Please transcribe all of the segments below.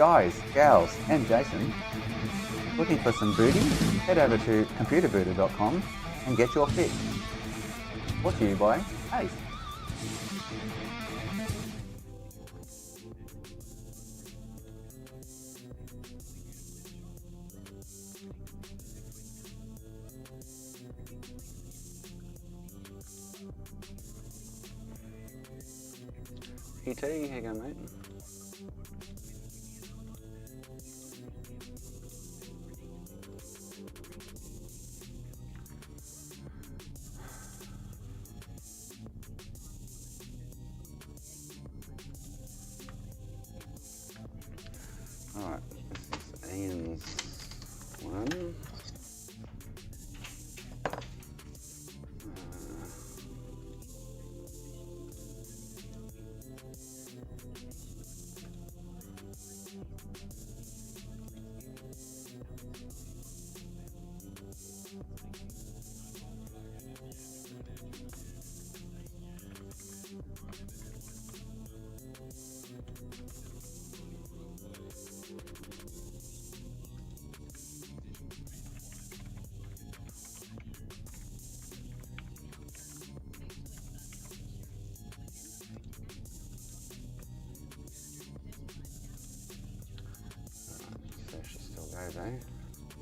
guys, gals, and Jason. Looking for some booty? Head over to computerbooter.com and get your fix. Brought to you by Ace. ET, here you go, mate. Alright, this is Ian's one.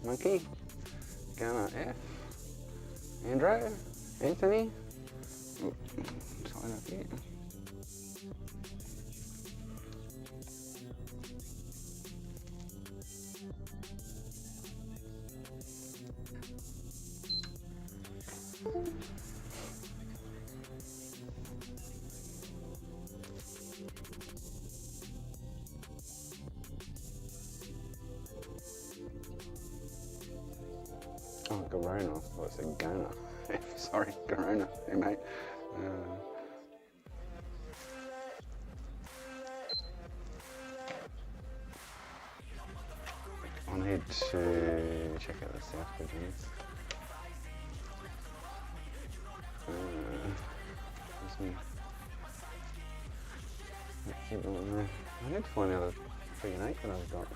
Monkey, Gunner F, Andrew, Anthony, sign up here. Oh, Garona. I thought it said Gona. Sorry, Garona. Hey, mate. I need to check out the South Virginia. I need to find out a friggin' 8 that I've got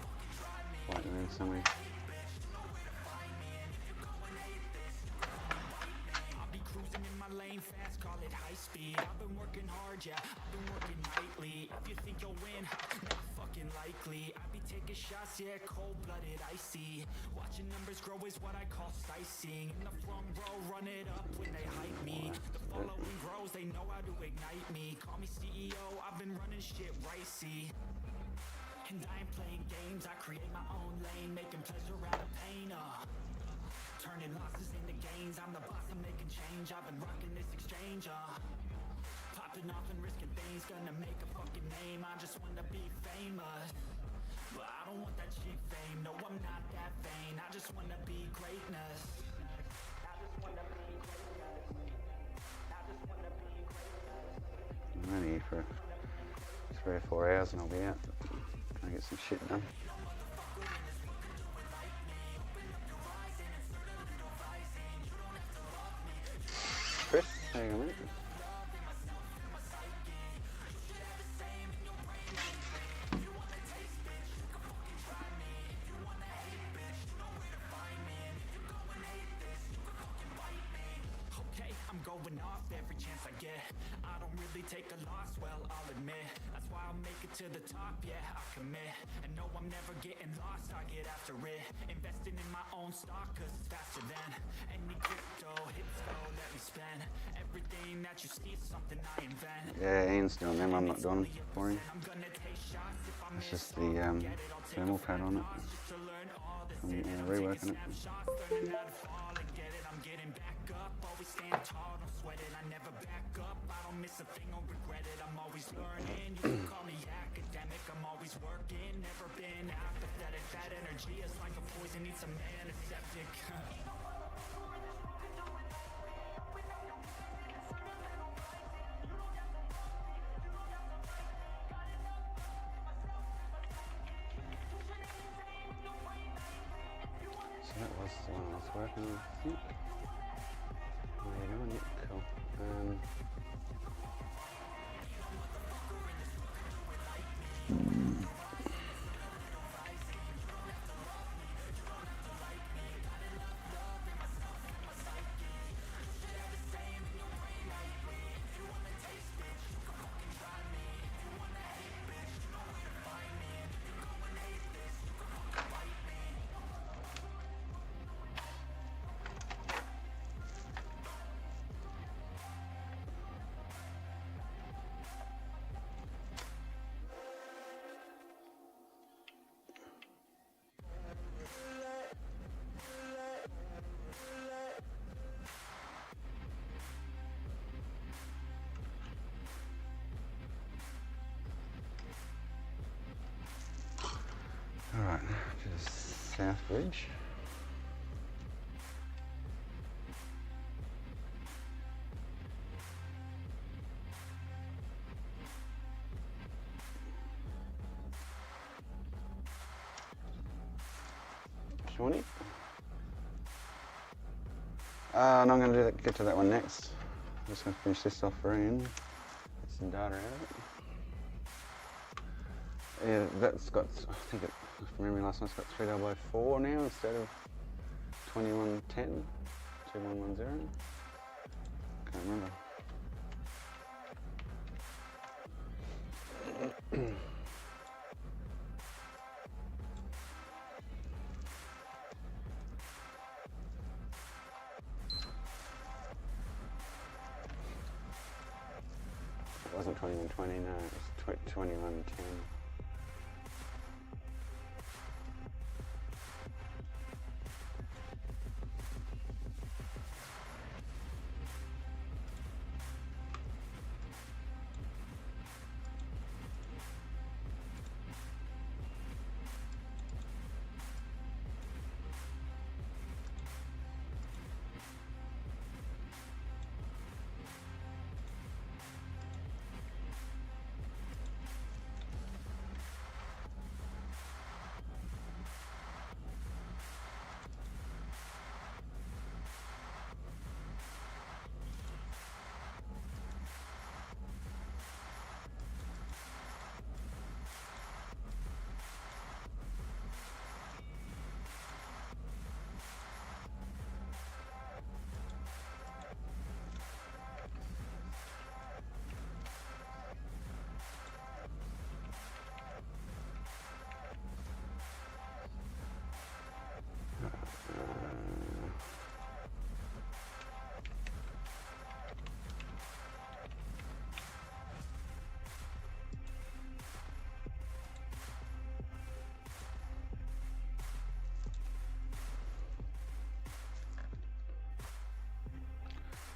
floating around somewhere. I've been working hard, yeah, I've been working nightly. If you think you'll win, not fucking likely. I be taking shots, yeah, cold-blooded, icy. Watching numbers grow is what I call sightseeing. In the front row, run it up when they hype me. The following grows, they know how to ignite me. Call me CEO, I've been running shit ricey. And I ain't playing games, I create my own lane, making pleasure out of pain, turning losses into gains, I'm the boss, I'm making change. I've been rocking this exchange, popping off and risking things, gonna make a fucking name. I just wanna be famous, but I don't want that cheap fame. No, I'm not that vain, I just wanna be greatness. I just wanna be greatness. I just wanna be greatness. I'm only here for 3 or 4 hours and I'll be out. Trying to get some shit done. Chris, how you going, mate? Okay, I'm going off every chance I get. I don't really take a loss, well, I'll admit. That's why I'll make it to the top, yeah, I'll commit. And no, I'm never getting lost, I get after it. Investing in my own stock, cause it's faster than any crypto hits go, let me spend. Everything that you see is something I invent. Yeah, Ian's doing them, I'm not doing them for him. It's just the thermal pad on it. I'm reworking it. I'm getting back up, always stand tall, don't sweat it, I never back up. I don't miss a thing or regret it, I'm always learning. You can call me academic, I'm always working. Never been apathetic, that energy is like a poison, needs some antiseptic. So that was the one I was working on, I think. There you go, yeah, cool. south bridge. Shawnee. And I'm going to get to that one next. I'm just going to finish this off for Ian. Get some data out of it. Yeah, that's got, I think from memory last night's got 3004 now instead of 2110, 2110. Can't remember. It wasn't 2120, no, it was 2110.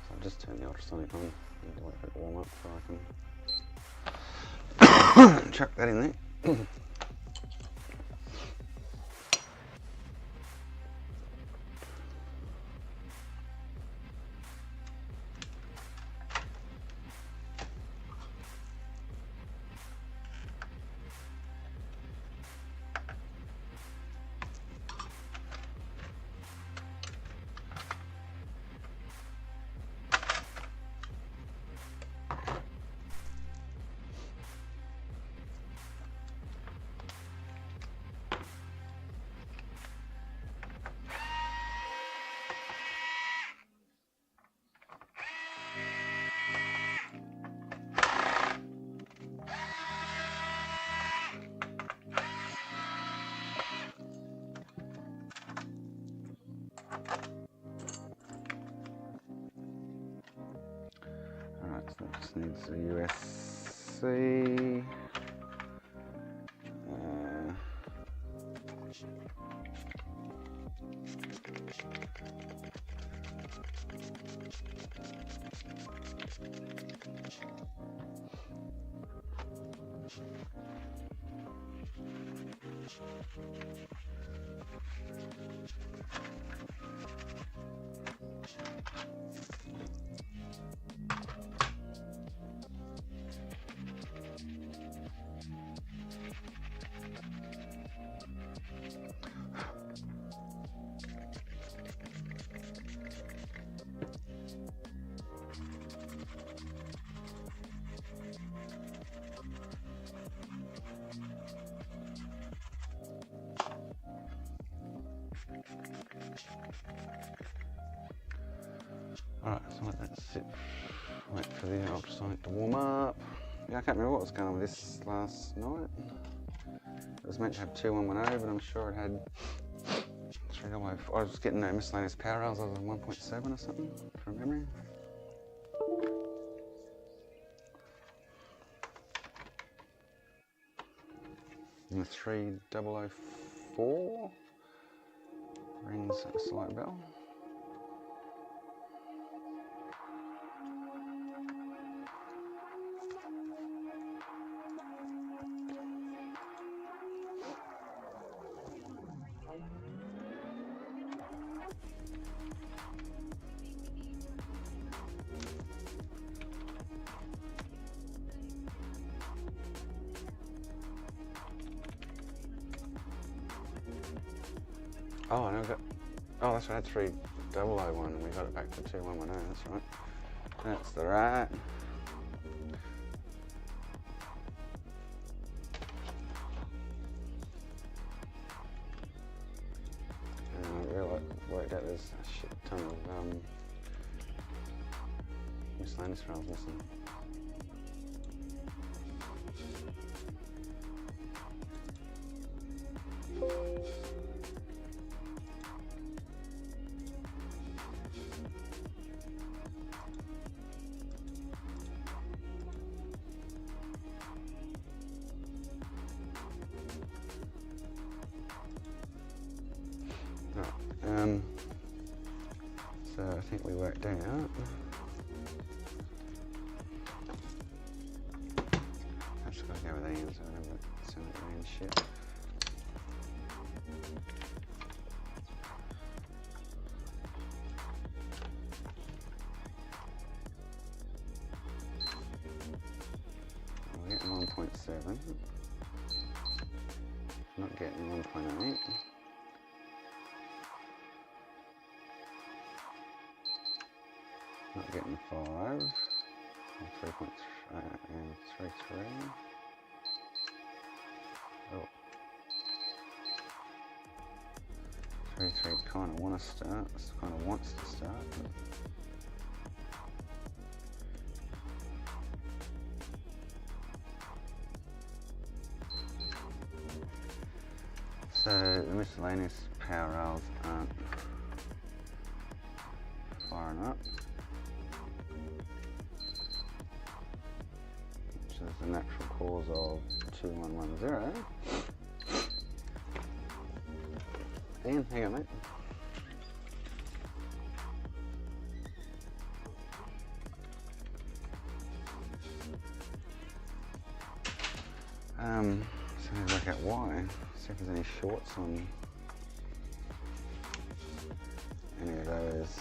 I'll just turn the ultrasonic on and let it warm up so I can chuck that in there. Alright, so that just needs a USC. Alright, so let that sit. Wait for the ultrasonic to warm up. Yeah, I can't remember what was going on with this last night. It was meant to have 2.110, but I'm sure it had 3.0. I was getting no miscellaneous power rails. I was on 1.7 or something from memory. And the 3004 rings a slight bell. Oh, no, oh, that's right, 3001, and we got it back to 2110, that's right. That's the right. I really worked out there's a shit ton of miscellaneous rails missing. So I think we worked out. I've just got to go with Ian so I don't sound like Ian shit. We're getting 1.7. Not getting 1.8. Not getting 5, 3.3 and 3.3. Oh. 3.3 kind of want to start, kind of wants to start. So the miscellaneous power rails aren't firing up. Which is the natural cause of 2110. Ian, hang on, mate. So let's work out why. See if there's any shorts on any of those.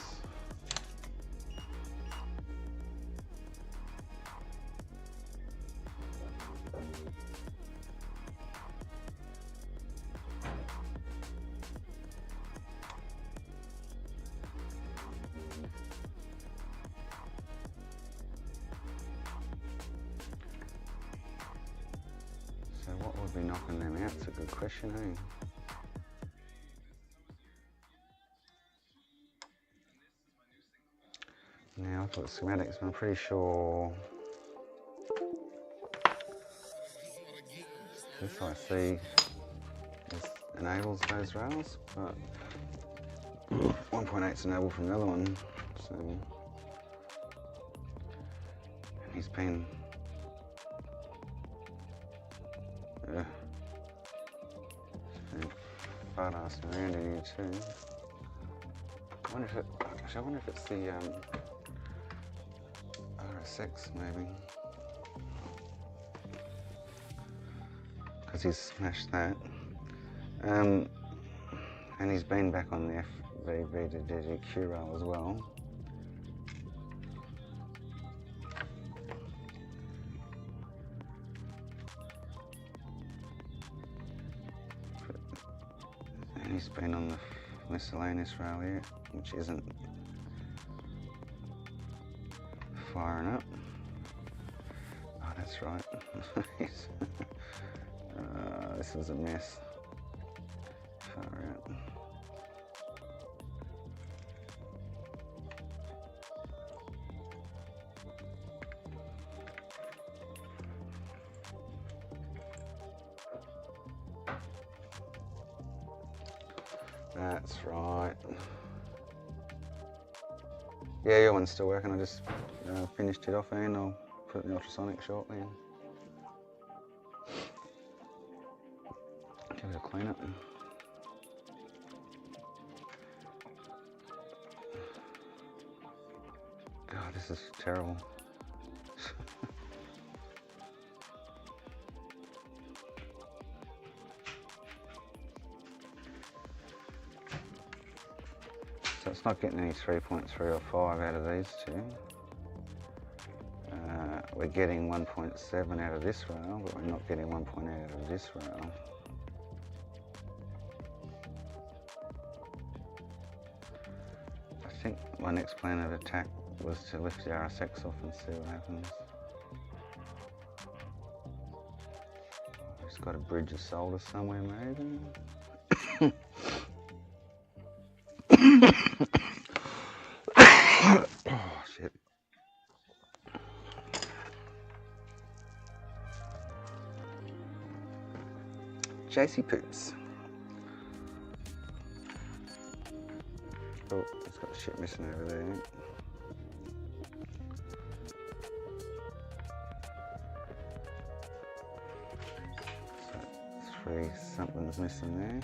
So what would be knocking them out? It's a good question, eh? Now I've got schematics, but I'm pretty sure this I see enables those rails, but 1.8's enabled from the other one, so and he's been fart assing around in here too. I wonder if it's the RS6 maybe, because he's smashed that. And he's been back on the FVV to DDQ rail as well. And he's been on the miscellaneous rail here, which isn't firing up. Oh, that's right. This is a mess. Far out. That's right. Yeah, your one's still working. I just finished it off and I'll put it in the ultrasonic shortly and give it a clean up. God, this is terrible. So it's not getting any 3.3 or 5 out of these two. We're getting 1.7 out of this rail, but we're not getting 1.8 out of this rail. think my next plan of attack was to lift the RSX off and see what happens. It's got a bridge of solder somewhere, maybe. Oh shit. JC Poops. Oh, it's got shit missing over there. So, 3, something's missing there.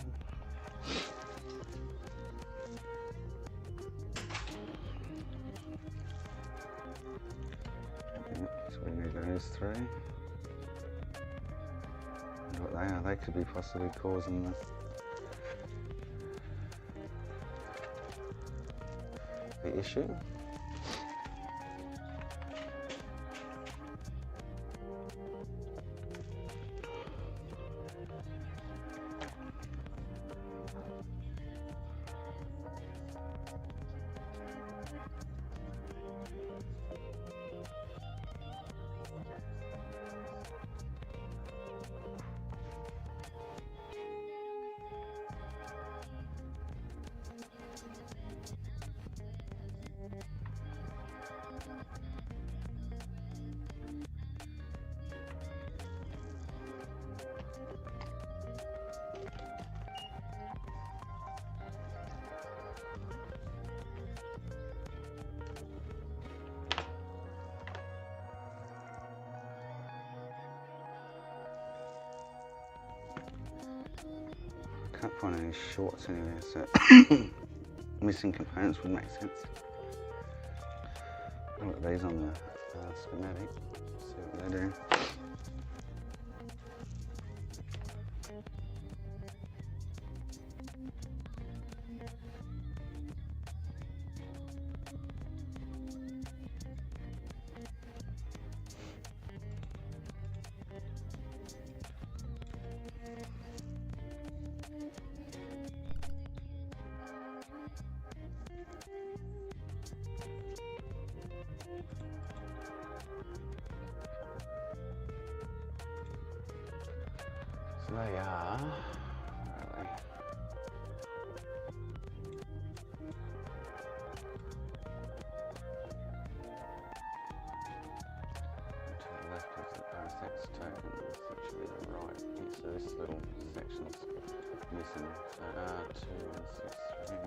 So we need those 3. What they are, they could be possibly causing the issue. Can't find any shorts anywhere, so missing components would make sense. I'll look at these on the schematic, see what they do. So they are, where are they? To the left is the RSX token, that should be the right. So this little section's missing, so R2163.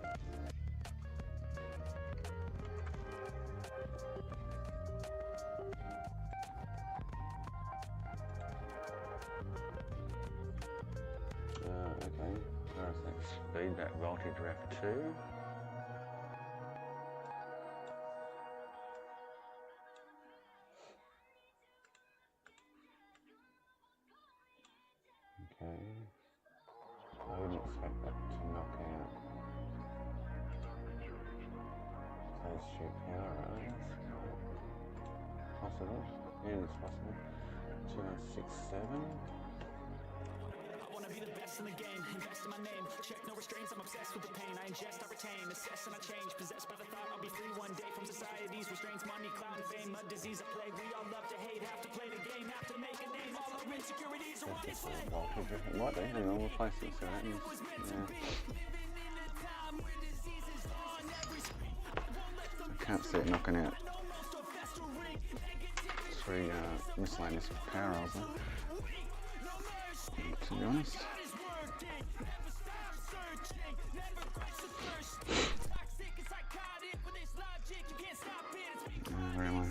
Okay, RSX feedback voltage ref 2. Okay, I wouldn't expect that to knock out those 2 power rails. Possible, yeah, it's possible. 2167. In the game, invest in my name, check no restraints, I'm obsessed with the pain, I ingest, I retain, assess and I change, possessed by the thought I'll be free one day from society's restraints, money, clout, and fame, a disease, a plague, we all love to hate, have to play the game, have to make a name, all our insecurities are on display. Voltage, it might be, hang on, we'll place it so that means, yeah. I can't see it knocking out 3 miscellaneous power rails there, to be honest. Where am I?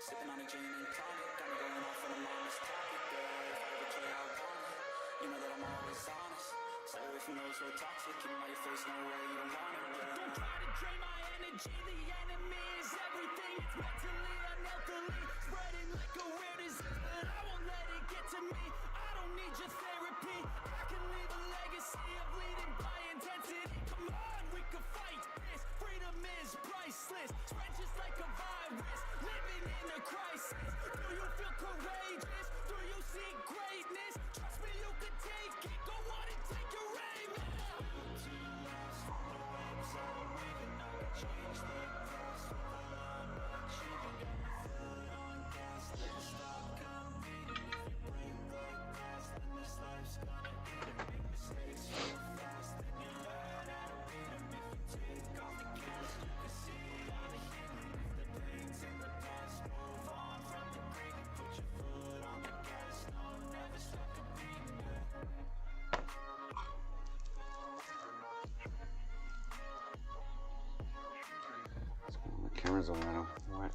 Sipping on a gin and tonic, got me going off on a mindless topic, but if I ever play, I want it. You know that I'm always honest, so if Who knows what toxic in my face? No way, you don't want it. Don't try to drain my energy. The enemy is everything. It's mentally, unhealthily, spreading like a rare disease. But I won't let it get to me. I don't need your therapy. I can leave a legacy of leading by intensity. Come on, we can fight this. Freedom is priceless. Spread just like a virus. Living in a crisis. Do you feel courageous? Do you see greatness? Trust me, you can take it. Go on and take your aim. The camera's all out of whack.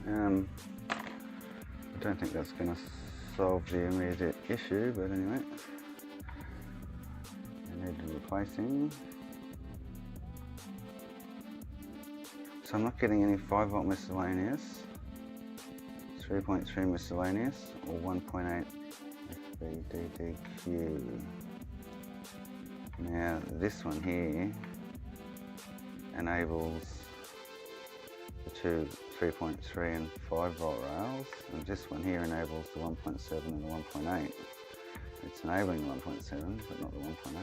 I don't think that's going to solve the immediate issue, but anyway, I need replacing. So I'm not getting any 5-volt miscellaneous, 3.3 miscellaneous, or 1.8 FBDDQ. Now this one here enables the two 3.3 and 5-volt rails, and this one here enables the 1.7 and the 1.8. It's enabling the 1.7 but not the 1.8.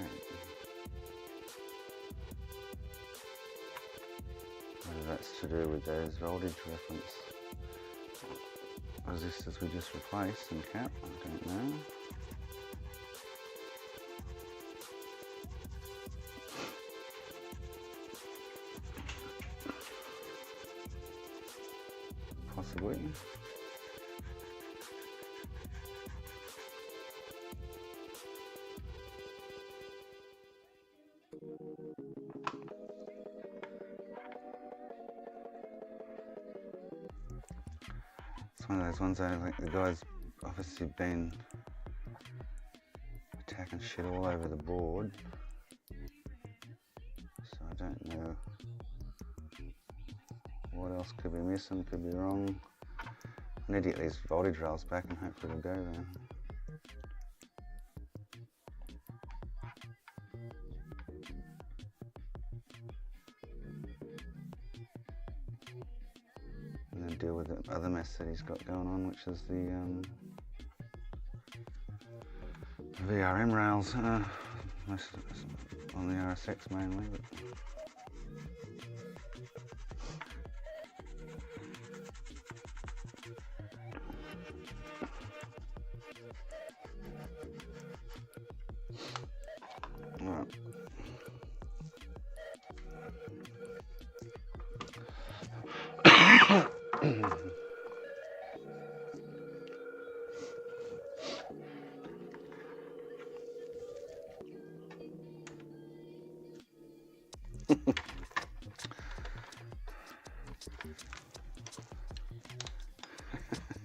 Whether that's to do with those voltage reference resistors we just replaced in cap, I don't know. Possibly. It's one of those ones I think the guy's obviously been attacking shit all over the board. So I don't know what else could be missing, could be wrong. I need to get these voltage rails back and hopefully it'll go there. And then deal with the other mess that he's got going on, which is the VRM rails, most of it's on the RSX mainly. But right.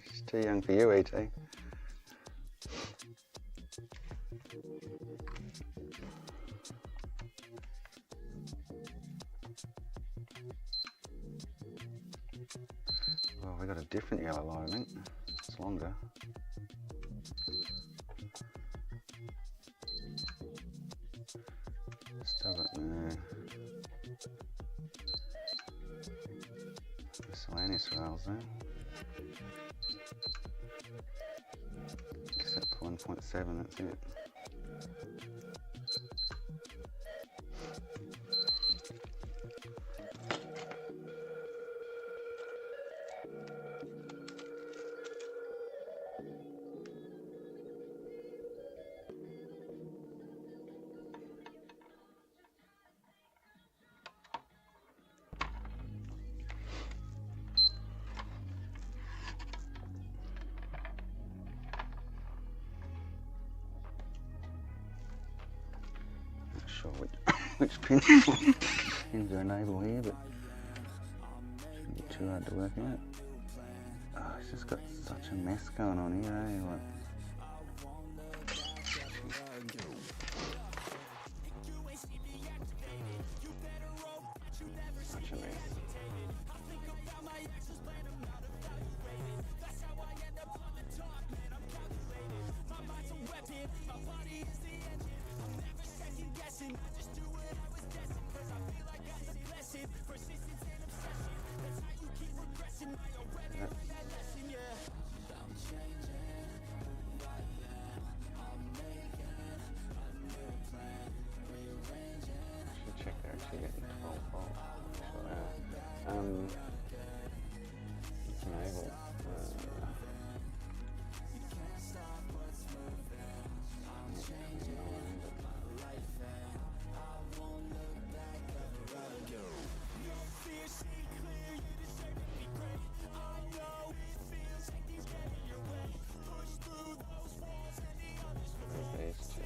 She's too young for you, E.T. Well, we got a different yellow light, I think. It's longer. Still got no miscellaneous rails there. Except for 1.7, that's it. Not sure which pins are enabled here, but shouldn't be too hard to work out. Oh, it's just got such a mess going on here, eh? Like, such a mess. Should check they're actually getting 12 volts. It's enabled. These two.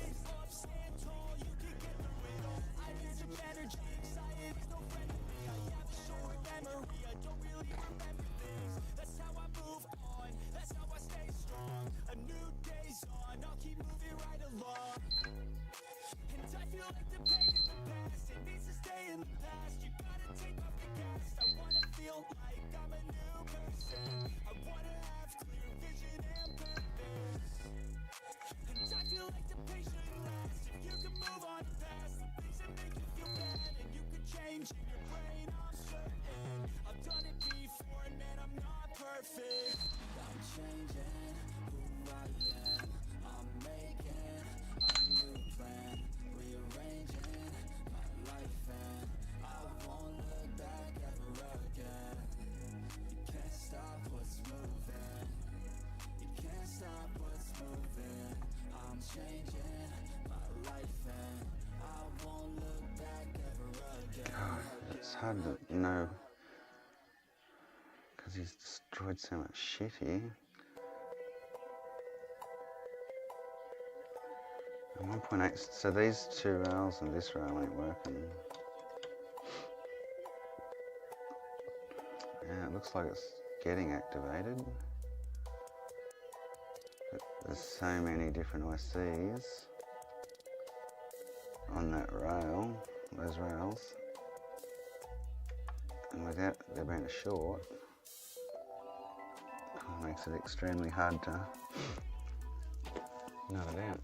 God, it's hard to know because he's destroyed so much shit here. And 1.8, so these two rails and this rail ain't working. Yeah, it looks like it's getting activated. But there's so many different ICs on that rail, those rails. And without there being a short, it makes it extremely hard to nut it out.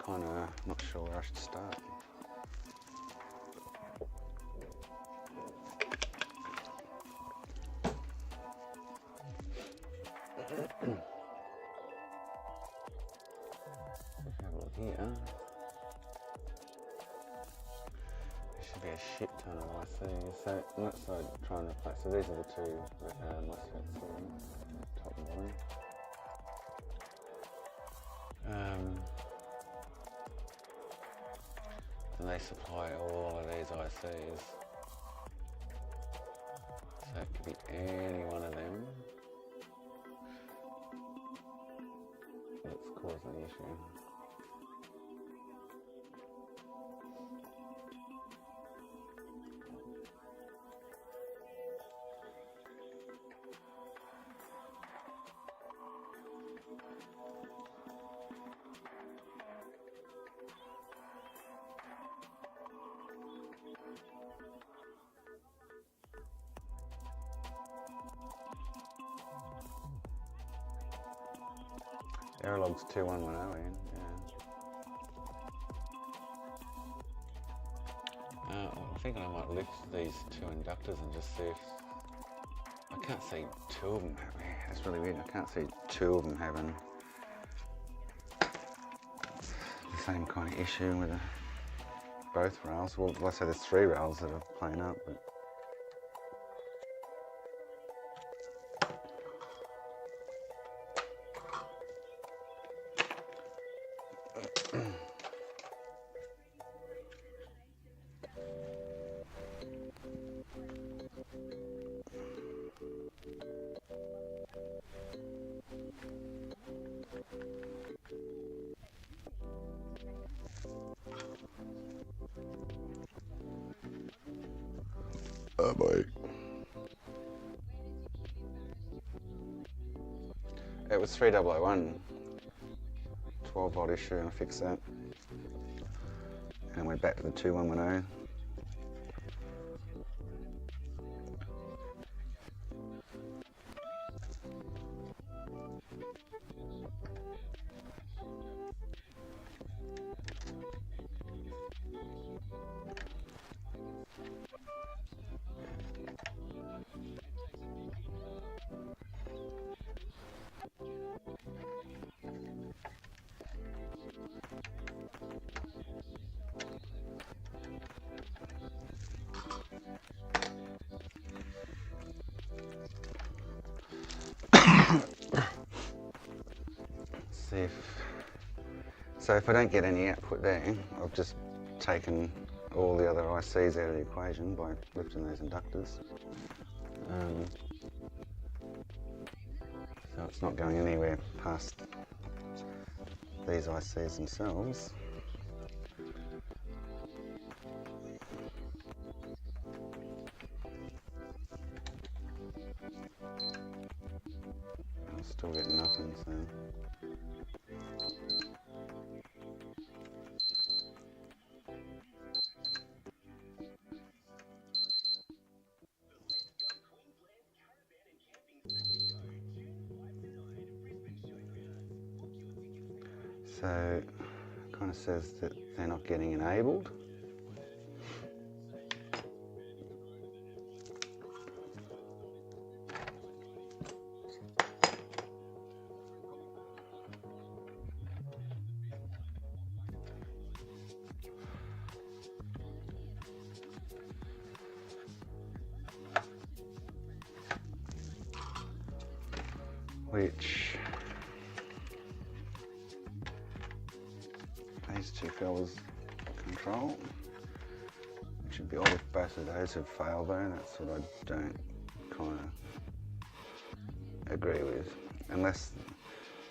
kind of not sure where I should start. Have a look here. There should be a shit ton of ICs. So on that side, trying to replace. So these are the two MOSFETs here, top and bottom. And they supply all of these ICs. So it could be any one of them that's causing the issue. Error logs 2110 in, yeah. I'm thinking I might lift these two inductors and just see if... I can't see two of them having... That's really weird, I can't see two of them having the same kind of issue with both rails. Well, let's say there's three rails that are playing up, but... Oh boy. It was 3001, 12 volt issue, and I fixed that. And went back to the 2110. So if I don't get any output there, I've just taken all the other ICs out of the equation by lifting those inductors. So it's not going anywhere past these ICs themselves. I'm still getting nothing, so... So it kind of says that they're not getting enabled. Which these two fellas control. It should be odd if both of those have failed though. That's what I don't kind of agree with. Unless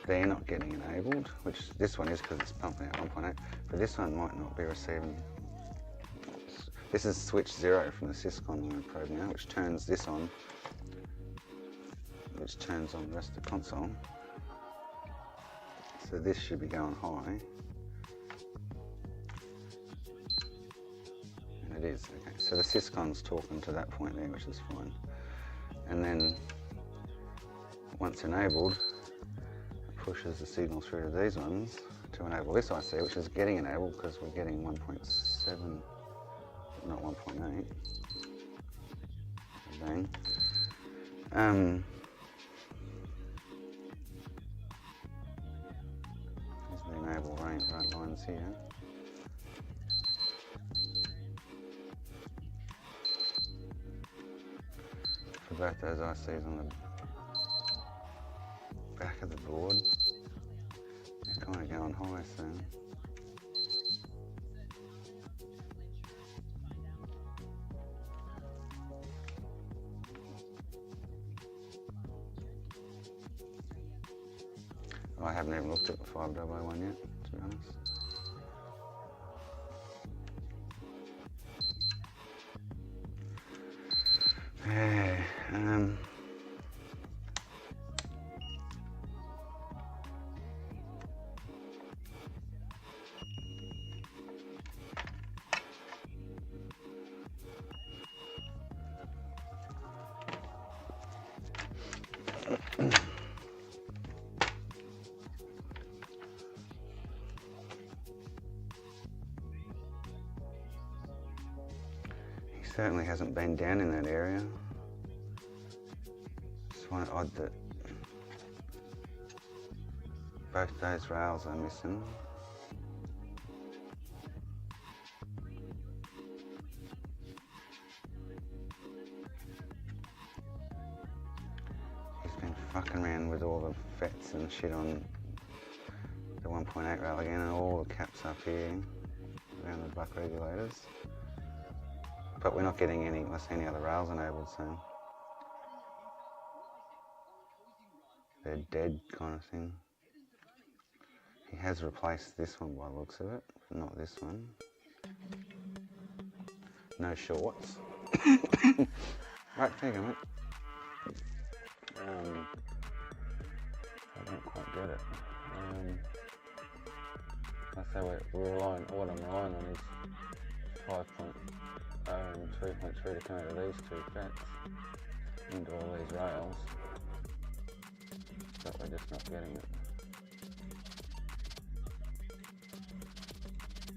they're not getting enabled, which this one is because it's pumping out 1.8, but this one might not be receiving. This is switch 0 from the syscon probe now, which turns this on, which turns on the rest of the console. So this should be going high. And it is, okay. So the syscon's talking to that point there, which is fine. And then, once enabled, I pushes the signal through to these ones to enable this IC, which is getting enabled because we're getting 1.7, not 1.8. Bang. There's the enable right lines here. For both those ICs on the back of the board, they're kind of going high, so I haven't even looked at the 501 yet, to be honest. Yeah, he certainly hasn't been down in that area. Just find it odd that both those rails are missing. He's been fucking around with all the FETs and shit on the 1.8 rail again, and all the caps up here around the buck regulators. But we're not getting any other rails enabled, so they're dead kind of thing. He has replaced this one by the looks of it, but not this one. No shorts. Right, there you go, mate. I don't quite get it. That's how what I'm relying on is 3.3 to come out of these two FETs into all these rails, but we're just not getting it.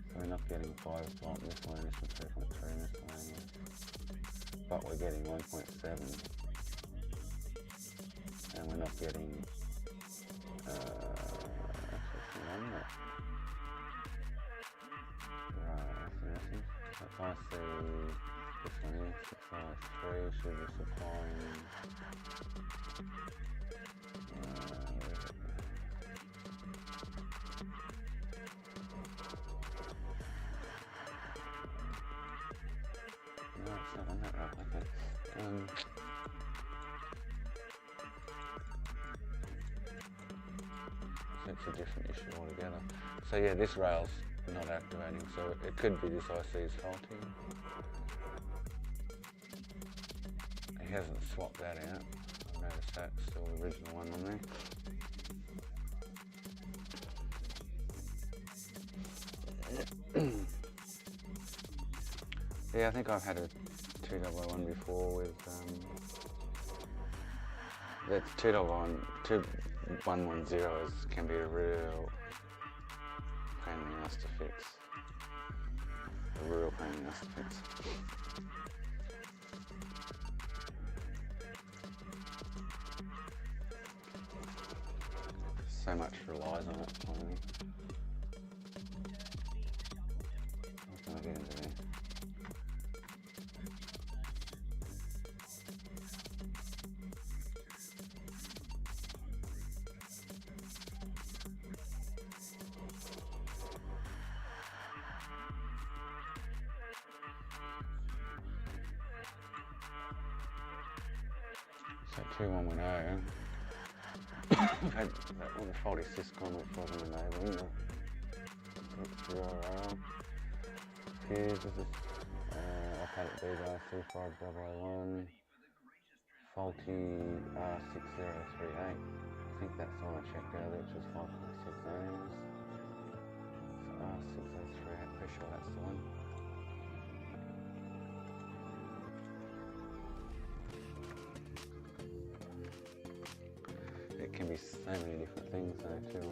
So we're not getting 5 volt in this one, and this one's 3.3 in this one, but we're getting 1.7, and we're not getting if I see this one here, 653 should be supplying no, it's not on that route, okay. So it's a different issue altogether. So yeah, this rail's not activating, so it could be this IC is faulty. He hasn't swapped that out. I've noticed that's still the original one on there. Yeah, I think I've had a 201 before with the 2110 can be a real pain in the ass to fix. A real pain in the ass to fix. So much relies on it. What can I get into there? So 2110. I've had that one faulty syscom which wasn't enabling the 0. Here's this is I've had it BJ3501 faulty R6038. I think that's the one I checked earlier, which was 5.6 ohms. So R6038, pretty sure that's the one. can be so many different things though too.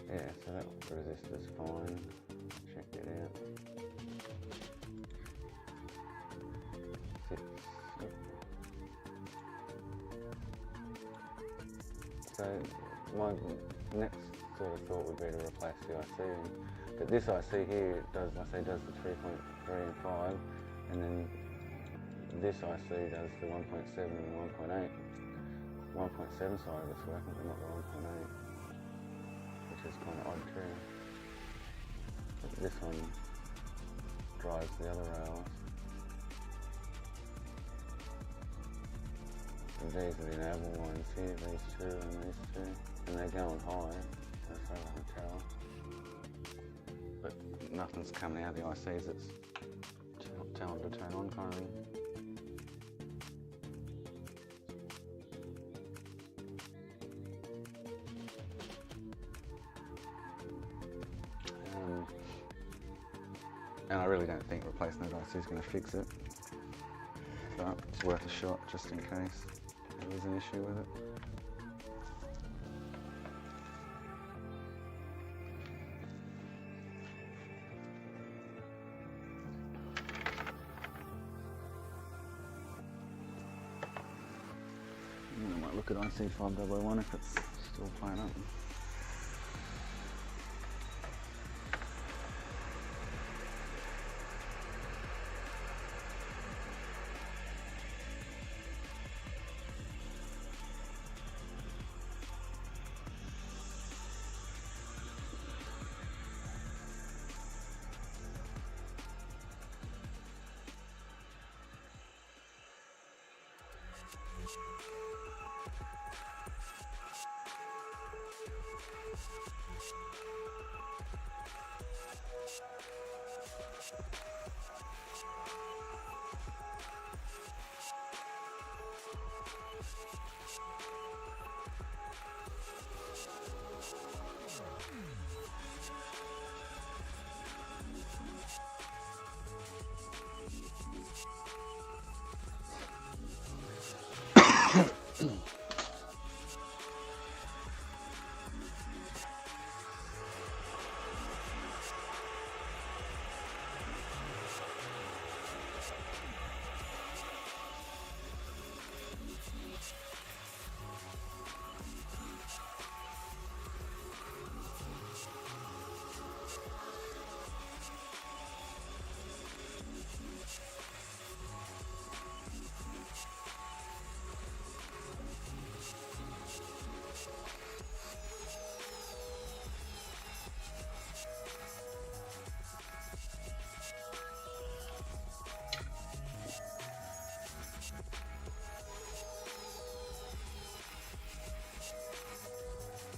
Yeah, so that resistor's fine. Check it out. So my next sort of thought would be to replace the IC, but this IC here does, like I say, does the 3.3 and 5, and then this IC does the 1.7 and 1.8. 1.7 side of it's working, but not the 1.8, which is kind of odd too. But this one drives the other rails. And these are the enable ones here, these two and these two, and they're going high, as far as I can tell. But nothing's coming out of the ICs, it's telling them to turn on kind of thing. And I really don't think replacing those ICs is going to fix it, but it's worth a shot just in case there is an issue with it. I might look at IC5001 if it's still playing up.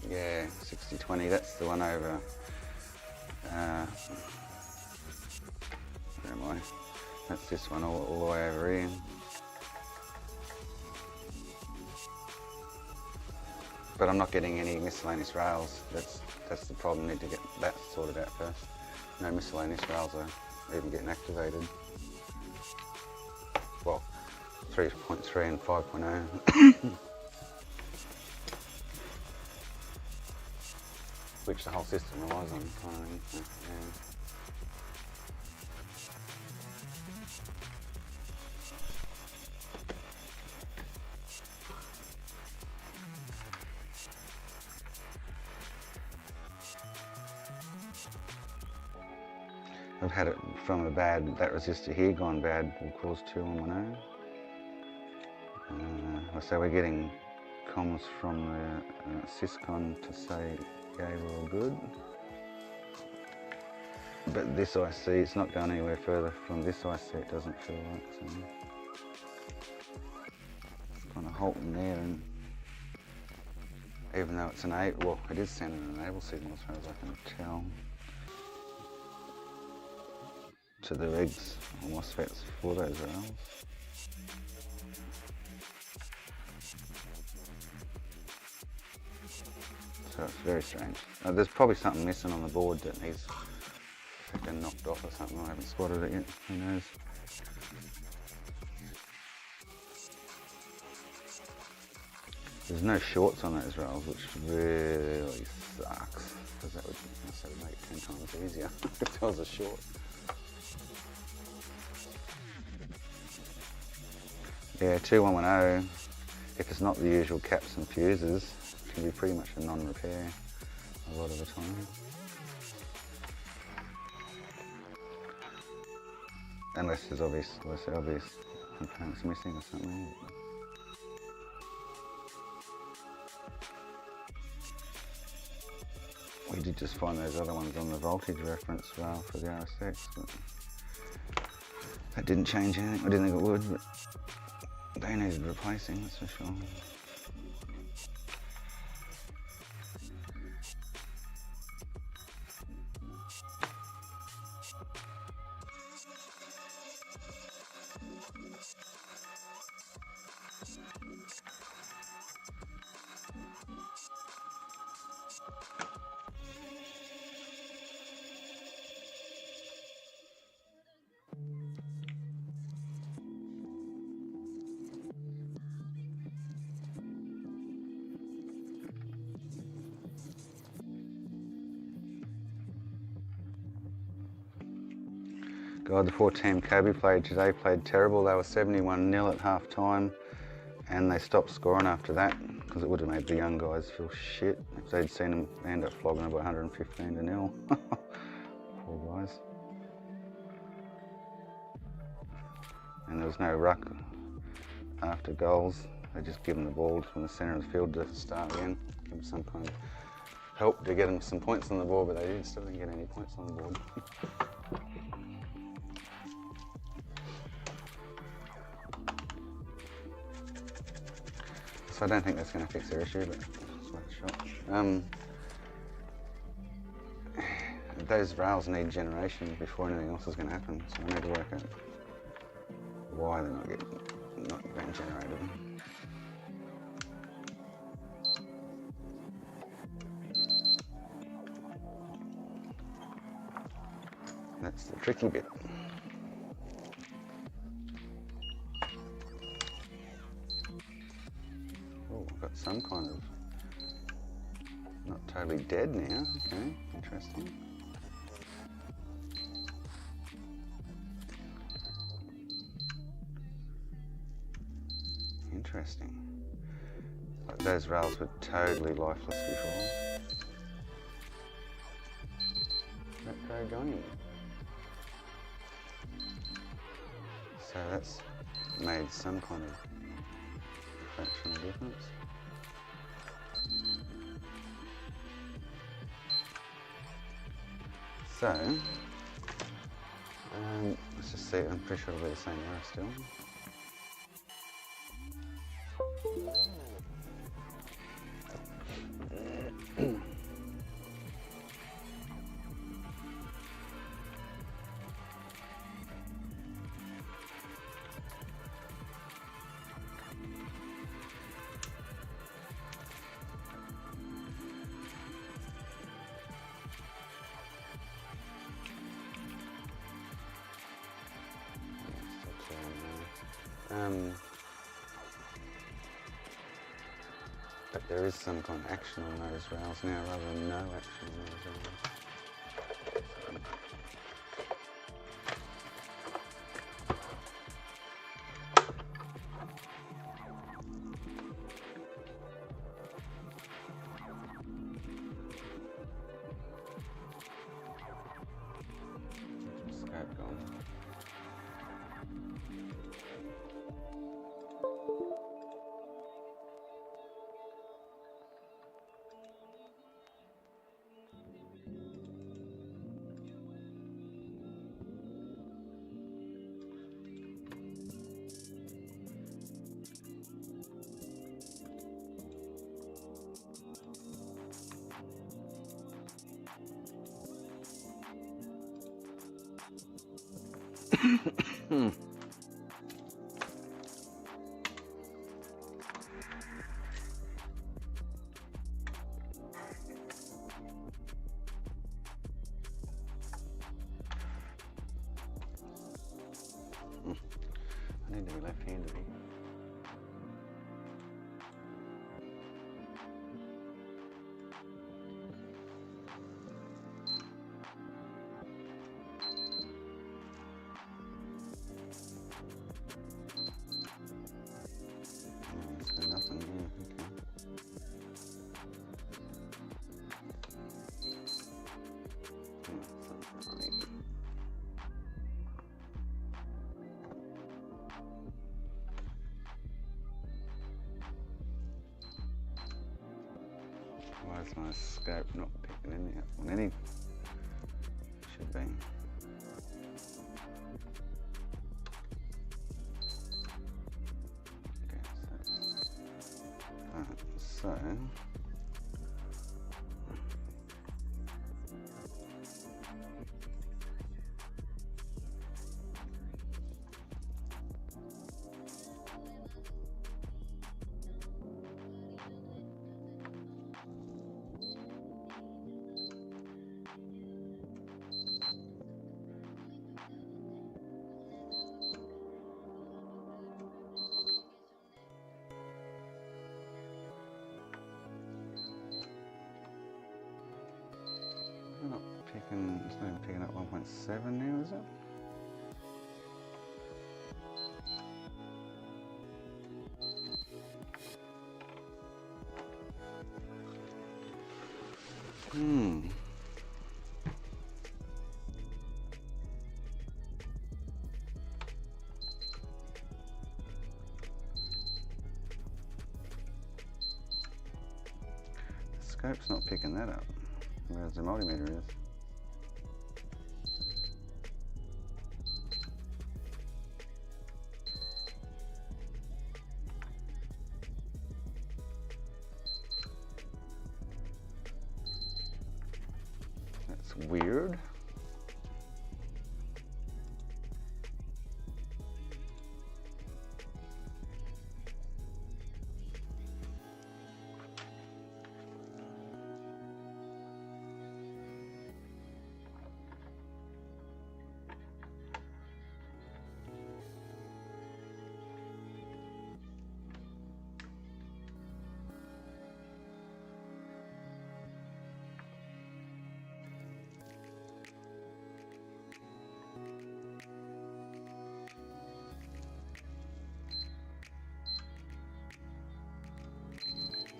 Yeah, 6020, that's the one over, where am I? That's this one all the way over here. But I'm not getting any miscellaneous rails, that's the problem, need to get that sorted out first. No miscellaneous rails are even getting activated. Well, 3.3 and 5.0. Which the whole system relies on. Yeah. I've had it from a bad, that resistor here gone bad will cause 2110. So we're getting comms from the Syscon to say, yeah, we're all good. But this IC, it's not going anywhere further from this IC, it doesn't feel like. So it's kind of halting there, and even though it's well, it is sending an enable signal as far as I can tell to the regs or MOSFETs for those rails. So it's very strange. There's probably something missing on the board that needs freaking knocked off or something. I haven't spotted it yet. Who knows? There's no shorts on those rails, which really sucks, because that would make it 10 times easier if there was a short. Yeah, 2110, if it's not the usual caps and fuses, it can be pretty much a non-repair a lot of the time. Unless there's obvious components missing or something. We did just find those other ones on the voltage reference rail for the RSX, but that didn't change anything. I didn't think it would, but they needed replacing, that's for sure. God, the 4 Team Kobe played today played terrible. They were 71-0 at half time and they stopped scoring after that because it would have made the young guys feel shit if they'd seen them end up flogging about 115-0. Poor guys. And there was no ruck after goals. They just give them the ball from the centre of the field to start again. Give them some kind of help to get them some points on the board, but they still didn't get any points on the board. So I don't think that's going to fix their issue, but it's worth a shot. Those rails need generation before anything else is going to happen, so I need to work out why they're not being generated. That's the tricky bit. Oh, I've got some kind of not totally dead now. Okay, interesting. Interesting. Like those rails were totally lifeless before. That code gone in. So that's made some kind of fractional difference. So, let's just see, I'm pretty sure it'll be the same error still. But there is some kind of action on those rails now rather than no action on those rails. Scope gone. I need to be left-handed here. is my scope not picking any up on any? Should be. Okay, so we're not picking, it's not even picking up 1.7 now, is it? The scope's not picking that up, whereas the multimeter is. That's weird.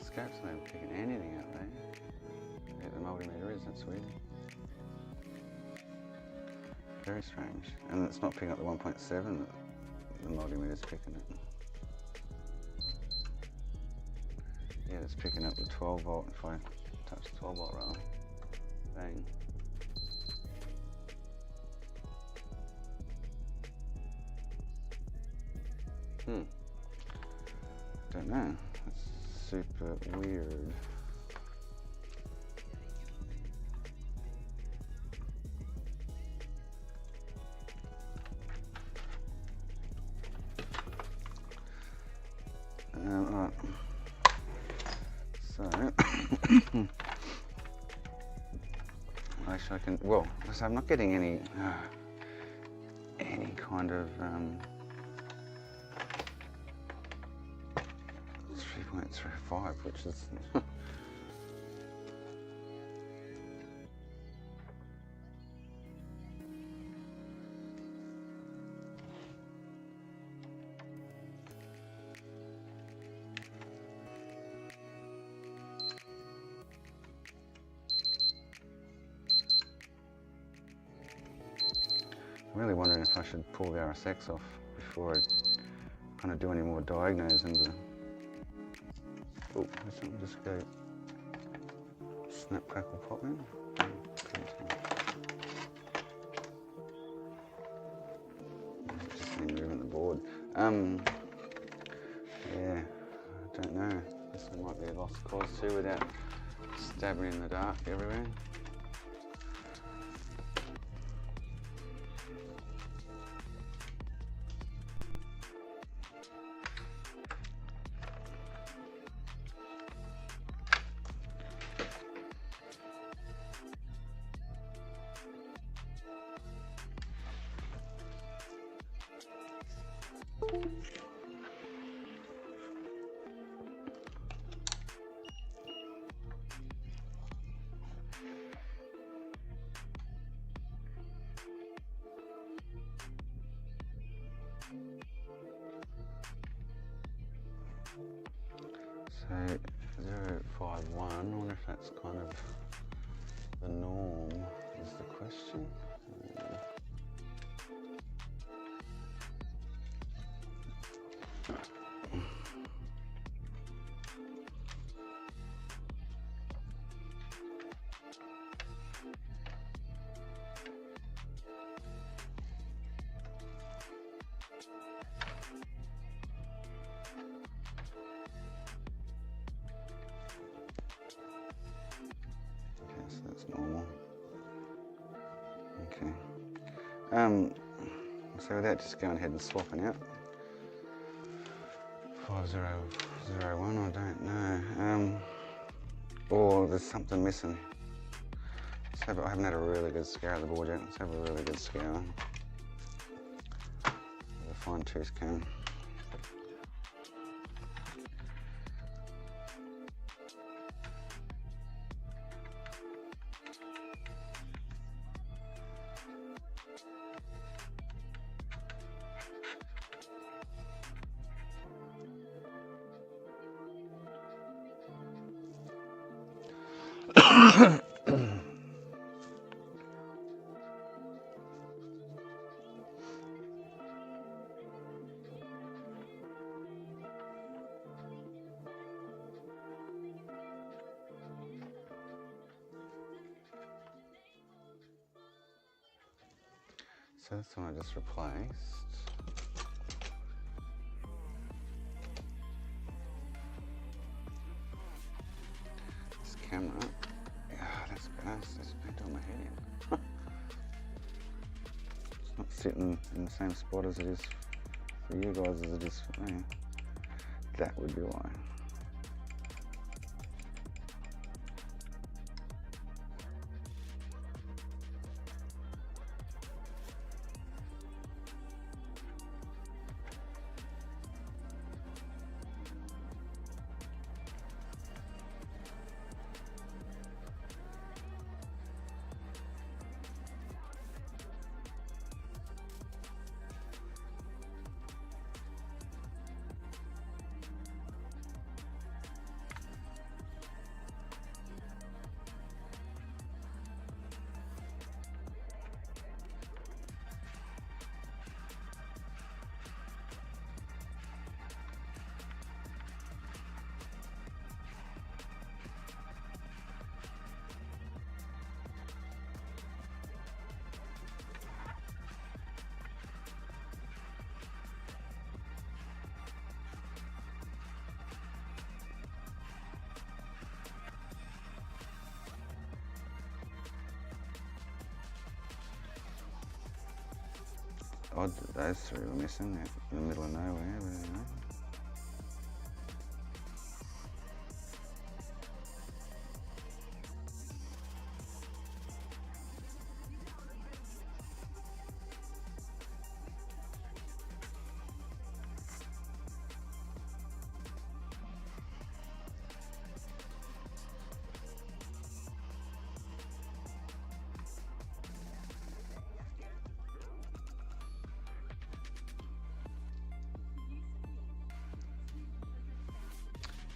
Scope's not even picking anything up there. Yeah, the multimeter is, that's weird. Very strange. And it's not picking up the 1.7 that the multimeter's picking it. Yeah, it's picking up the 12 volt if I touch the 12 volt rail. Bang. Don't know. That's super weird. Right. So, actually I can, well, so I'm not getting any kind of 3.35, which is I'm really wondering if I should pull the RSX off before I kind of do any more diagnose into. Oh, there's something just go snap, crackle, pop in. Just been moving the board. Yeah, I don't know. This one might be a lost cause too without stabbing in the dark everywhere. So 051, I wonder if that's kind of the norm, is the question. So without just going ahead and swapping out 5001, I don't know. Or there's something missing. I haven't had a really good scour at the board yet. Let's have a really good scour with a fine tooth comb. So this one I just replaced. This camera, that's better. It's paint on my head in. It's not sitting in the same spot as it is for you guys as it is for me. That would be why. Odd that those three were missing in the middle of nowhere, but anyway.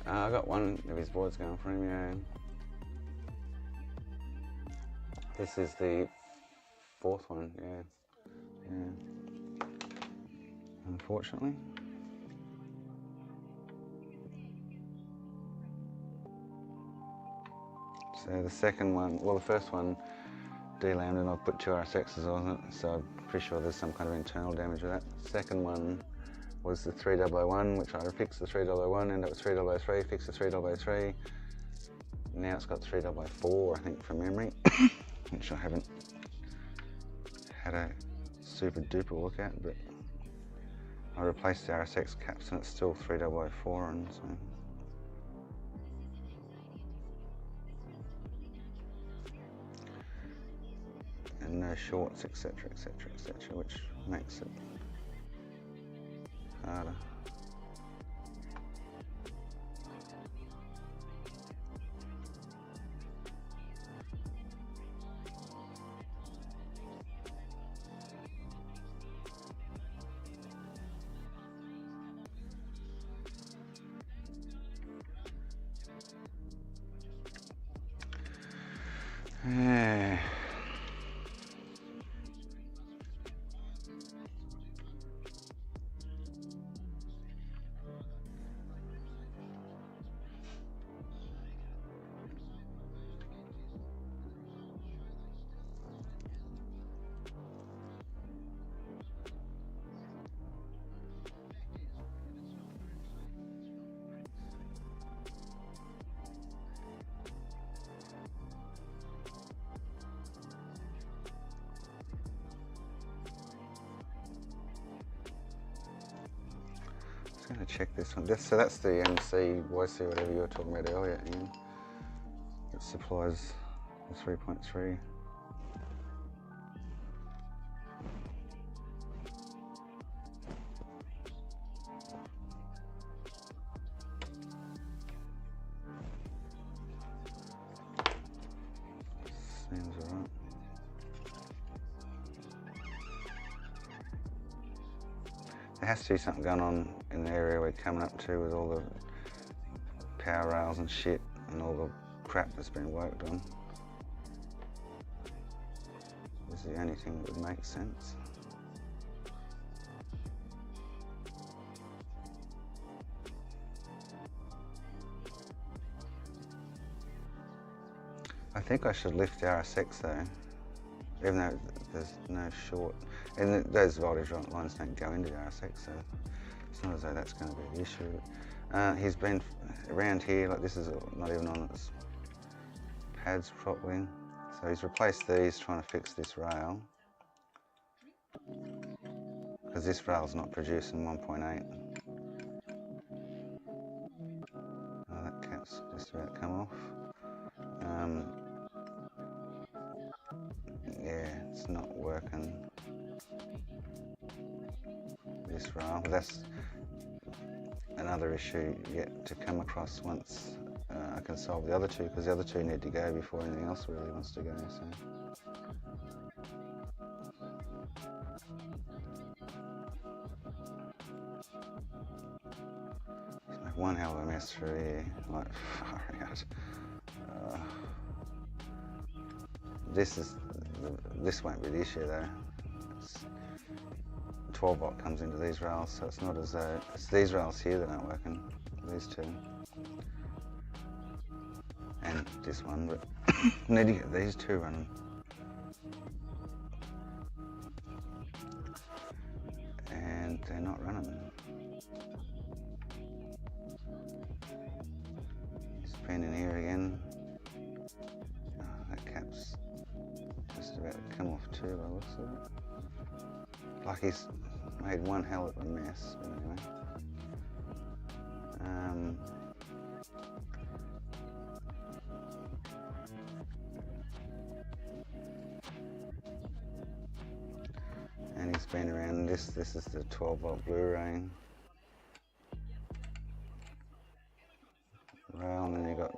I got one of his boards going for him, yeah. This is the fourth one, yeah. Unfortunately. So the second one, well the first one de-lambed and I've put 2 RSXs on it, so I'm pretty sure there's some kind of internal damage with that. Second one was the 3001, which I fixed the 3001, ended up with 3003, fixed the 3003. Now it's got 3004, I think, from memory, which I haven't had a super duper look at, but I replaced the RSX caps and it's still 3004, and so. And no shorts, etc, etc, etc, which makes it harder. Yeah. I'm going to check this one. So that's the MC, YC, whatever you were talking about earlier, Ian. It supplies the 3.3. Seems alright. There has to be something going on in the area we're coming up to with all the power rails and shit and all the crap that's been worked on. This is the only thing that would make sense. I think I should lift the RSX though, even though there's no short, and those voltage lines don't go into the RSX, so it's not as though that's going to be the issue. He's been around here, like this is not even on its pads properly, so he's replaced these trying to fix this rail, because this rail's not producing 1.8. Oh, that cap's just about to come off. Yeah, it's not working. This rail, but that's another issue yet to come across once I can solve the other two, because the other two need to go before anything else really wants to go. So. It's like one hell of a mess through here, like far out. This won't be the issue though. 12 volt comes into these rails, so it's not as though it's these rails here that aren't working. These two, and this one, but I need to get these two running. And they're not running. Spin in here again. Oh, that cap's just about to come off too by the looks of it. Like he's made one hell of a mess, but anyway. And he's been around this is the 12 volt Blu-ray rail, and then you got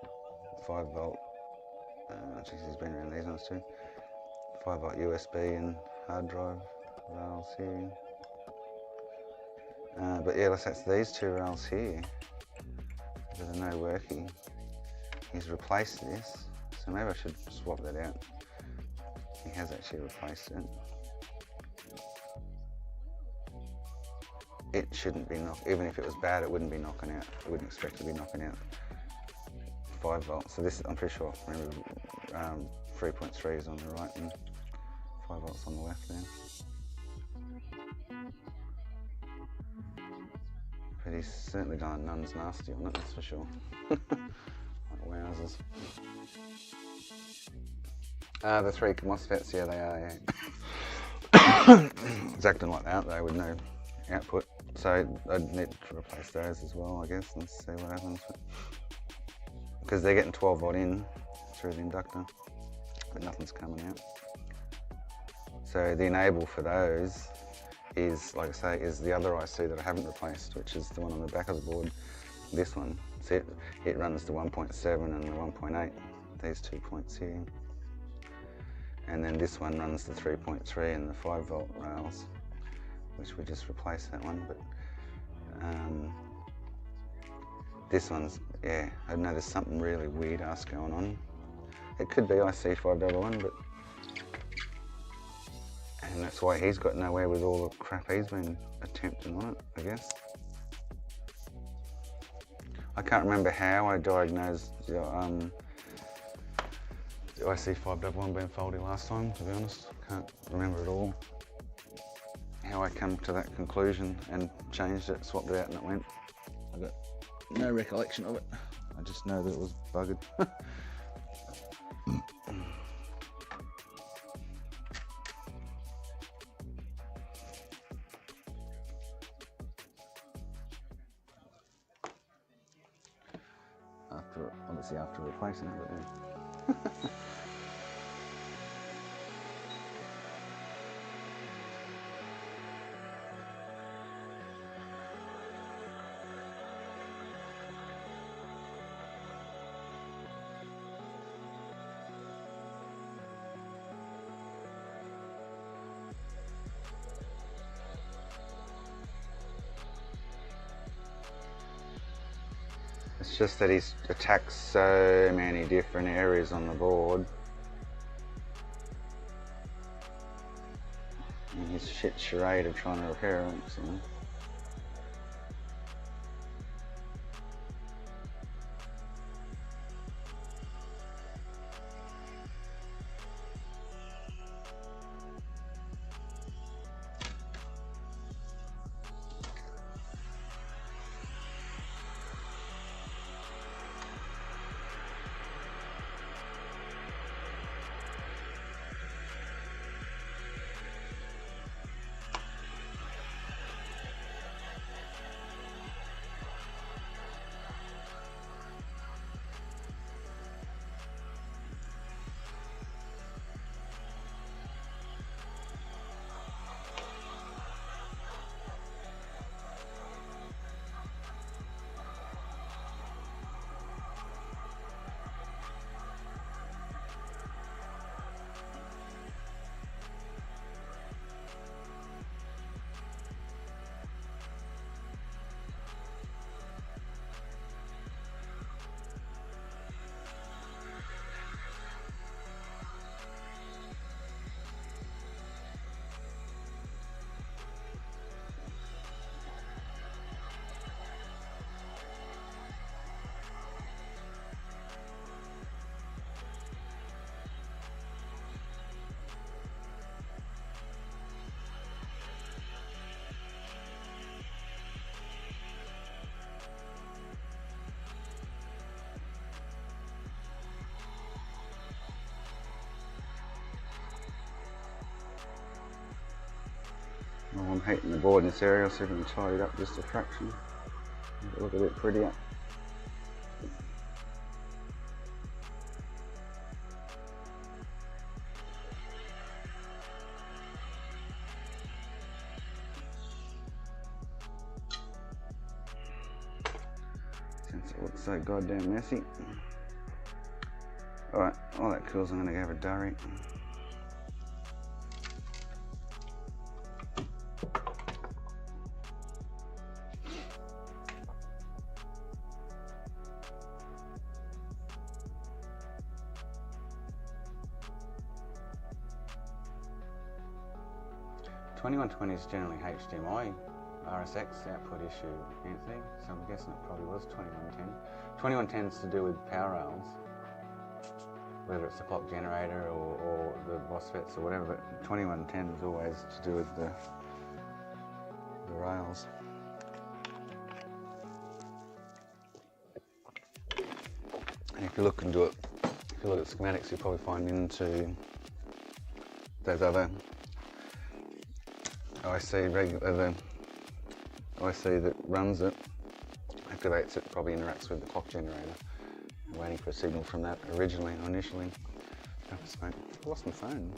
5 volt, he's been around these ones too, 5 volt USB and hard drive rails here. But yeah, that's these two rails here. There's no working. He's replaced this, so maybe I should swap that out. He has actually replaced it. It shouldn't be even if it was bad, it wouldn't be knocking out. I wouldn't expect to be knocking out 5 volts. So this, I'm pretty sure, remember, 3.3 is on the right and 5 volts on the left there. But he's certainly done nuns nasty on it, that's for sure. Like wowzers. The 3 MOSFETs, yeah, they are, yeah. It's acting like that though, with no output. So I'd need to replace those as well, I guess. Let's see what happens. Because they're getting 12 volt in through the inductor, but nothing's coming out. So the enable for those is, like I say, is the other IC that I haven't replaced, which is the one on the back of the board, this one. So it runs the 1.7 and the 1.8, these 2 points here. And then this one runs the 3.3 and the 5 volt rails, which we just replaced that one. But this one's, yeah, I know there's something really weird ass going on. It could be IC511, but, and that's why he's got nowhere with all the crap he's been attempting on it, I guess. I can't remember how I diagnosed the IC511 being faulty last time, to be honest. Can't remember at all how I come to that conclusion and changed it, swapped it out, and it went. I got no recollection of it. I just know that it was buggered. obviously after replacing it, but yeah. It's just that he's attacked so many different areas on the board. And his shit charade of trying to repair it, so. Oh, I'm hating the board in this area. I'll see if I can tidy it up just a fraction. Make it look a bit prettier. Since it looks so goddamn messy. Alright, while that cools, I'm going to go over Durry. $2120 is generally HDMI RSX output issue, Anthony, so I'm guessing it probably was 2110. 2110 is to do with power rails, whether it's the clock generator or the MOSFETs or whatever, but 2110 is always to do with the rails. And if you look into it, if you look at schematics, you'll probably find into those other the IC that runs it, activates it, probably interacts with the clock generator. I'm waiting for a signal from that initially. I lost my phone.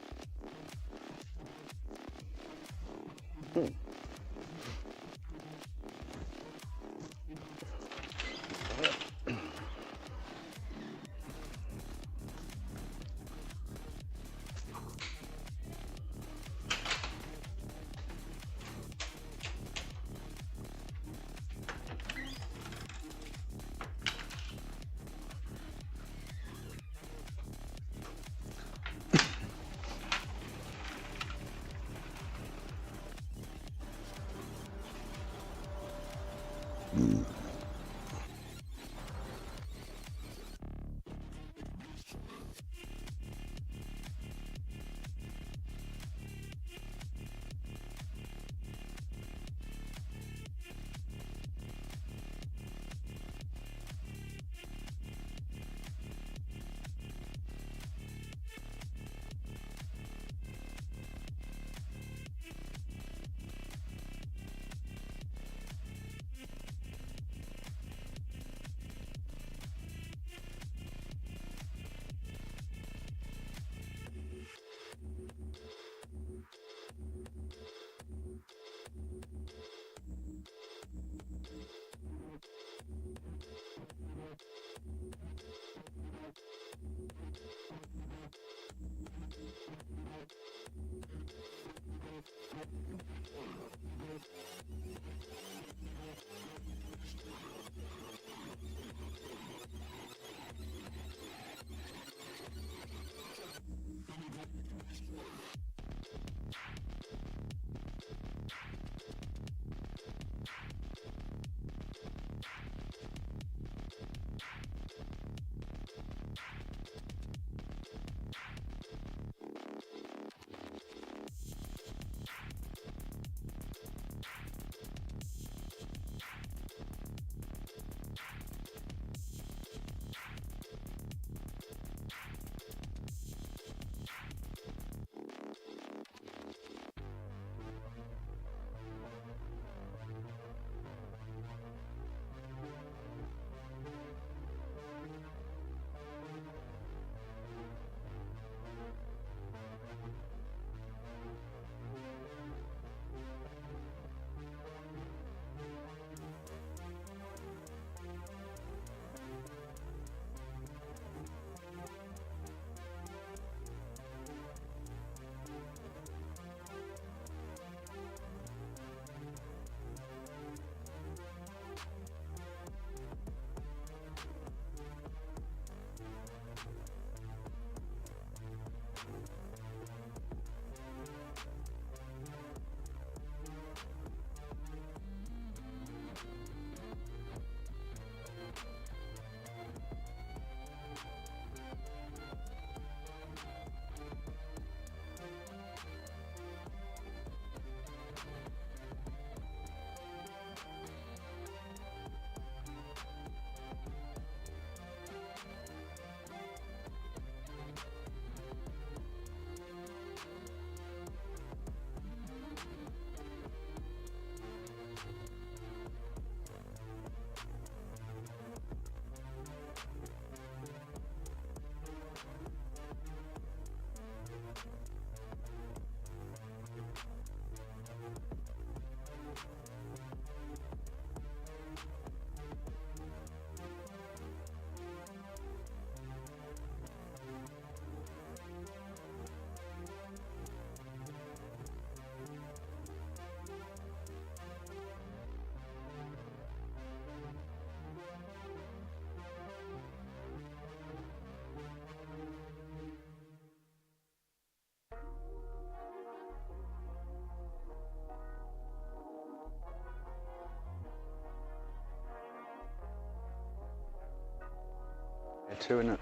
Two in it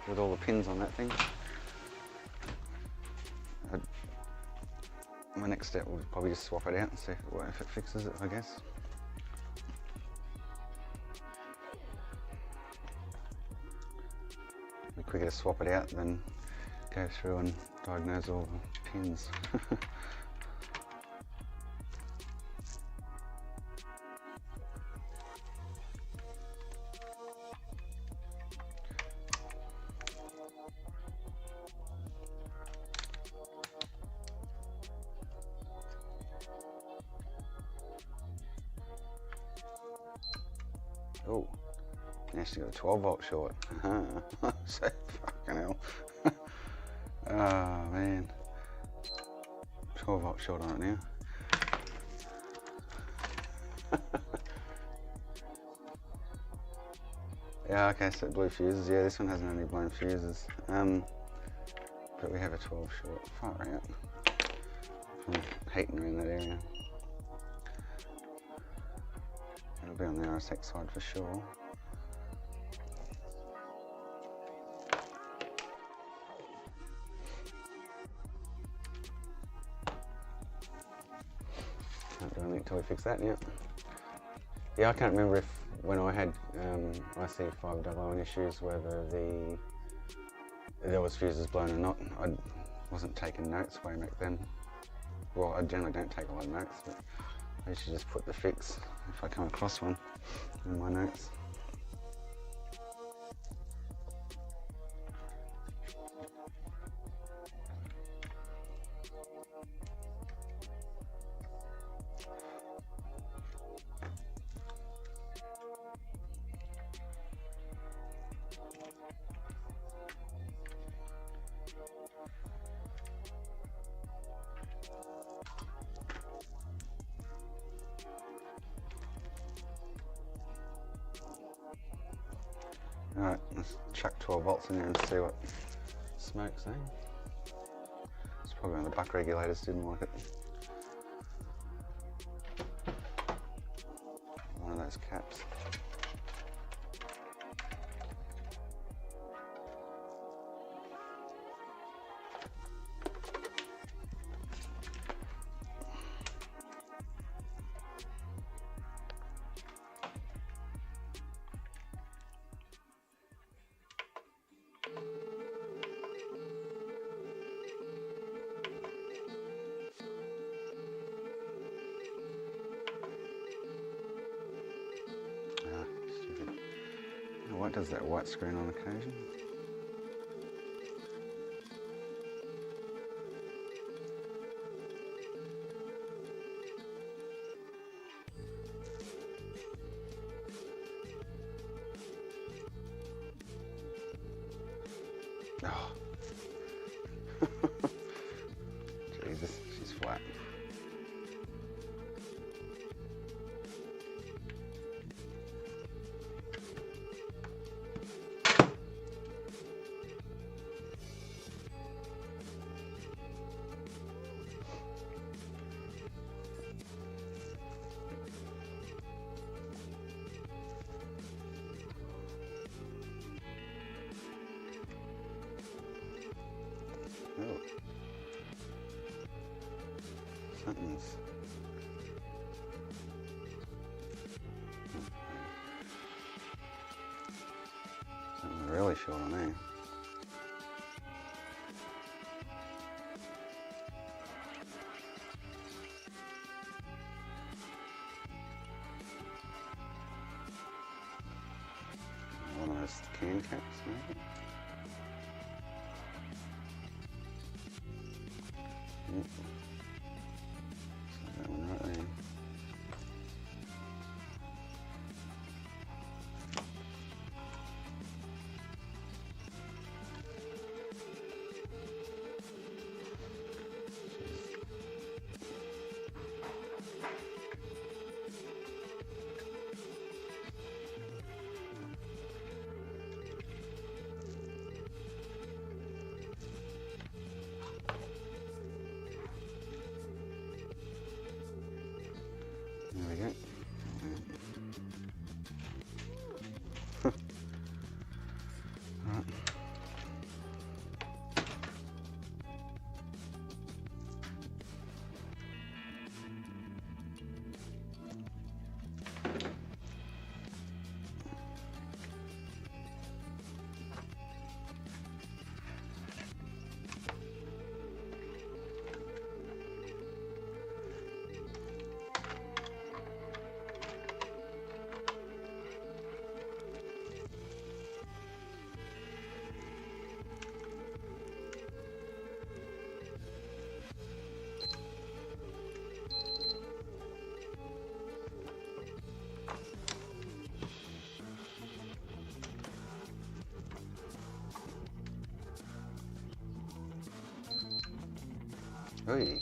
with all the pins on that thing. My next step will probably just swap it out and see if it fixes it, I guess. It'd be quicker to swap it out than go through and diagnose all the pins. Oh, actually got a 12 volt short. So fucking hell. Oh man. 12 volt short on it now. Yeah, okay, so it blew fuses. Yeah, this one hasn't only blown fuses. But we have a 12 short. Far out. From heating around that area. It'll be on the RSX side for sure. Can't do anything until we fix that yet. Yeah, I can't remember if when I had IC500 issues whether there was fuses blown or not. I wasn't taking notes way back then. Well, I generally don't take a lot of notes, but I usually just put the fix if I come across one in my notes. Alright, let's chuck 12 volts in there and see what smoke's saying. It's probably when the buck regulators didn't like it. One of those caps. What does that white screen on occasion? Oh. Jesus, she's flat. Oh. Something's... Something really short on there. One of those can caps, maybe? So that one right there. There we go. Right. Hey.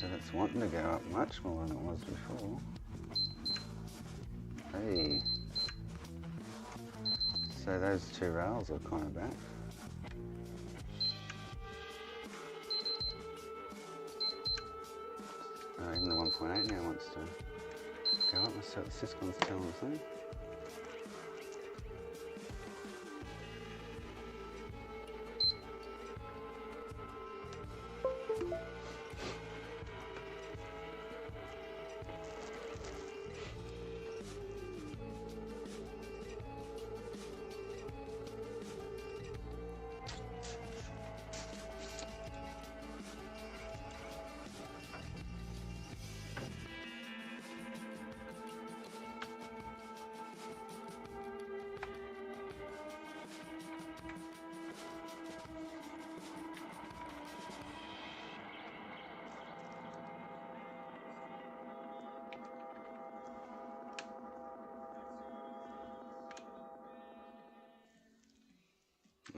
So that's wanting to go up much more than it was before. Hey. So those two rails are kind of back. Even the 1.8 now wants to go up. Let's see what the Syscon's telling us there.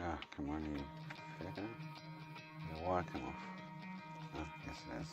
Ah, come on, you feather. The wire come off. Oh, yes it has.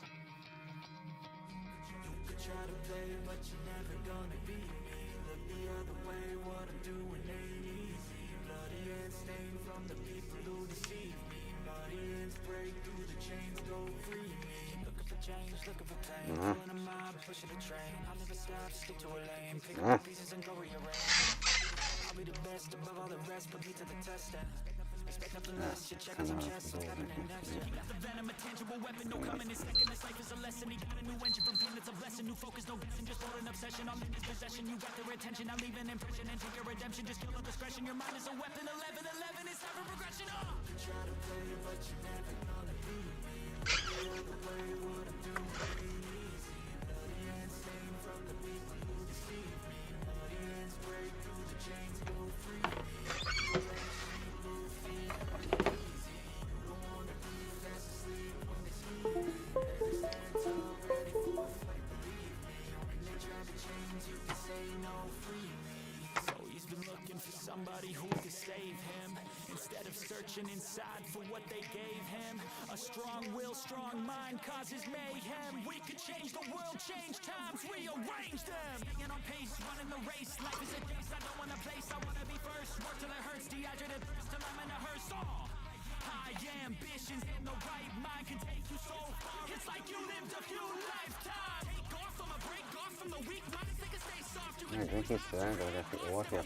Somebody who could save him instead of searching inside for what they gave him. A strong will, strong mind causes mayhem. We could change the world, change times, rearrange them. Staying on pace, running the race. Life is a race, I don't want a place. I want to be first. Work till it hurts, dehydrated thirst till I'm in a hearse. High ambitions in the right mind can take you so far. It's like you lived a few lifetimes. Take off from a break off from the weak minds. They can stay soft. You can Thank you, sir. Gotta go pick the water up.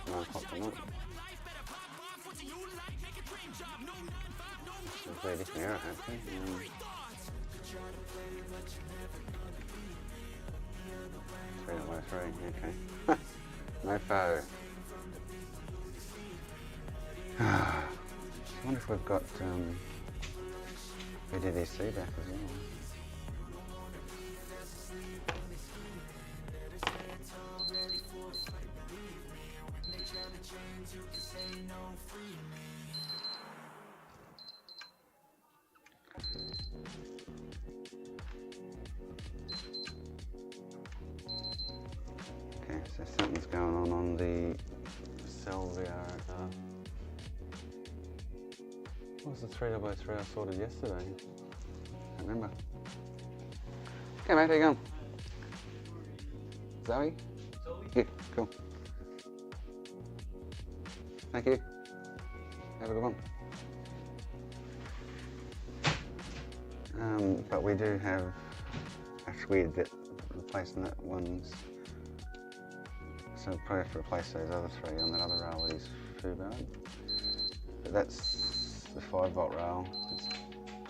9 o'clock tonight. Should play this mirror, actually. 3.03, okay. No foe. I wonder if we've got VDDC back as well. Okay, so something's going on the Salvia. What was the 3.03 I sorted yesterday? Can't remember. Okay, mate, how you going? Zoe? Yeah, cool. Thank you. Have a good one. But we do have, that's weird that replacing that one's, so we'll probably have to replace those other 3 on that other rail with his Fubard. But that's the 5-volt rail. It's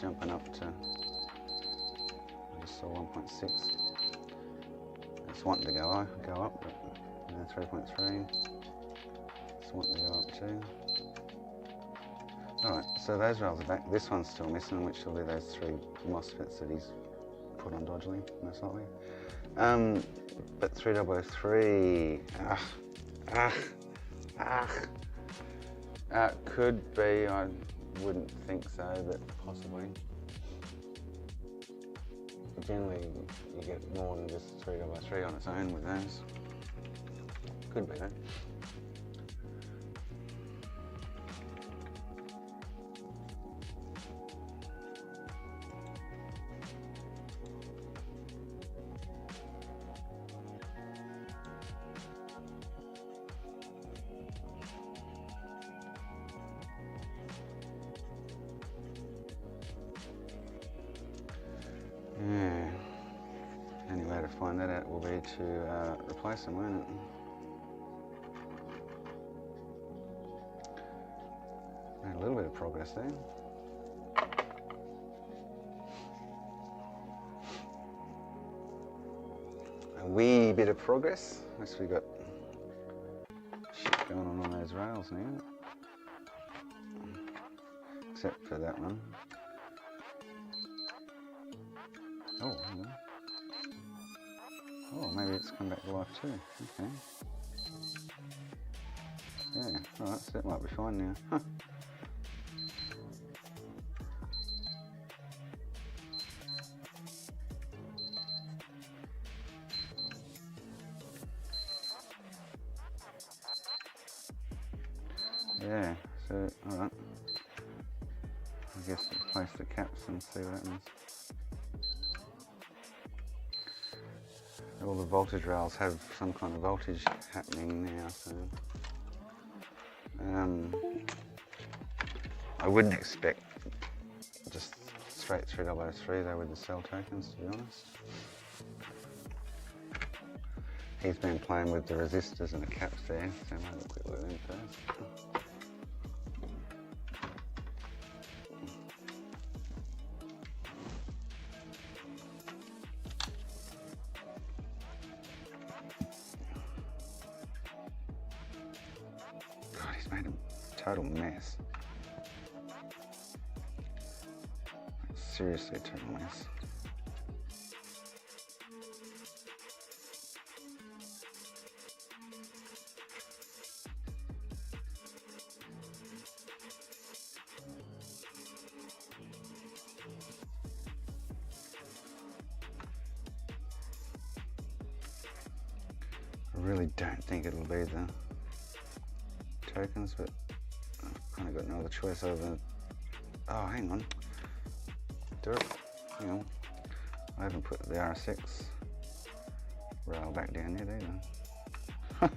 jumping up to, I just saw 1.6. It's wanting to go up, but 3.3. It's wanting to go up too. Alright, so those rails are back. This one's still missing, which will be those 3 MOSFETs that he's put on dodgily, most likely. But 3.03, could be, I wouldn't think so, but possibly. But generally, you get more than just 3.03 on its own with those. Could be though. Yeah. Only way to find that out will be to replace them, won't it? Made a little bit of progress there. A wee bit of progress. Unless we got shit going on those rails now. Except for that one. Oh, hang on. Oh, maybe it's come back to life too. Okay. Yeah, alright, so that might be fine now. Huh. Yeah, so, alright. I guess replace the caps and see what happens. all the voltage rails have some kind of voltage happening now, so I wouldn't expect just straight 3003 though with the cell tokens, to be honest. He's been playing with the resistors and the caps there, so I'll have a quick look at them first. God, he's made a total mess. Seriously, a total mess. I really don't think it'll be the tokens, but I've kind of got no other choice other than... Oh, hang on. Do it. Hang on. I haven't put the R6 rail back down yet either.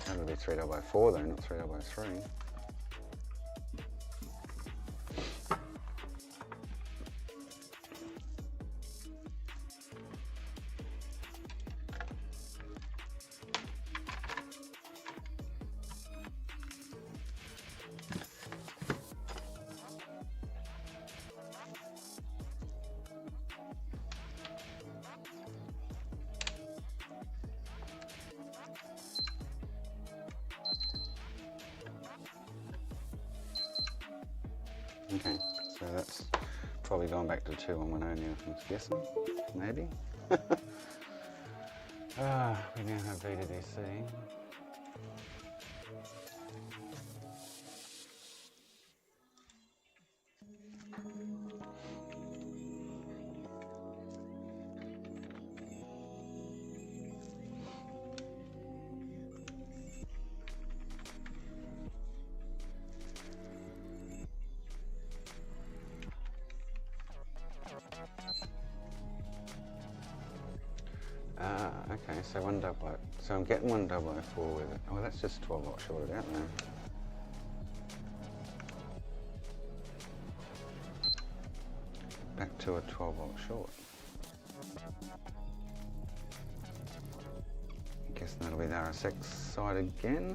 That'll be 3004 though, not 3003. Okay, so that's probably going back to 2110 now, I'm guessing, maybe. We now have VDDC. Okay, so so I'm getting 1004 with it. Oh, that's just 12 volt shorted out now. Back to a 12 volt short. I guess that'll be the RSX side again.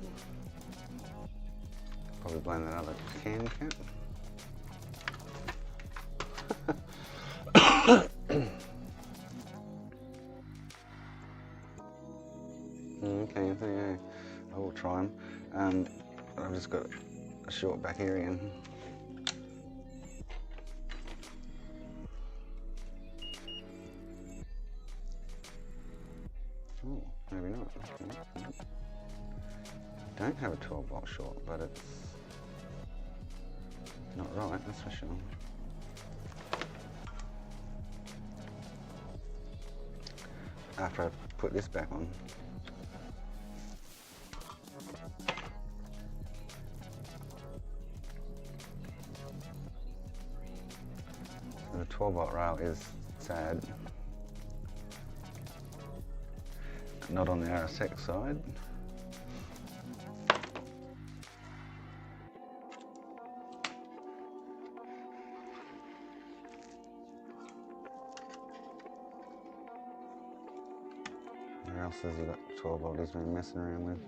Probably blame that other can cap. Okay, I will try them. And I've just got a short back here again. Oh, maybe not. Okay. Don't have a 12 volt short, but it's not right, that's for sure. After I put this back on. The 12 volt rail is sad. Not on the RSX side. Where else has he got 12 volt he's been messing around with?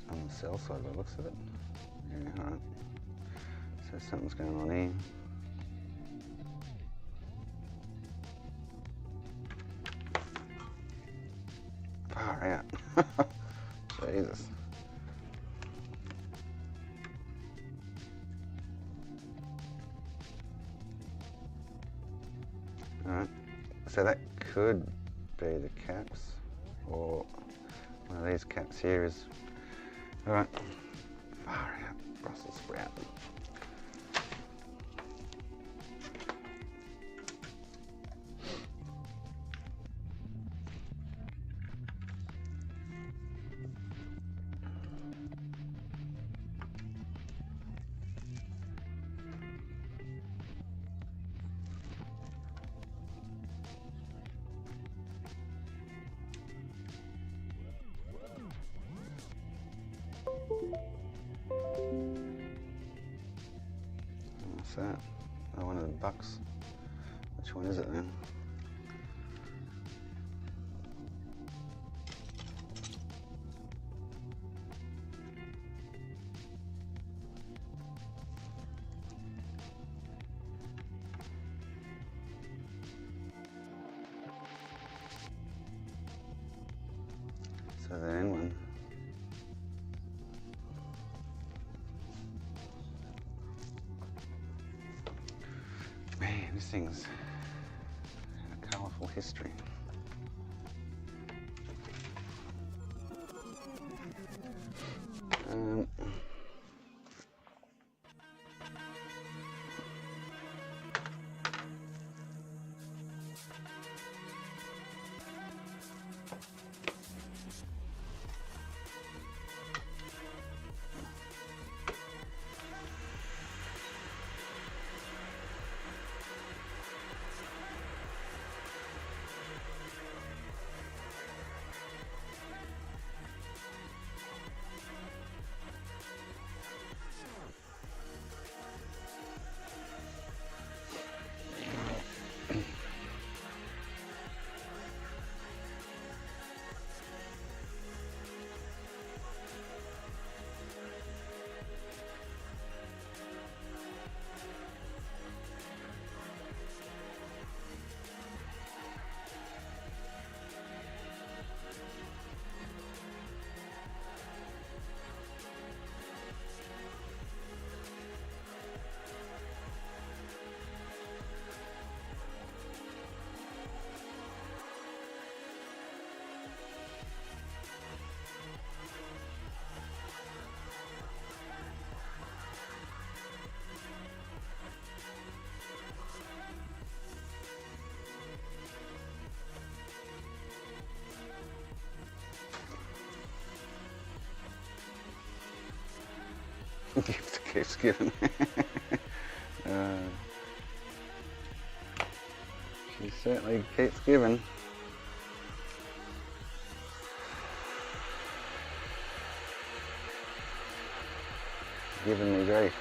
On the cell side by the looks of it. Yeah, alright. So something's going on here. Far out. Jesus. Alright, so that could be the caps, or one of these caps here is, alright, far out, Brussels sprout. What's that? Oh, one of the bucks. Which one is it then? So the end one. Man, this thing's a colourful history. Gift keeps giving. She certainly keeps giving. Giving me grief.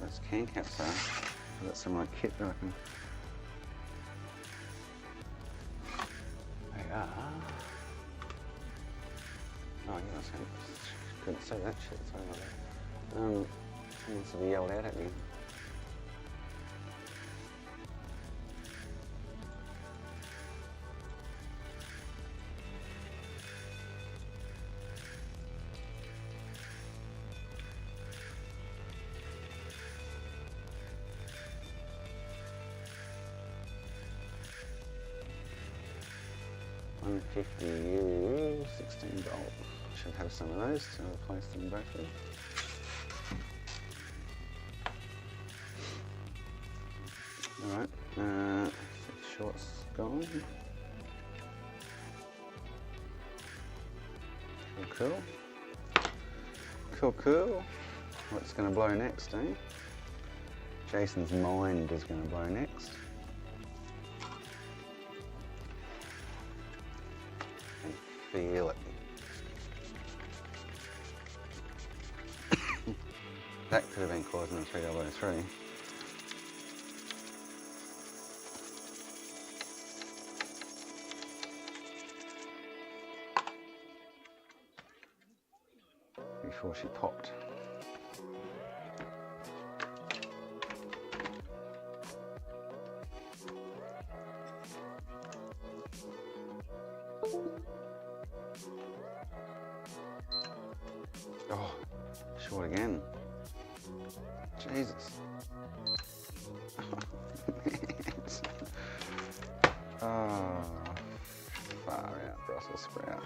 Those can caps are. I've got some like kit that I can. They are. Oh, yeah, I couldn't say that shit. Sorry about that. Someone must have yelled out at me. €150, 16 gold. Should have some of those to replace them both with. Alright, shorts gone. Cool. Cool, cool. What's going to blow next, eh? Jason's mind is going to blow next. feel it. That could have been causing the 3003. Before she popped. Oh, short again. Jesus. Oh, far out, Brussels sprout.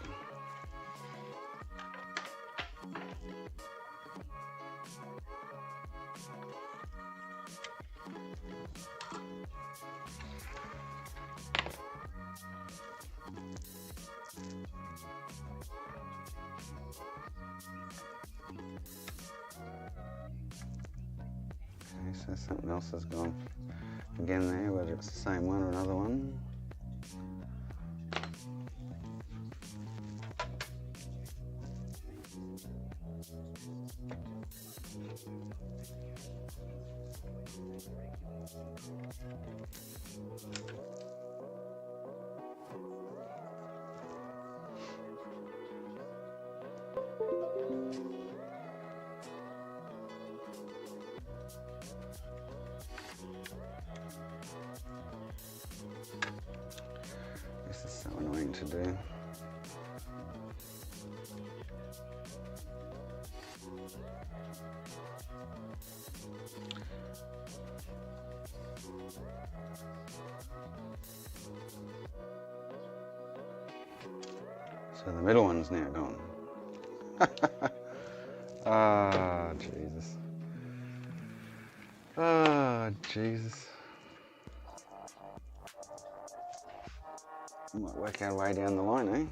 Okay, so something else has gone again there, whether it's the same one or another one. This is so annoying to do. So the middle one's now gone. Ah, Jesus. Ah, Jesus. Might work our way down the line, eh?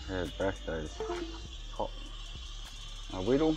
Heard both those pop a whittle.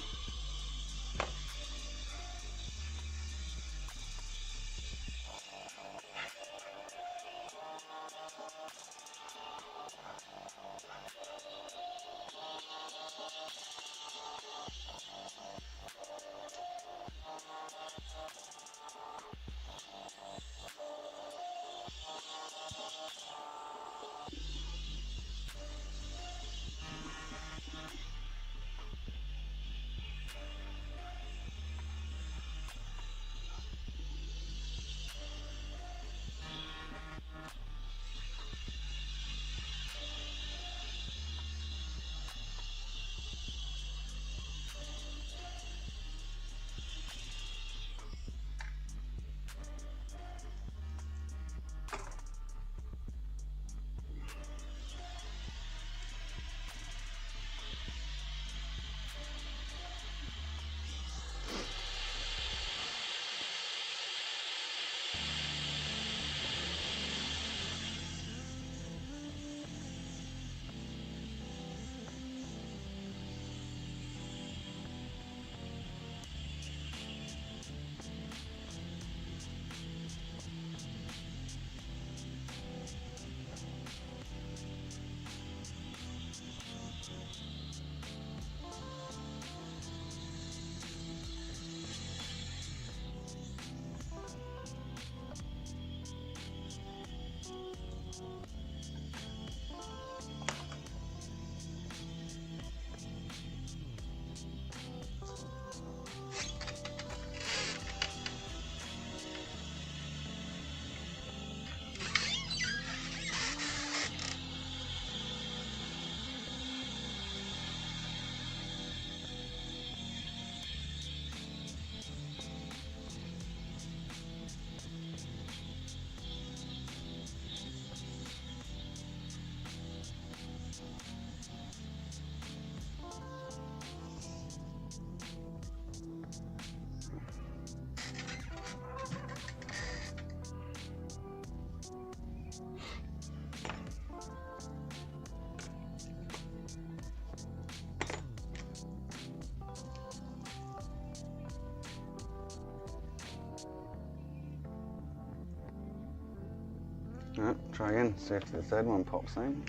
Alright, try again, see if the third one pops in.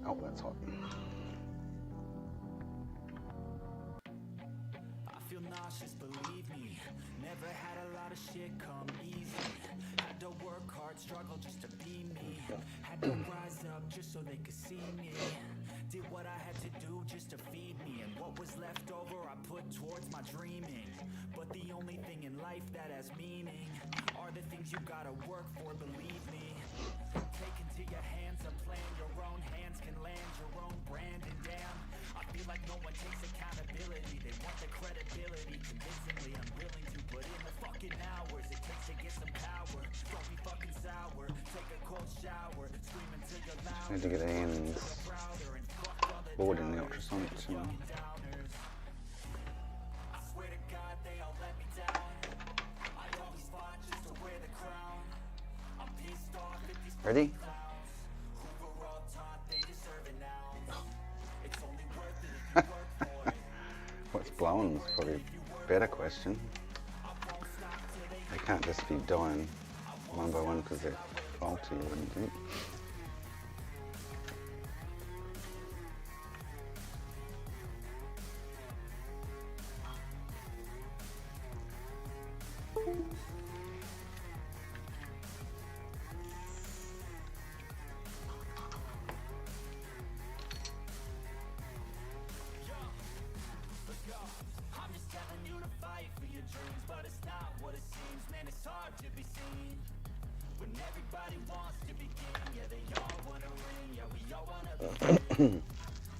Oh, that's hot. I feel nauseous, believe me. Never had a lot of shit come easy. Had to work hard, struggle just to be me. Had to rise up just so they could see me. Did what I had to do just to feed me. And what was left over I put towards my dreaming. But the only thing in life that has meaning are the things you gotta work for, believe me. Take into your hands a plan, your own hands can land your own brand. And damn, I feel like no one takes accountability. They want the credibility, convincingly unwilling to put in the fucking hours it takes to get some power. Don't be fucking sour, take a cold shower, scream until you're loud. Need to get the ends board in the ultrasonic too. I swear to God they all let me down. I always fought just to wear the crown. I'm pissed off at these Ready? clowns who were all taught they deserve it now. It's only worth it if you work for it. What's blowing is probably a better question. They can't just be dying one by one because they're faulty, I wouldn't think. I'm just telling you to fight for your dreams, but it's not what it seems. Man, it's hard to be seen when everybody wants to be king. Yeah, they all wanna ring. Yeah, we all wanna be king.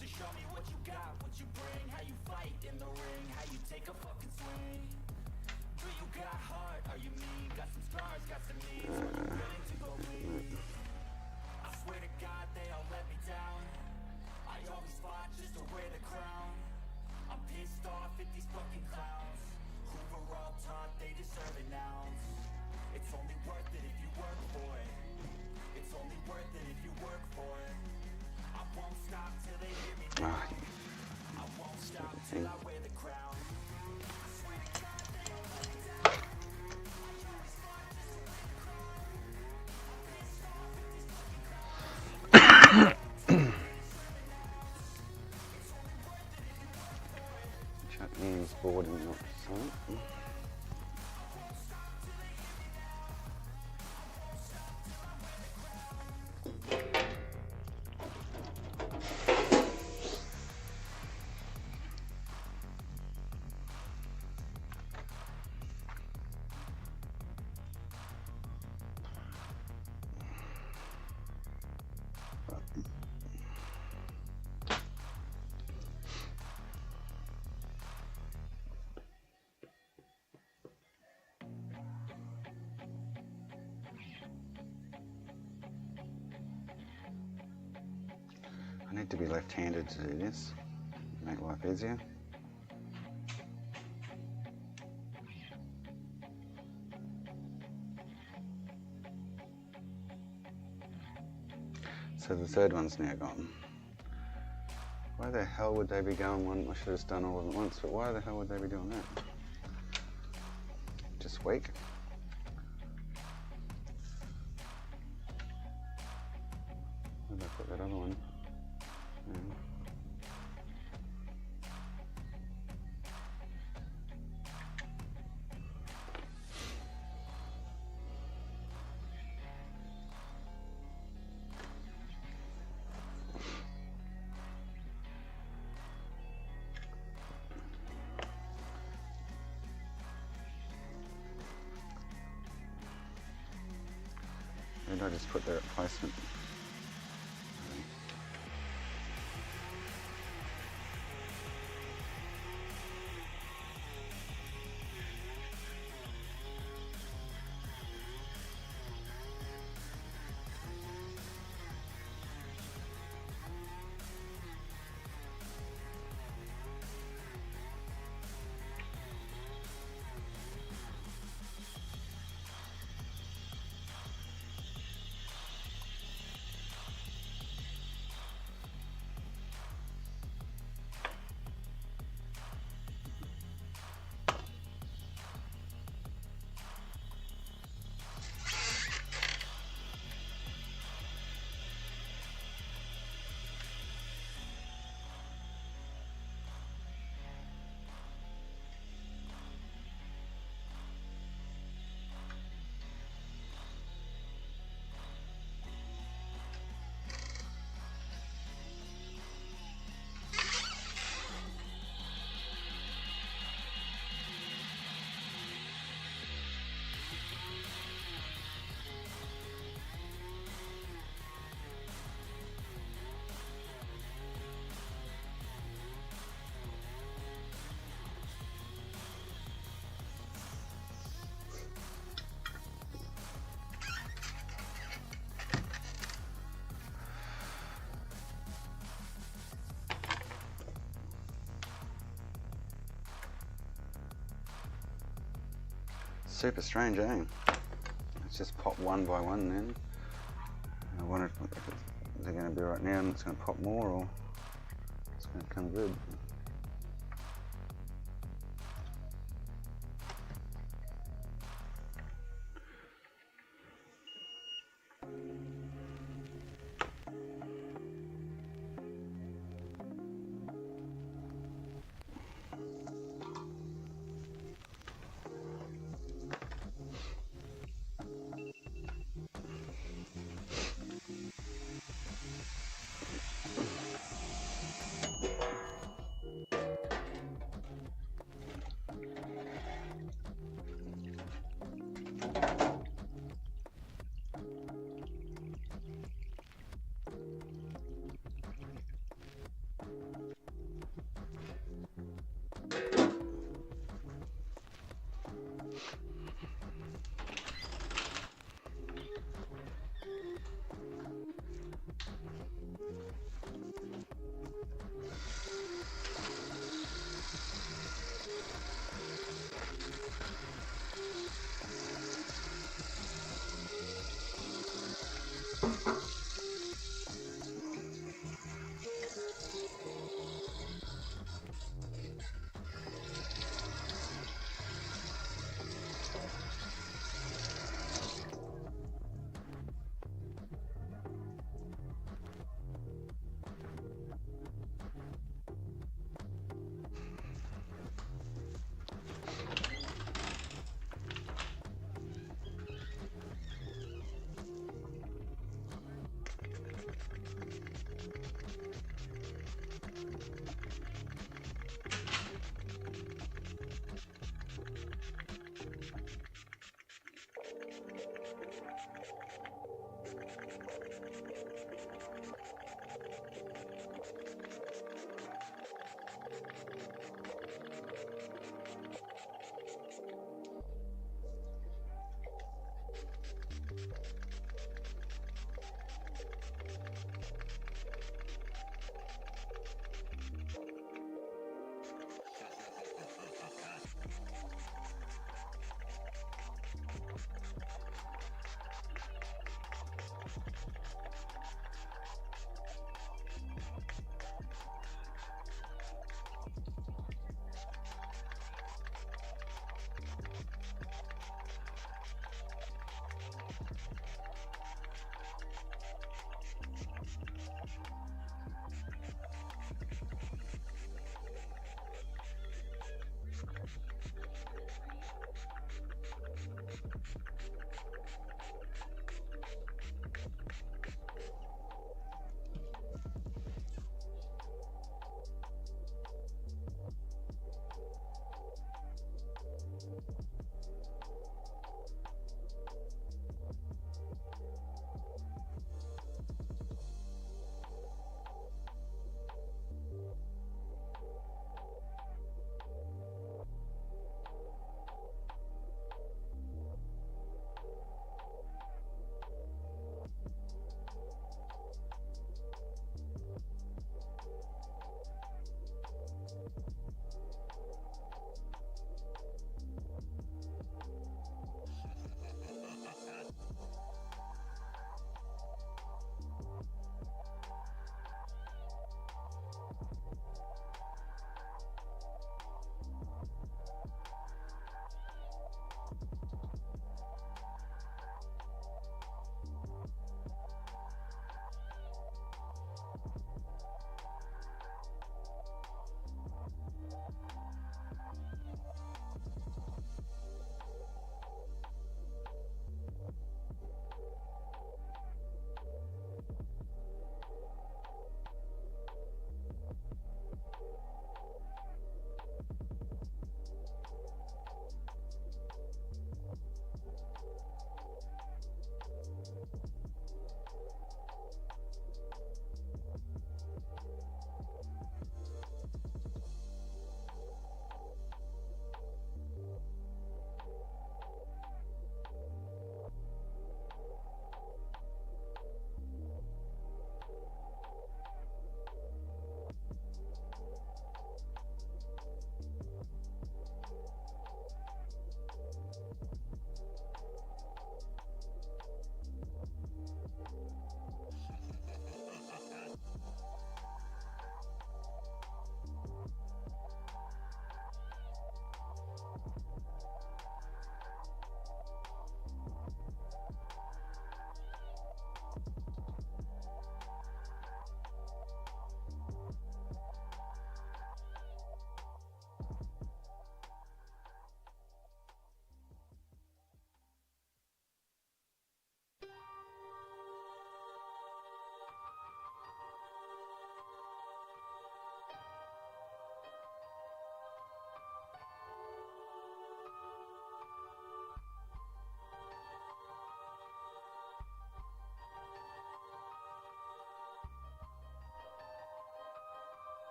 So show me what you got, what you bring, how you fight in the ring, how you take a fucking swing. Do you got heart? Are you mean? Got some scars, got some needs. Are you willing to go bleed? I swear to God they all let me down. I always fought just to wear the crown. I'm pissed off at these fucking clowns who were all taught they deserve it now. It's only worth it if you work for it. It's only worth it if you work for it. I won't stop till they hear me now. I won't stop till I wear the crown. I swear to God they all let me down. I always fought just to wear the crown. I'm pissed off at these fucking clowns. Shut the ends board in the ultrasonic. I need to be left-handed to do this, make life easier. So the third one's now gone. Why the hell would they be going one? I should have done all of them at once, but why the hell would they be doing that? Just weak. Where did I put that other one? Where did I just put the replacement? Super strange, eh? It's just pop one by one then. I wonder if they're going to be right now and it's going to pop more, or it's going to come good.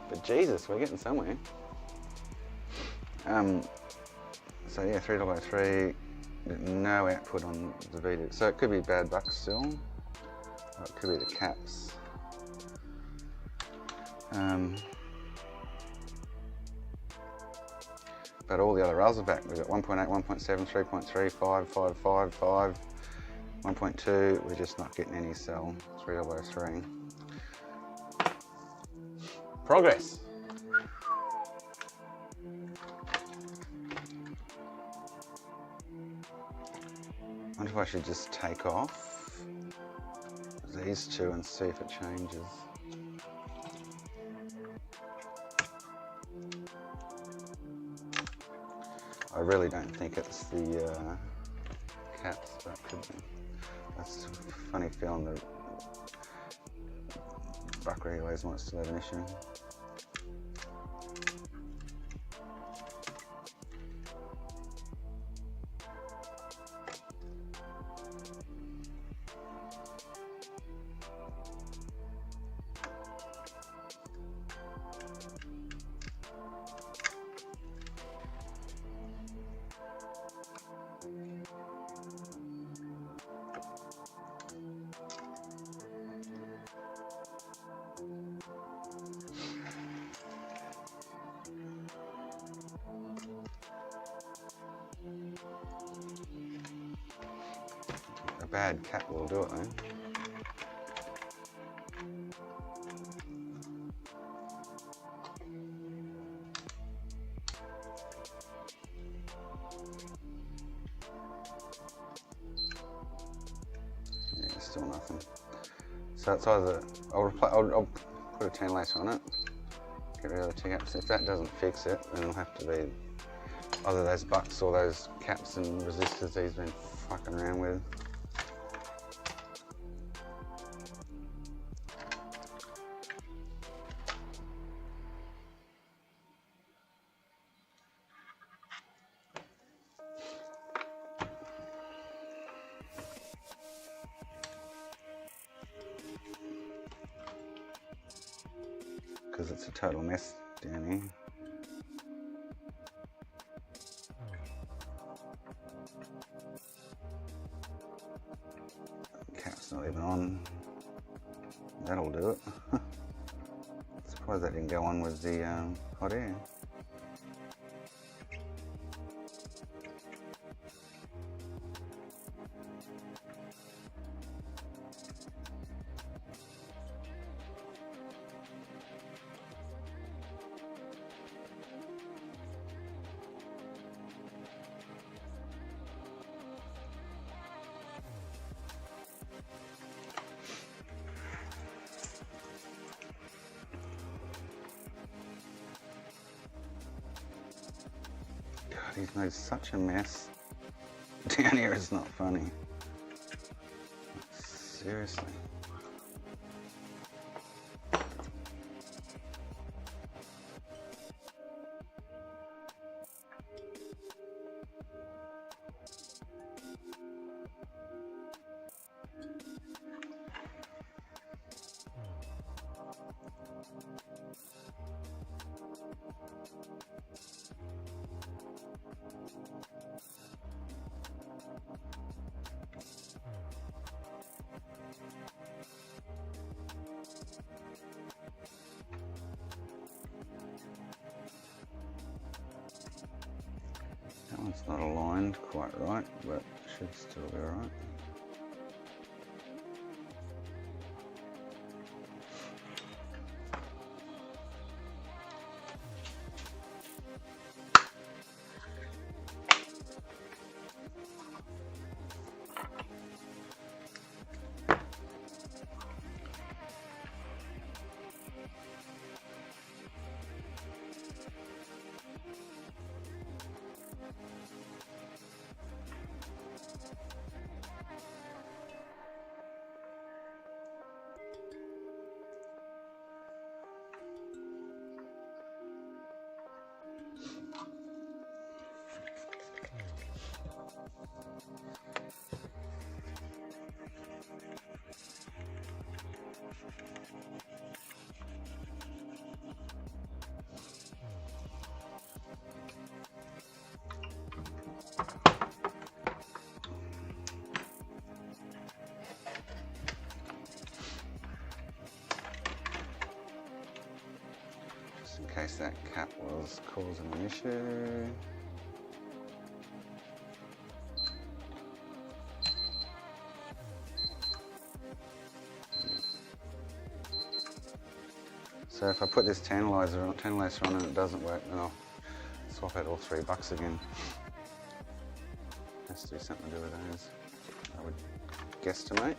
But Jesus, we're getting somewhere. So yeah, 3003, no output on the Vita. So it could be bad bucks still, or it could be the caps. But all the other rails are back. We've got 1.8, 1.7, 3.3, 5, 5, 5, 5, 1.2. We're just not getting any cell 3003. Progress. I wonder if I should just take off these two and see if it changes. I really don't think it's the caps, but it could be. That's a funny feeling that buck relays might still have an issue. A bad cap will do it though. Yeah, still nothing. So it's either I'll put a 10 lacer on it, get rid of the two caps. If that doesn't fix it, then it'll have to be either those bucks or those caps and resistors he's been fucking around with. Because it's a total mess down here. Cap's not even on. That'll do it. Surprised that didn't go on with the hot air. He's made such a mess. Down here is not funny. Seriously. That one's not aligned quite right, but should still be alright. just in case that cap was causing an issue. So if I put this tantalizer on and it doesn't work, then I'll swap out all $3 again. Has to do something to do with those, I would guesstimate.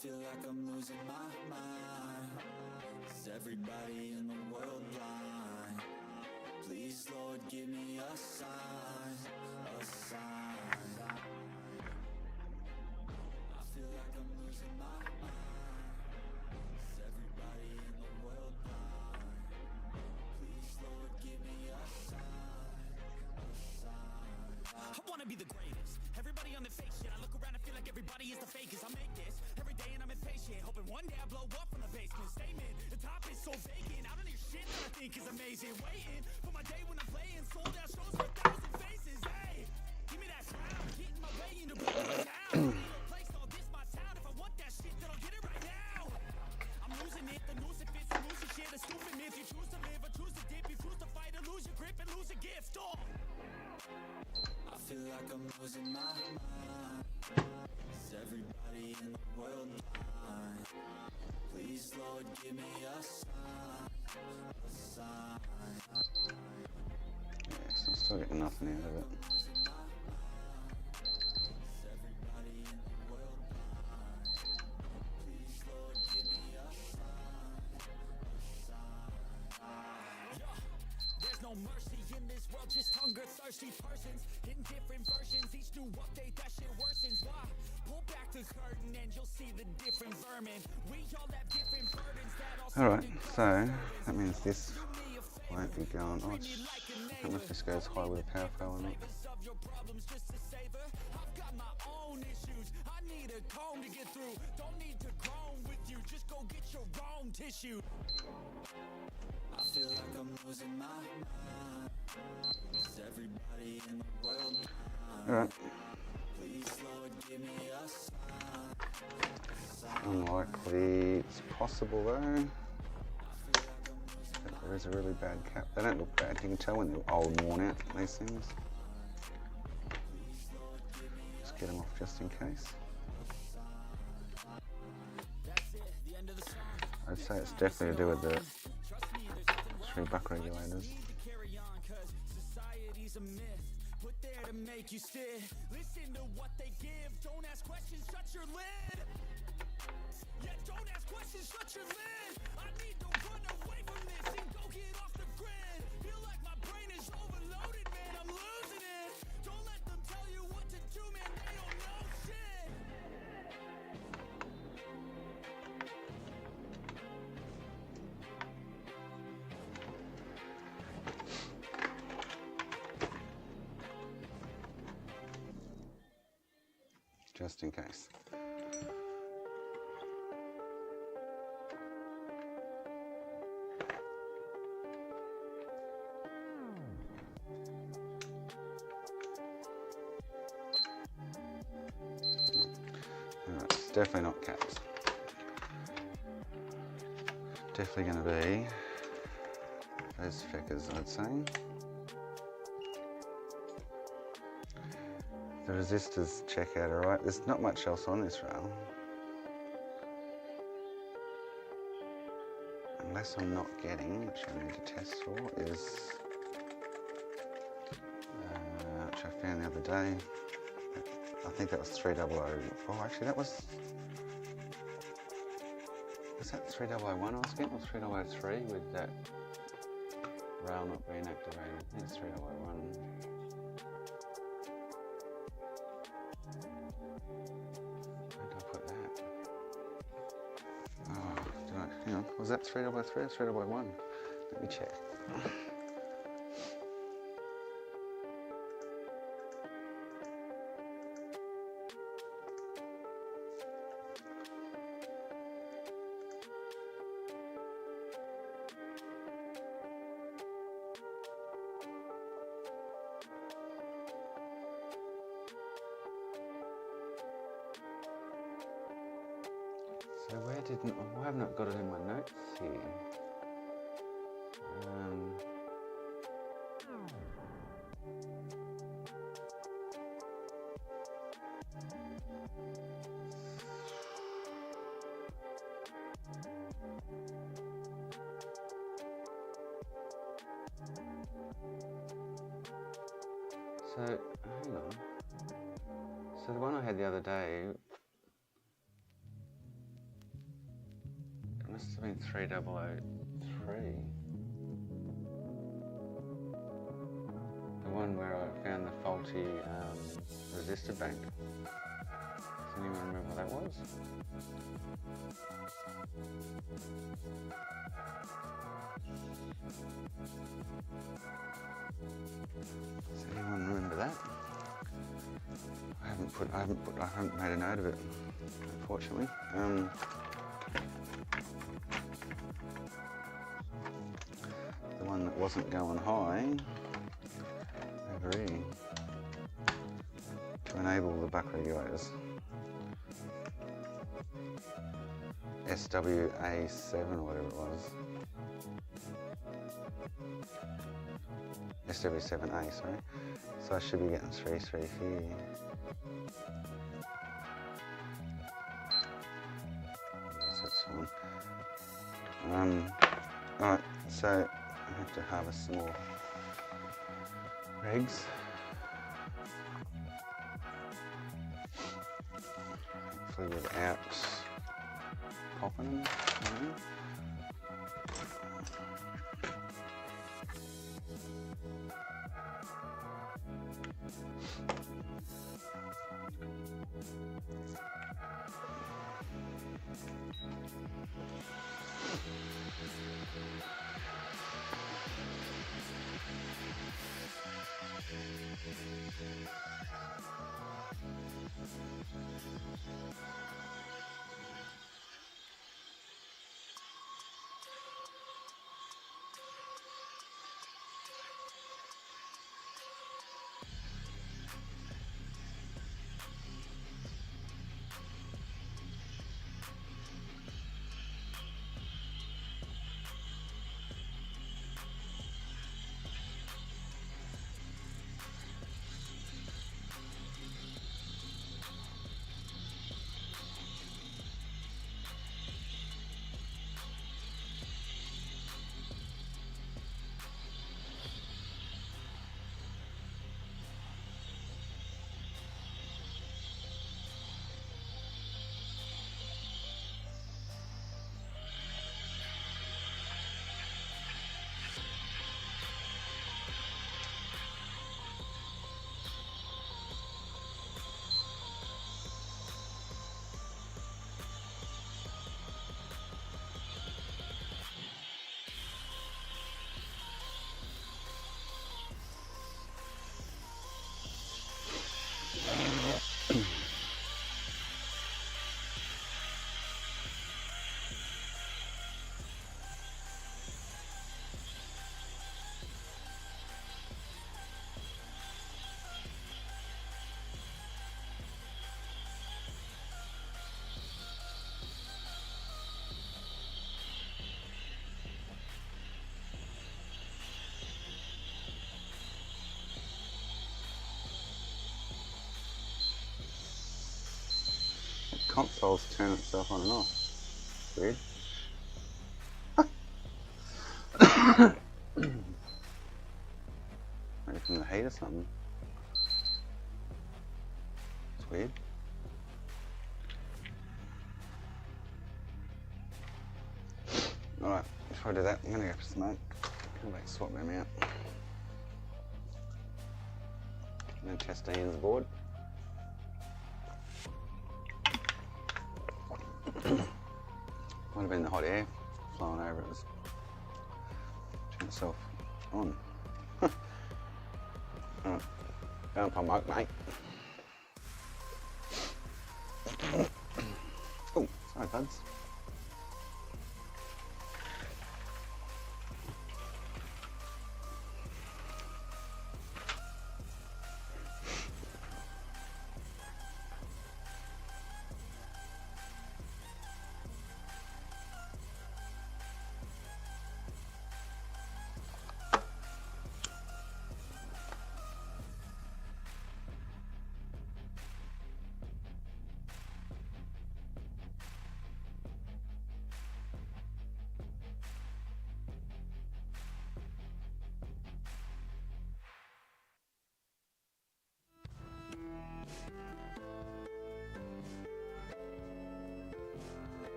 feel like I'm losing my mind. Is everybody in the world blind? Please, Lord, give me a sign, a sign. I feel like I'm losing my mind. Is everybody in the world blind? Please, Lord, give me a sign, a sign. I wanna be the greatest. Everybody on the fake shit. I look around and feel like everybody is the fakest. I make this every day and I'm impatient, hoping one day I blow up from the basement. Statement, the top is so vacant. I don't hear shit that I think is amazing. Waiting for my day when I'm playing sold out shows for 1,000 faces. Hey, give me that crown, getting my way into a town. Need a place all this Yes, I'm still getting nothing out of it. There's no mercy in this world, just hunger thirsty persons in different versions, each new update that shit worsens. Why? Pull back the curtain and you'll see the different vermin. We all have different burdens that all Alright, so that means this won't be going. Oh, I don't know if this goes high with a power fail or not. of your problems just to savor. I've got my own issues. I need a comb to get through. Don't need to groan with you. Just go get your own tissue. I feel like I'm losing my mind. Is everybody in the world mine? Alright. Please, Lord, give me a sign. Unlikely. It's possible though. But there is a really bad cap. They don't look bad. You can tell when they're old and worn out, these things. Just get them off just in case. I'd say it's definitely to do with the 3 buck regulators. Put there to make you sit. Listen to what they give. Don't ask questions, shut your lid. Yeah, don't ask questions, shut your lid. I need to run away from this and go get off the grid. Feel like my brain is overloaded, man. I'm losing it. Don't let them tell you what to do, man. They don't know shit. Just in case. Alright, it's definitely not caps. Definitely going to be those feckers, I'd say. The resistors check out alright. There's not much else on this rail. Unless I'm not getting, which I need to test for, is which I found the other day. I think that was 300. Oh, actually that was that 3001 I was getting, or 3003 with that rail not being activated? I think it's 3001. Where did I put that? Oh, hang on, was that 3003 or 3001? Let me check. So why have I not got it in my notes here? So, hang on. So the one I had the other day, it must have been 3003. The one where I found the faulty resistor bank. Does anyone remember what that was? Does anyone remember that? I haven't made a note of it, unfortunately. The one that wasn't going high over here to enable the buck regulators. SWA7 or whatever it was. SW7A, sorry. So I should be getting 3 here. Yes, that's fine. Alright, so I have to harvest some more eggs. Hopefully without popping them. Consoles turn itself on and off. Weird. Maybe from the heat or something. It's weird. Alright, before I do that, I'm gonna go for smoke. Come back, swap them out. And then test Ian's board. Might have been the hot air flowing over it. Was turning itself on. Alright, going for a smoke, mate. Oh, sorry, buds.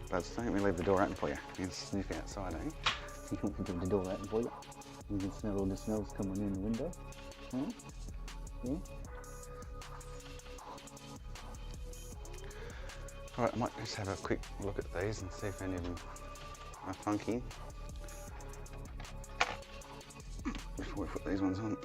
Buzz, don't let me leave the door open for you. You can sniff outside, eh? You can leave the door open for you. You can smell all the smells coming in the window. Huh? Yeah? Alright, I might just have a quick look at these and see if any of them are funky before we put these ones on.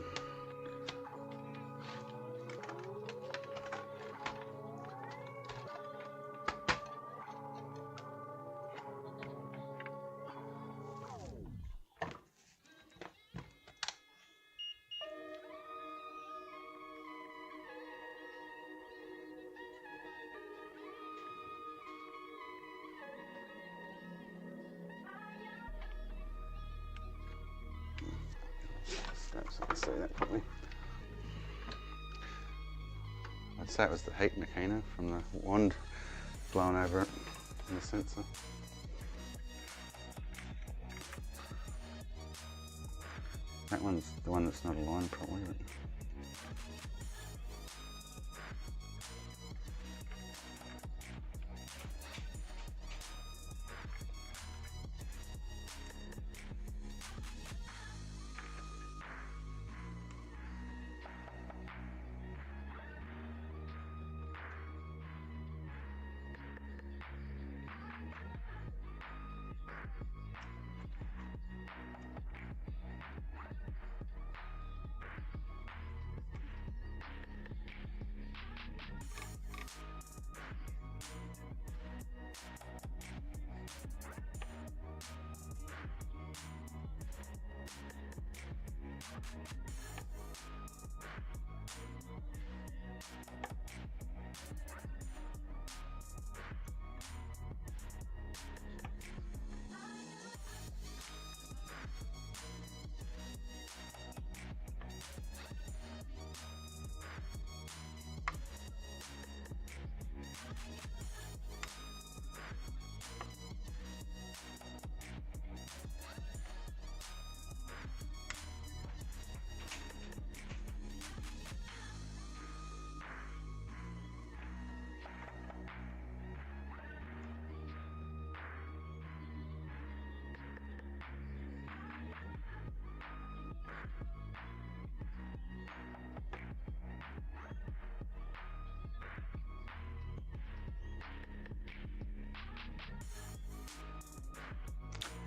So I can see that properly. I'd say it was the heat Makina from the wand blowing over it in the sensor. That one's the one that's not aligned properly. But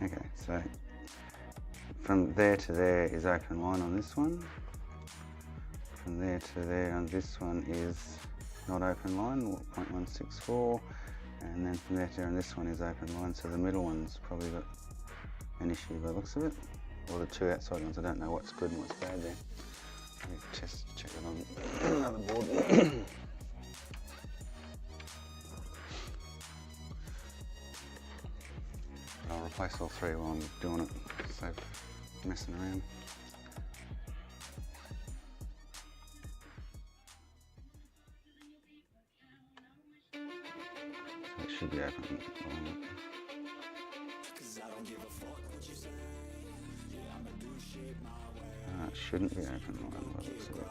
okay, so from there to there is open line on this one. From there to there on this one is not open line, 0.164, and then from there to there on this one is open line, so the middle one's probably got an issue by the looks of it, or the two outside ones. I don't know what's good and what's bad there. Let me check it on another board. I'll place all three while I'm doing it, save messing around. So it should be open. It shouldn't be open by the looks of it.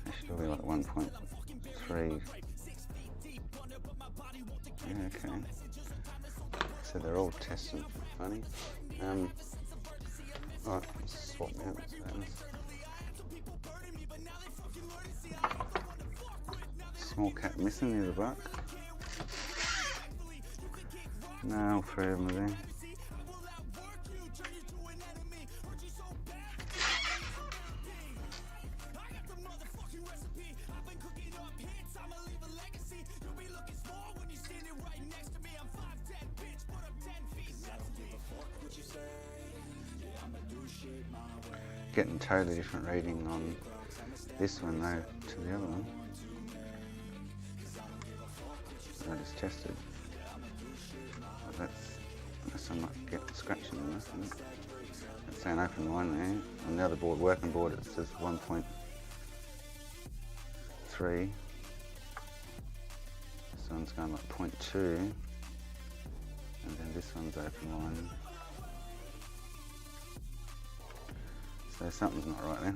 It should be like 1.3. Yeah, okay. So they're all tested. Funny. Alright, swap me out. Small cat missing near the buck. No, all three of them are there. Getting totally different reading on this one though to the other one. I just tested. But unless I'm not getting scratching on this one. It's saying open line there. On the other board, working board, it says 1.3. This one's going like 0.2. And then this one's open line. So something's not right there.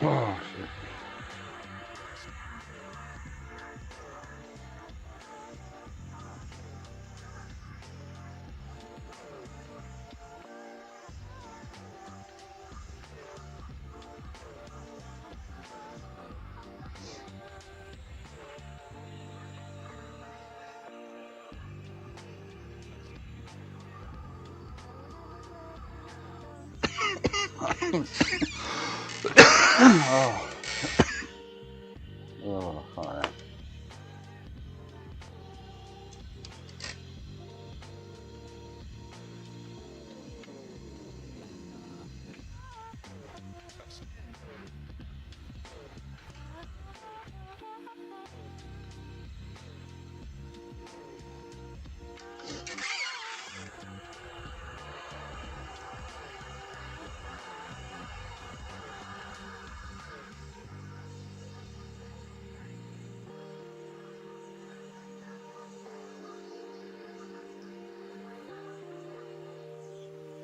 Oh, shit. Oh. Oh, alright.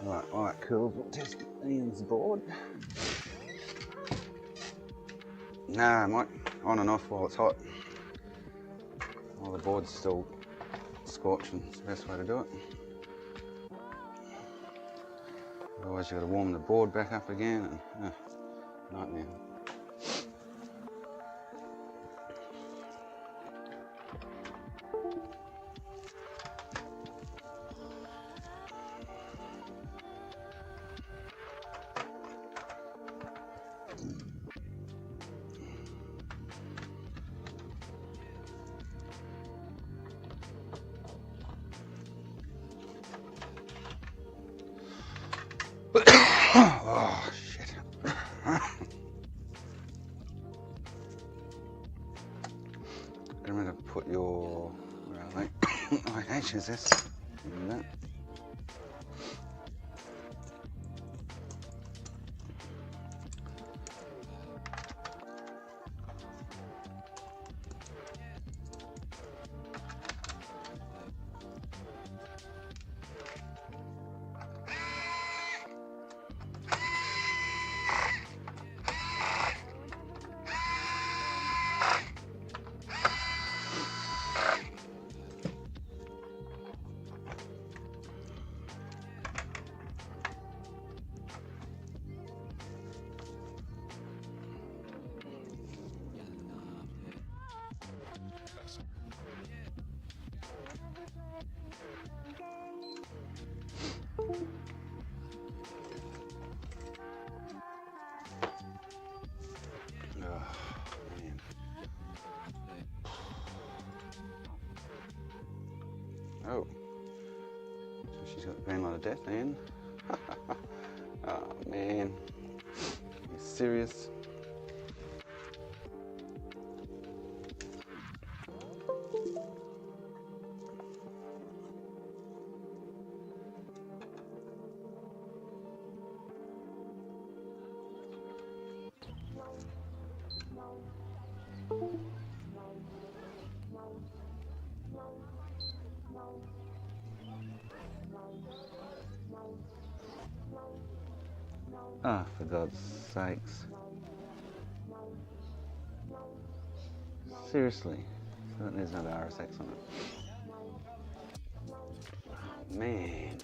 Alright, cool. We'll test Ian's board. Nah, Mike, on and off while it's hot. While the board's still scorching, it's the best way to do it. Otherwise you've got to warm the board back up again, and nightmare. Oh, shit. Remember to put your, where are they? Oh, H is this? And that. Oh, so she's got the green light of death in. Oh man, are you serious? Ah, for God's sakes. Seriously, so there's no RSX on it. Oh, man.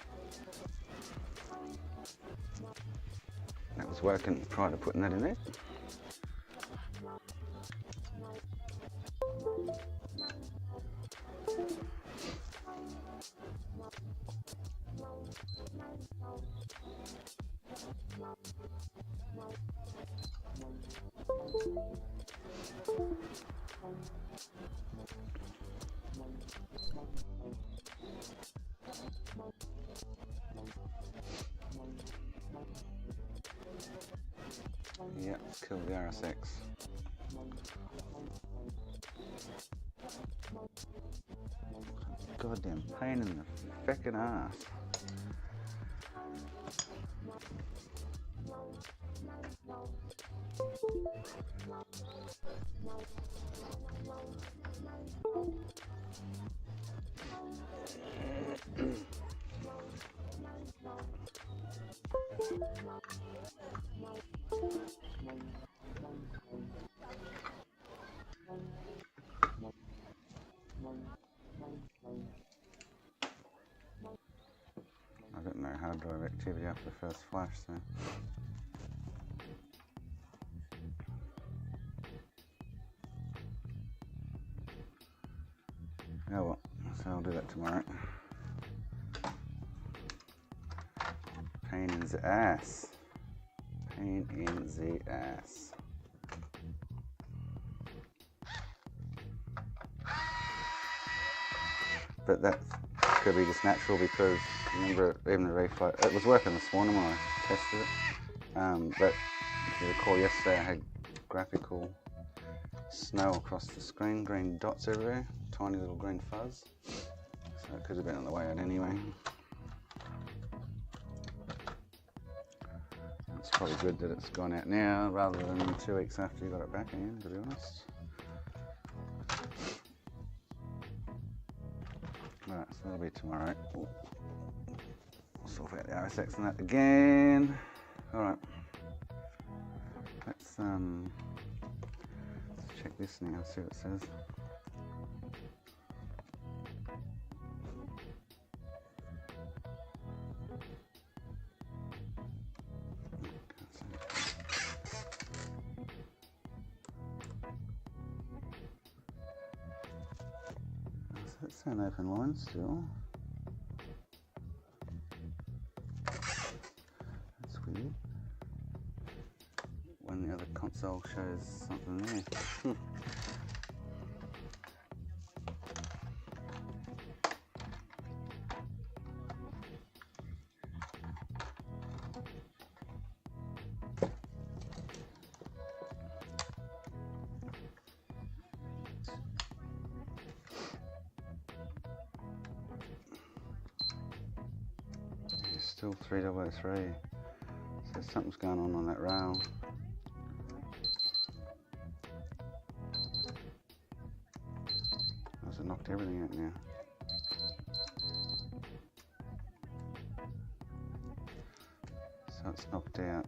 That was working prior to putting that in there. Yeah, kill the RSX. Goddamn pain in the feckin' ass. I don't know hard drive activity after the first flash, so. Oh well, so I'll do that tomorrow. Pain in the ass. Pain in the ass. But that could be just natural because remember even the reflow, it was working this morning when I tested it. But if you recall yesterday I had graphical snow across the screen, green dots everywhere, tiny little green fuzz. So it could have been on the way out anyway. It's probably good that it's gone out now rather than 2 weeks after you got it back again, to be honest. Right, so that'll be tomorrow. sort out the RSX and that again. Alright. Let's check this now, see what it says. That's an open line still. That's weird. When the other console shows something there. Still 3003, so something's going on that rail. Has it knocked everything out now? So it's knocked out.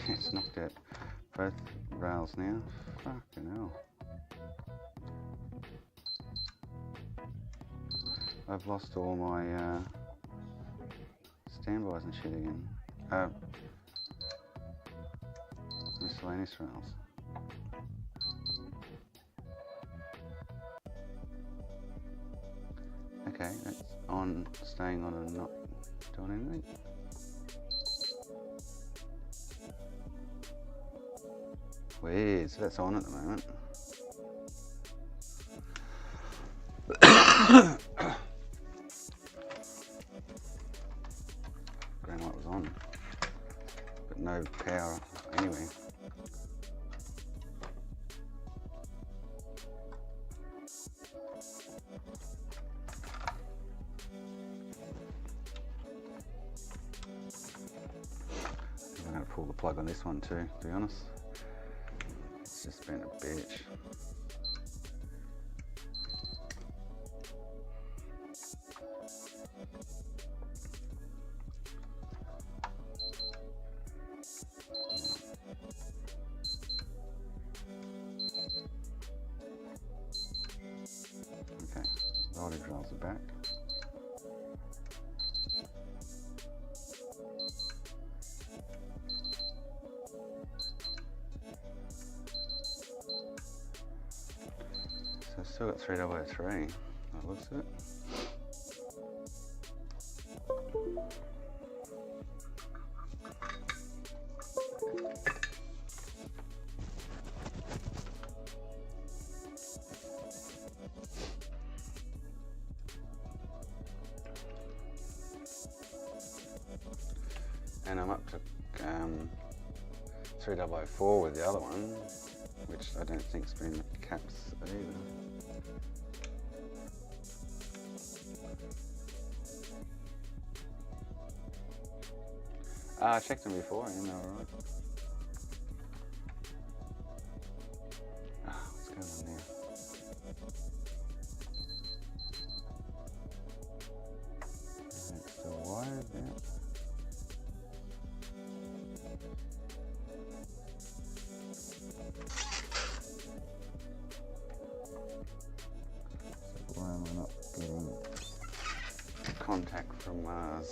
It's knocked out both rails now. Fucking hell. I've lost all my standbys and shit again. Miscellaneous rails. Okay, that's on, staying on and not doing anything. Weird, so that's on at the moment. Green light was on, but no power anyway. I'm going to pull the plug on this one too, to be honest. It's just been a bitch. Okay, voltage rails are back. So I've still got 3003, that looks it. And I'm up to 3004 with the other one, which I don't think's been caps either. I checked them before and they were right. What's going on there? It's still wired, yeah. So why am I not getting contact from Mars?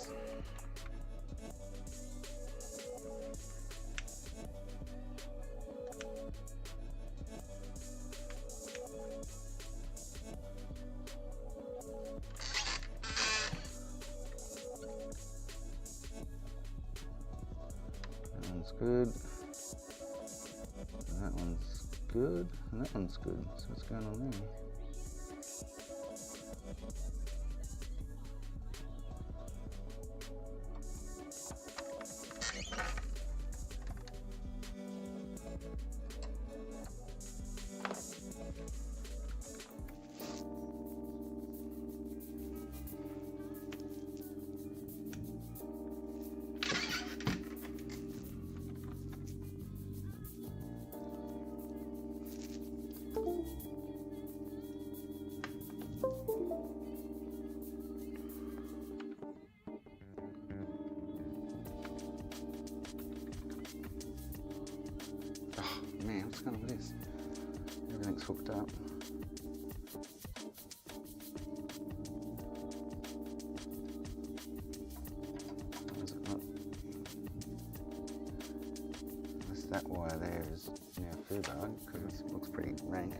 Good. And that one's good. And that one's good. So what's going on there? What's going on with this? Everything's hooked up. Is it not? Unless that wire there is now foobarred, because it looks pretty rank.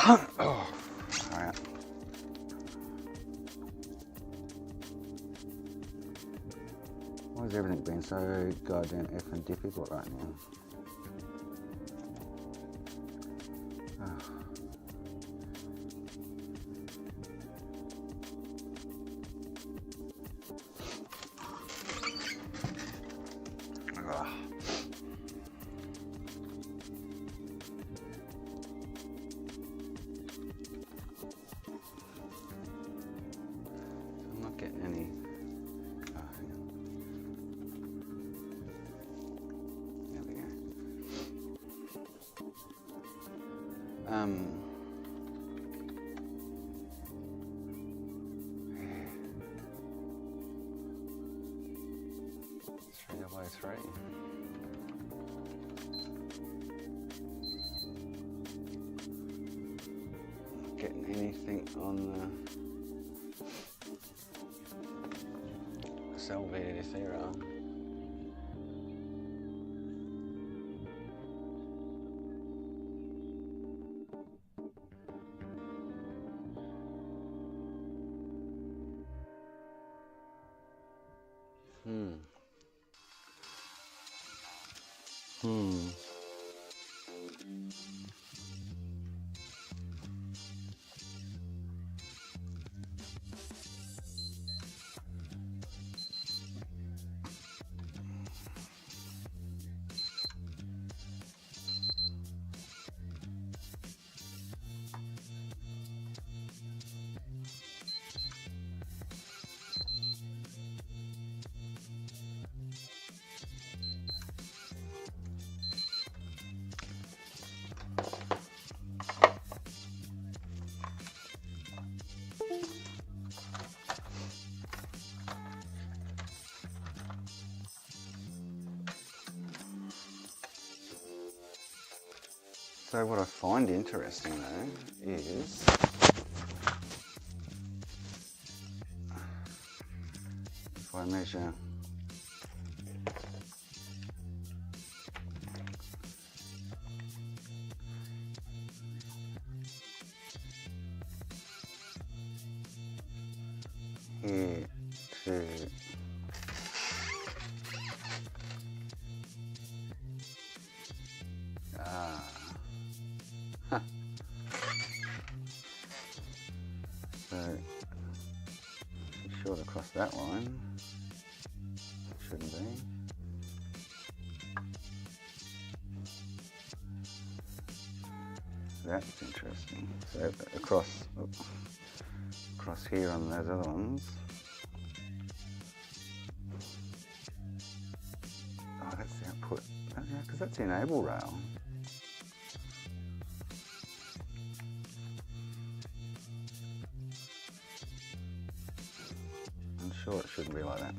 Oh, alright. Why has everything been so goddamn effing difficult right now? I'm not getting any. Hang on. There we go. Three double 3. Not getting anything on the cell VDCR. So what I find interesting though is if I measure here to so short across that line, shouldn't be. That's interesting. So across here on those other ones. Oh, that's the output. Because that's the enable rail. I'm sure it shouldn't be like that.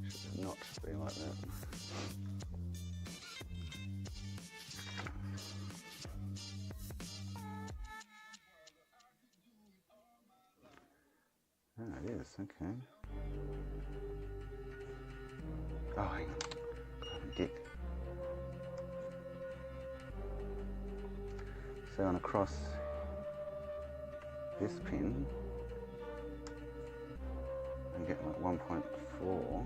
It should not be like that. Oh, it is, okay. Oh, hang on. Dick. So on across this pin, can get like 1.4.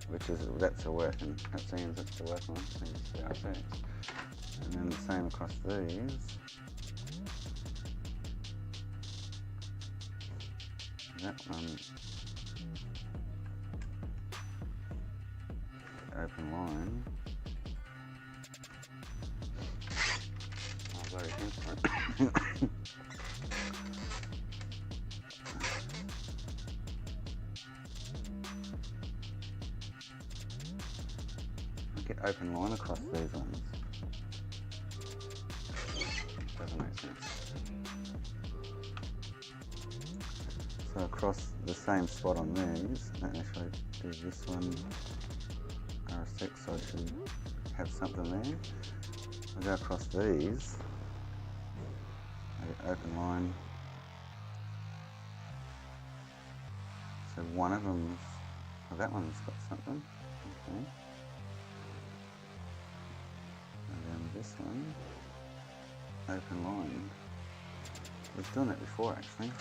Which is, that's a working, that seems that's the working one, seems the RTX. And then the same across these. That one, open line. Oh, bloody hint. Get open line across these ones. Doesn't make sense. So across the same spot on these, let me actually do this one RS6, so I should have something there. I'll go across these. I get open line. So one of them, oh, that one's got something. Okay. This one, open line. I was doing that before actually.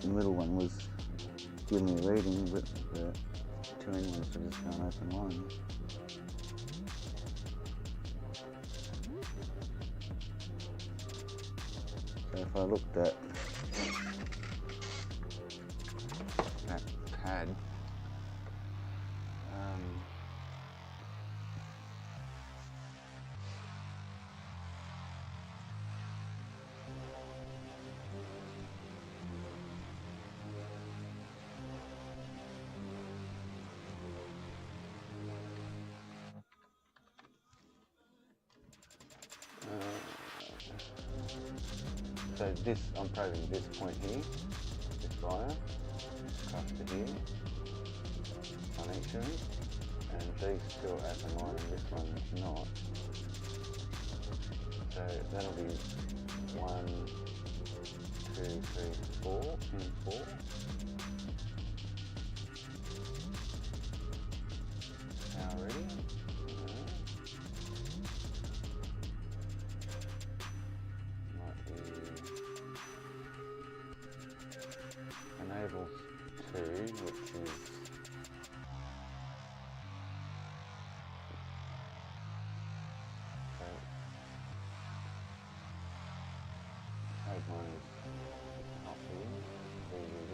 The middle one was giving me a reading, but the two end ones were just going open line. So if I looked at that pad, so this, I'm probing this point here, this wire, across to here, on each of them, and these still open line and this one's not. So that'll be 1, 2, 3, 4, pin 4. Power ready. Enable 2, which is code one is up here, DVD.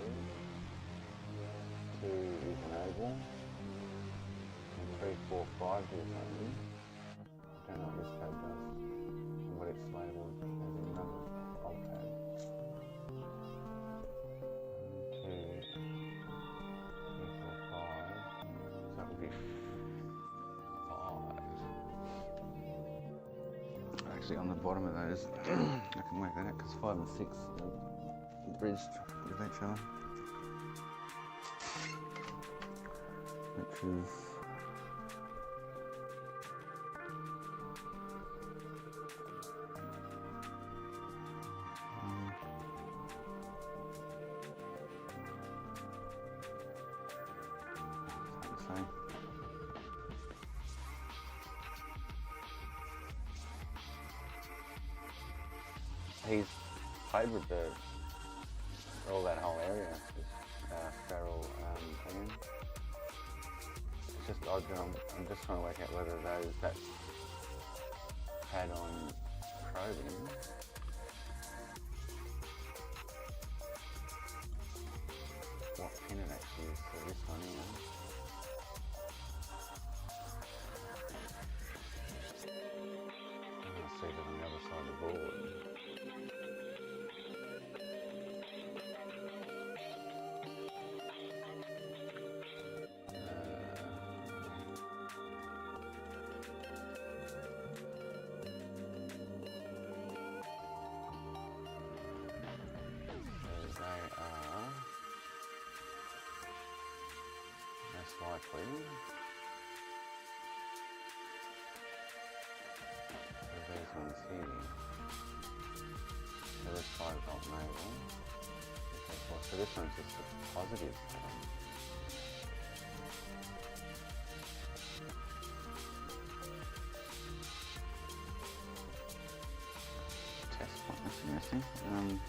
2 is enable, and 3, 4, 5 is only. I don't know what this code does, and what it's labelled as a number of pad. 2, 3, 4, 5. So that would be 5. Actually, on the bottom of those, I can work that out because 5 and 6 are bridged with each other, which is same. He's played with all that whole area, this feral pan. It's just odd that I'm just trying to work out whether that pad on probing what pin it actually is for this one here. I'll see it on the other side of the board. Likely. So these ones here. So this 5-volt navel. So this one's just a positive. actually.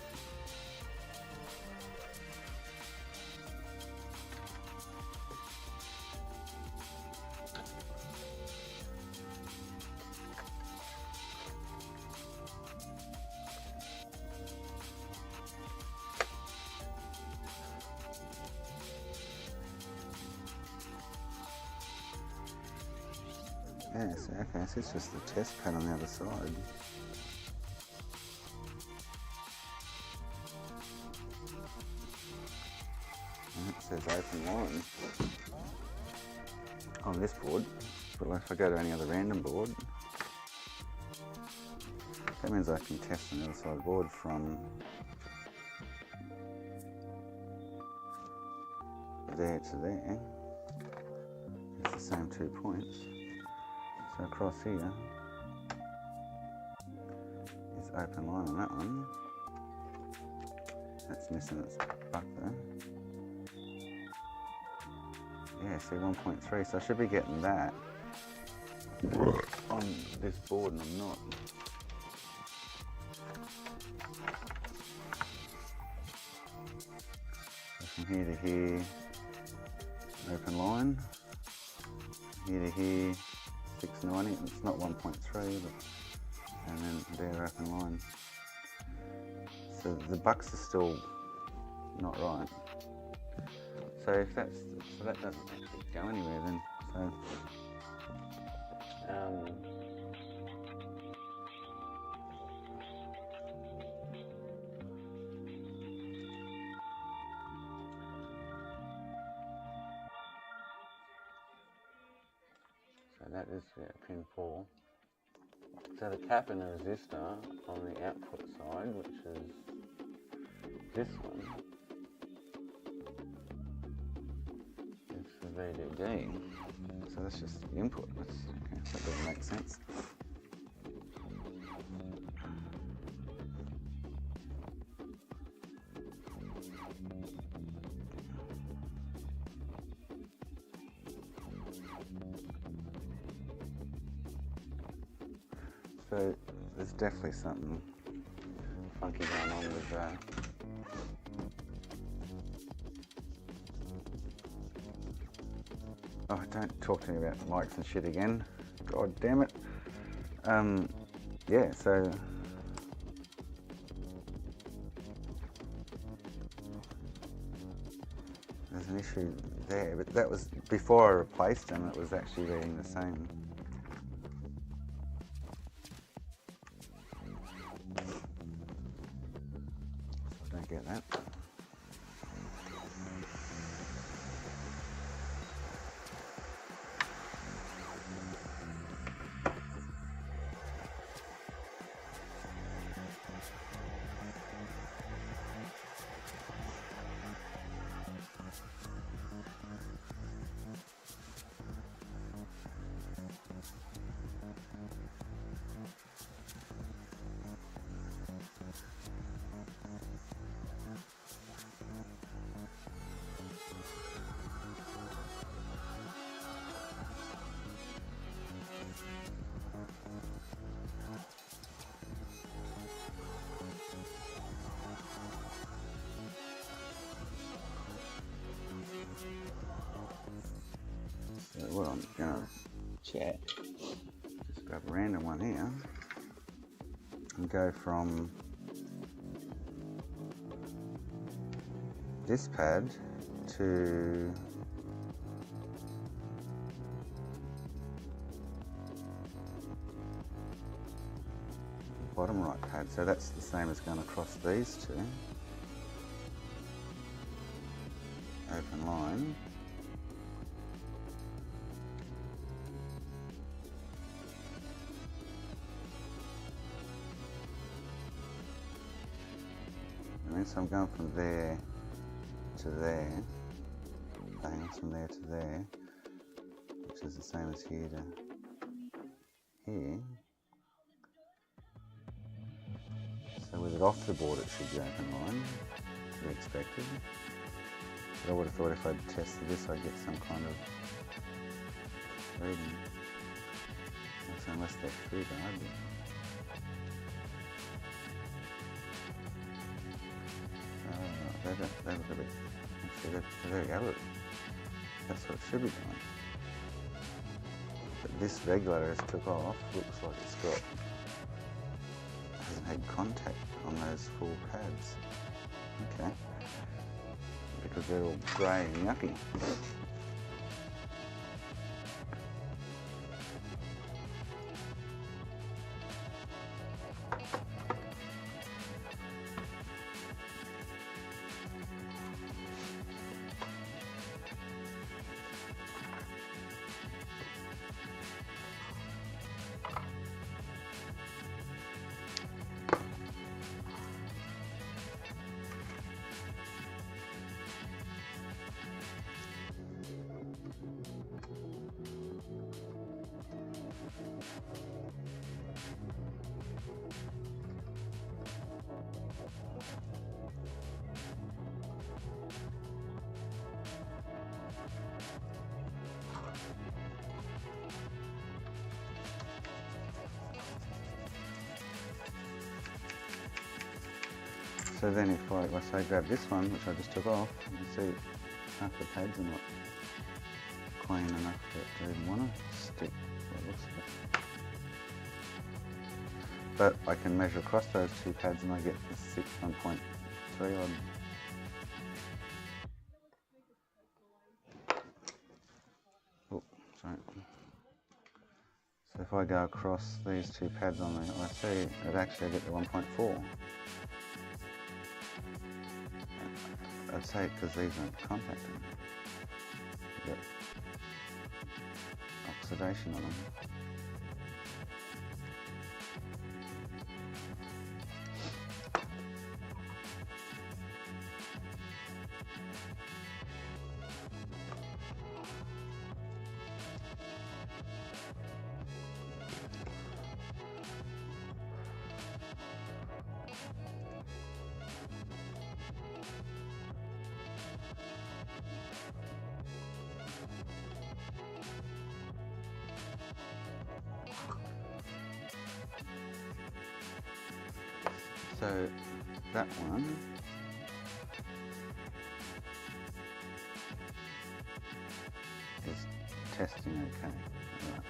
Yeah, so, okay, so it's just the test pad on the other side. And it says open line on this board, but if I go to any other random board, that means I can test on the other side board from there to there. It's the same 2 points. So across here is open line on that one. That's missing its buck there. Yeah, see 1.3, so I should be getting that on this board and I'm not. So from here to here, open line. Here to here, 690, it's not 1.3, but, and then there open line. So the bucks are still not right. So if that's, so that doesn't actually go anywhere then. So that is pin 4. So the cap and the resistor on the output side, which is this one, is for VDD. So that's just the input. That's, okay, that doesn't make sense. So there's definitely something funky going on with that. Oh, don't talk to me about mics and shit again. God damn it. Yeah, so there's an issue there, but that was before I replaced them. It was actually reading the same. Don't get that. So what I'm gonna check, just grab a random one here and go from this pad to bottom right pad. So that's the same as going across these two. Open line. So I'm going from there to there, bang, from there to there, which is the same as here to here. So with it off the board it should be open line, to be expected. But I would have thought if I'd tested this I'd get some kind of reading. So unless they're through guard. they look a bit, actually they're very elegant. That's what it should be doing. But this regulator has took off, looks like it's got, hasn't had contact on those full pads. Okay. Because they're all grey and yucky. So then if I say grab this one, which I just took off, you can see half the pads are not clean enough for it to even want to stick. But I can measure across those two pads and I get the 1.3 odd. Oh, sorry. So if I go across these two pads on there, I see it actually I get the 1.4. I'd say because these aren't contacting. You get oxidation on them. So that one is testing okay. Right.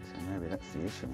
So maybe that's the issue.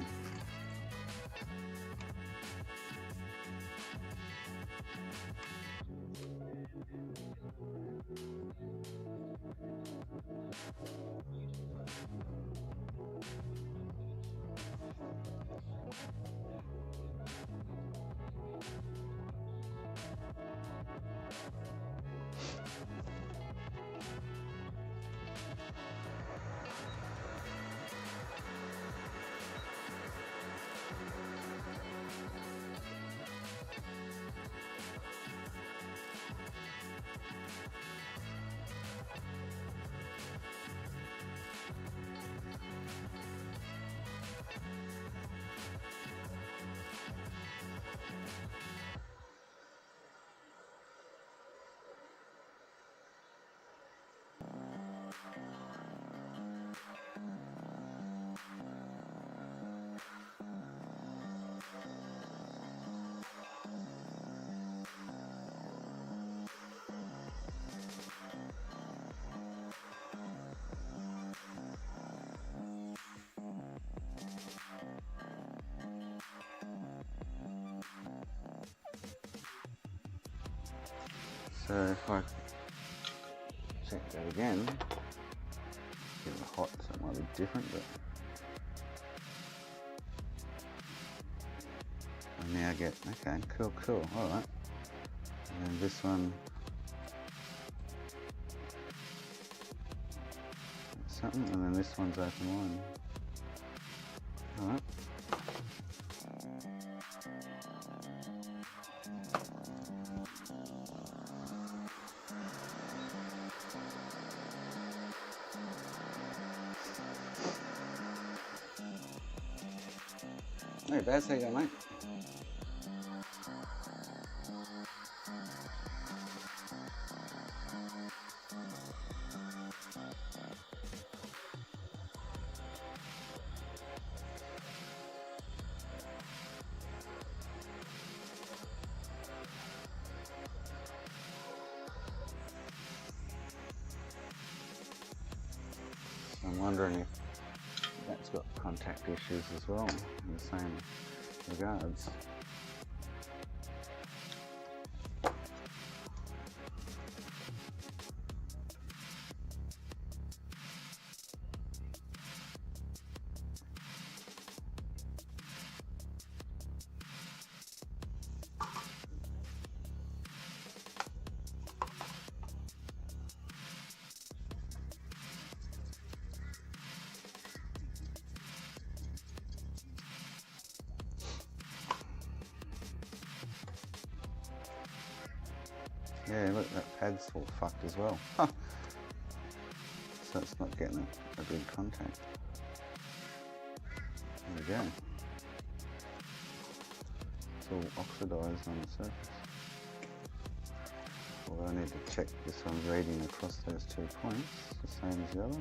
So if I check that again, it's getting hot, so it might be different, but I now get, okay, cool, alright. And then this one, something, and then this one's open line. Alright. Hey, Baz, how you going, mate? I'm wondering if that's got contact issues as well in the same regards. Yeah, look, that pad's all fucked as well. Huh. So it's not getting a good contact. There we go. It's all oxidized on the surface. Well, I need to check this one's reading across those 2 points, the same as the other.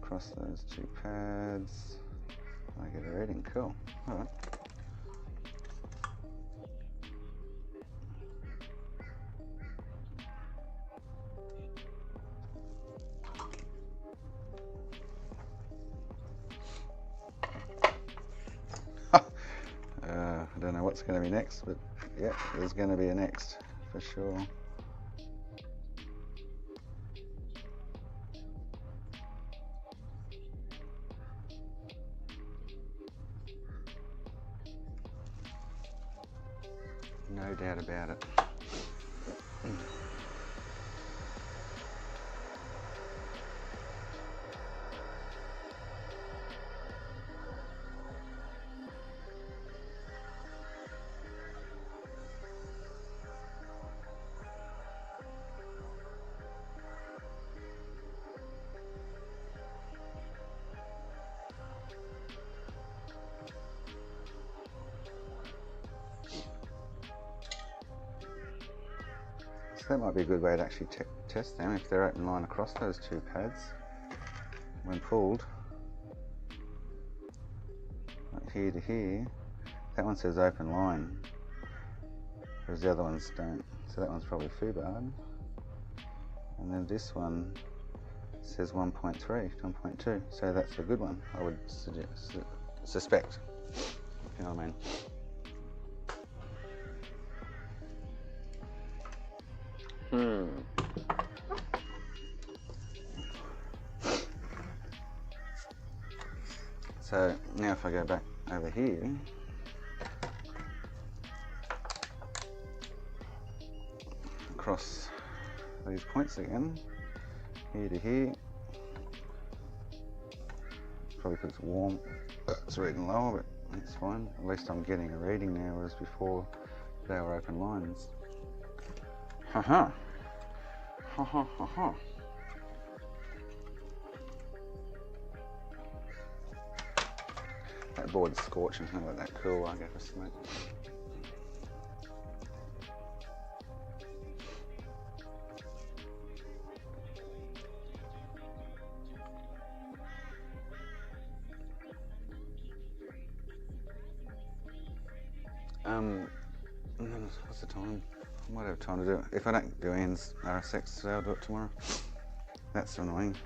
Across those 2 pads, I get a reading. Cool. All right. I don't know what's going to be next, but yeah, there's going to be a next for sure. No doubt about it. That might be a good way to actually test them if they're open line across those 2 pads when pulled. Like here to here, that one says open line, whereas the other ones don't. So that one's probably foobarred. And then this one says 1.3, 1.2. So that's a good one, I would suspect, if you know what I mean. So now if I go back over here, across these points again, here to here, probably because it's warm, it's reading lower, but it's fine. At least I'm getting a reading now, whereas before they were open lines. Ha ha ha ha. That board's scorching. How about that cool? I'll go for smoke. What's the time? I might have time to do it. If I don't do Ian's RSX today, I'll do it tomorrow. That's annoying.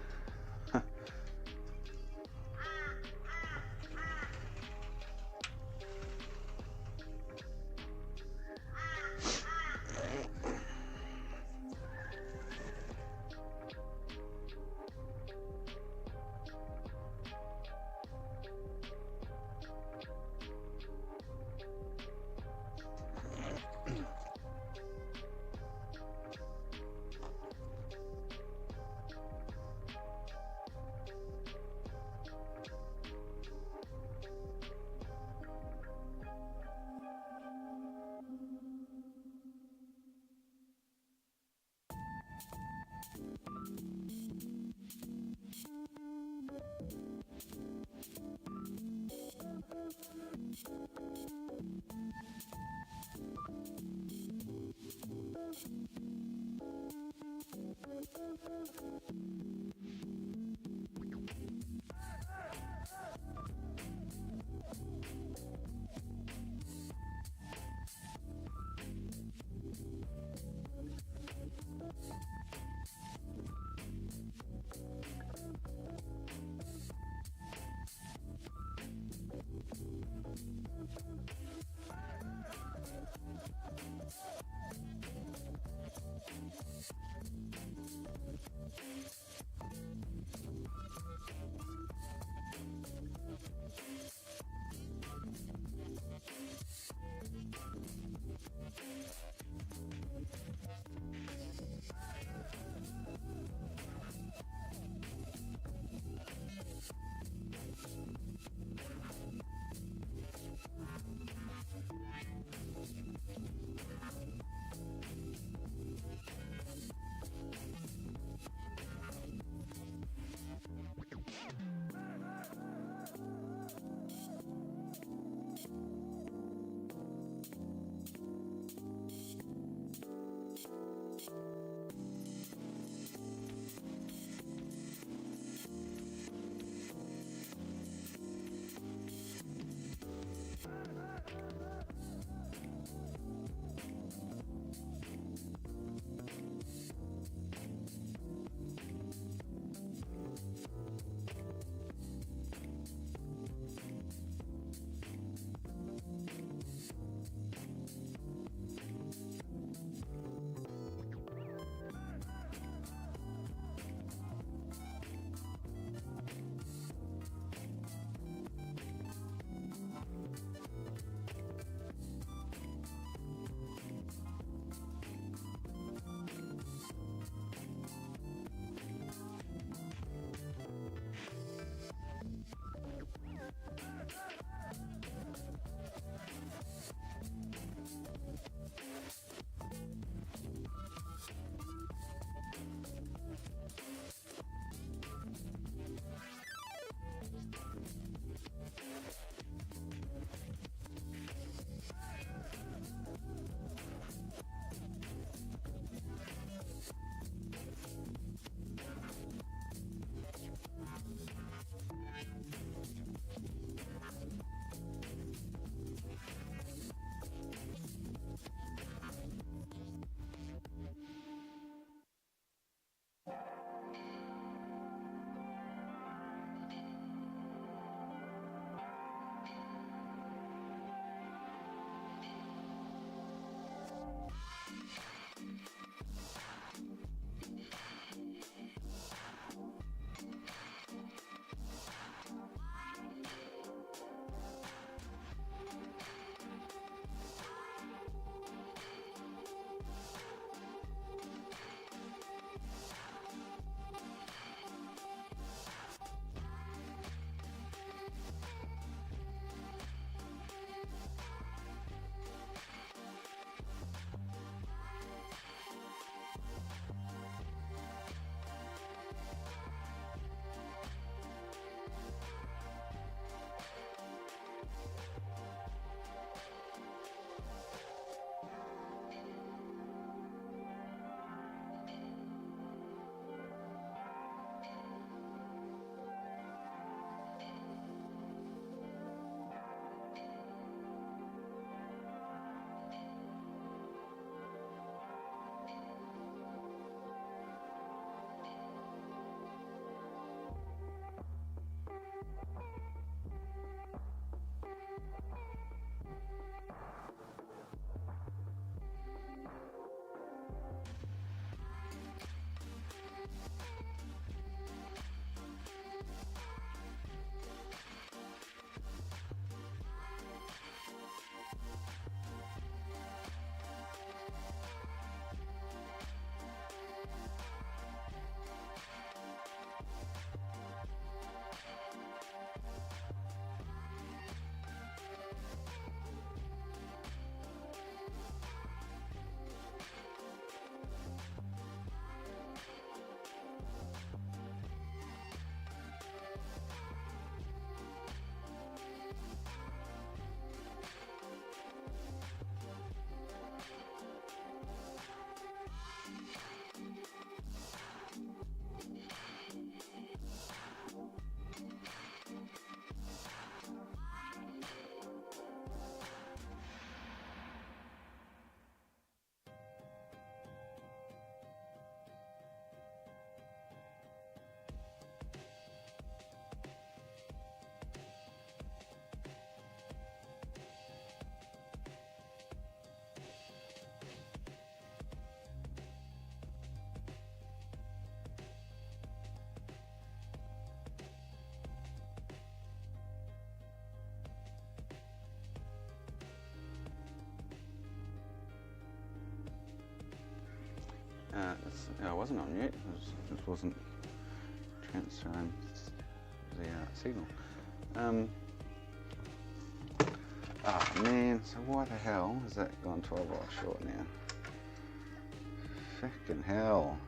I wasn't on mute, it just wasn't transferring the signal. Oh man, so why the hell has that gone 12 hours short now? Fucking hell.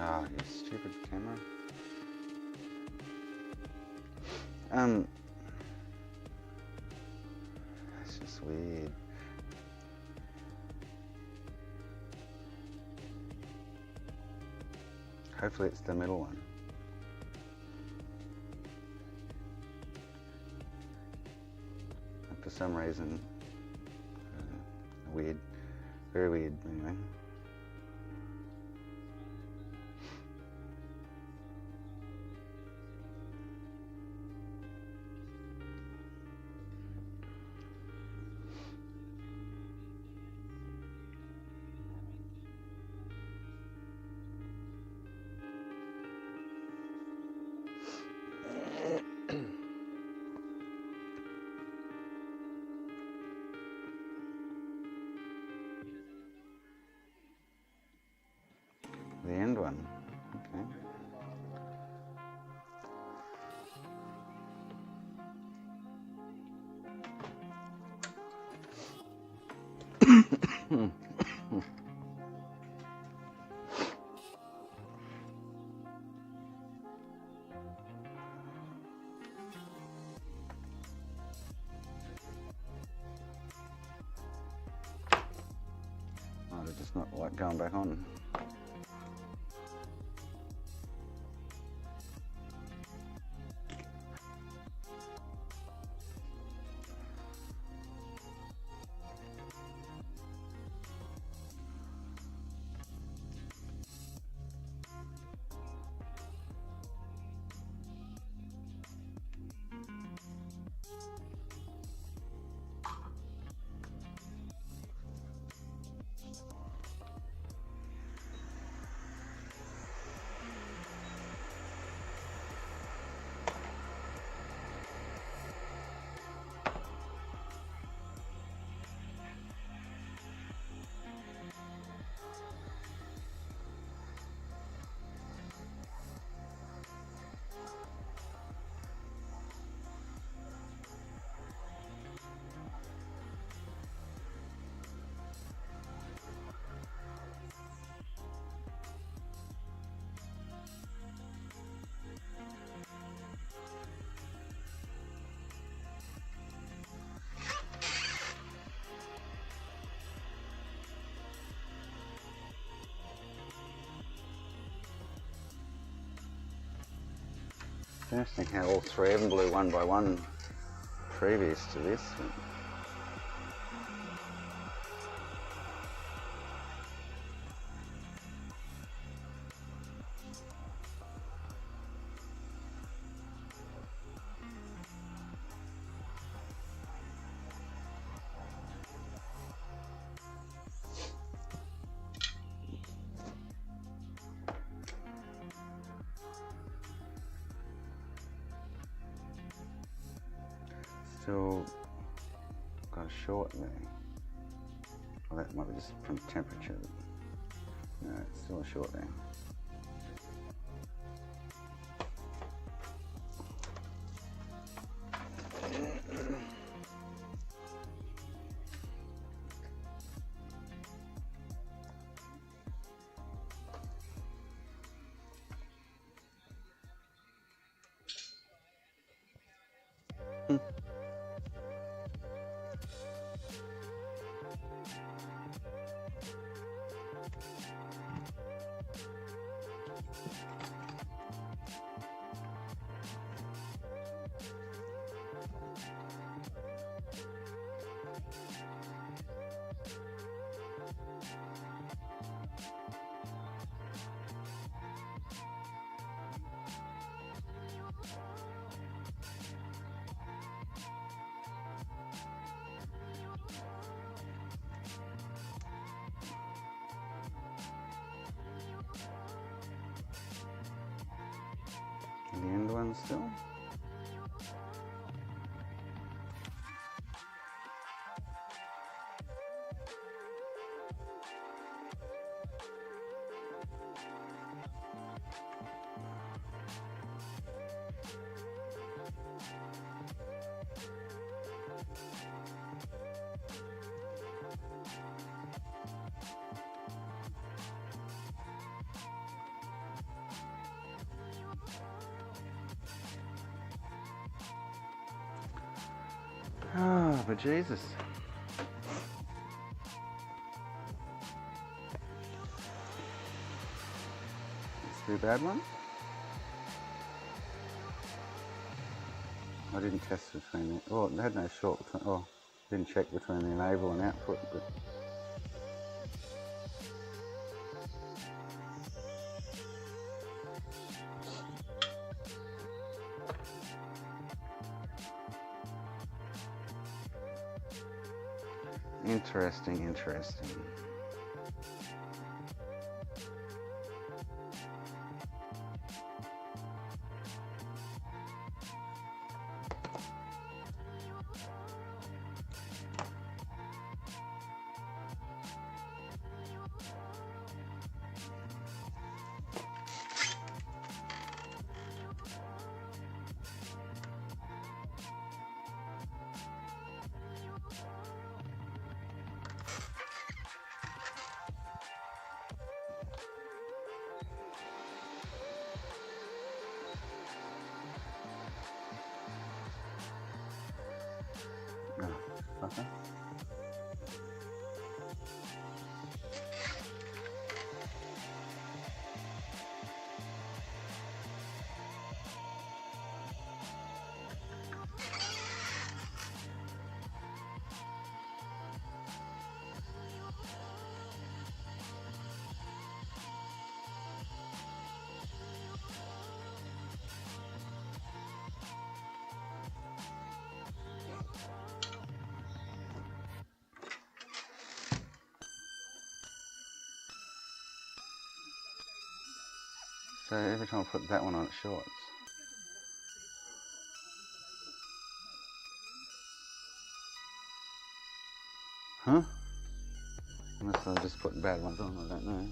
Ah, you stupid camera. That's just weird. Hopefully it's the middle one. And for some reason, weird, very weird anyway. The end one, okay. Oh, they're just not like going back on. Interesting how all three of them blew one by one previous to this. Still got a short there. Well, that might be just from temperature. No, it's still a short there. one still. Oh, but Jesus. Let's do bad one. I didn't test between the, oh, it had no short between, oh, didn't check between the enable and output, but interesting, interesting. Oh, okay. So every time I put that one on, it shorts. Huh? Unless I just put bad ones on, I don't know.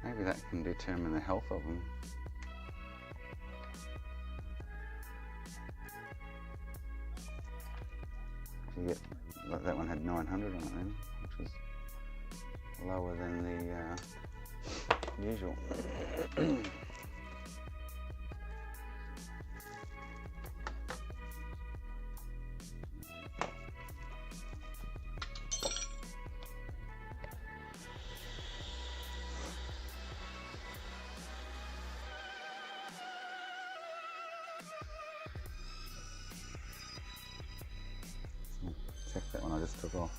Maybe that can determine the health of them. You get, like that one had 900 on it then, which was lower than the usual. Check that one I just took off.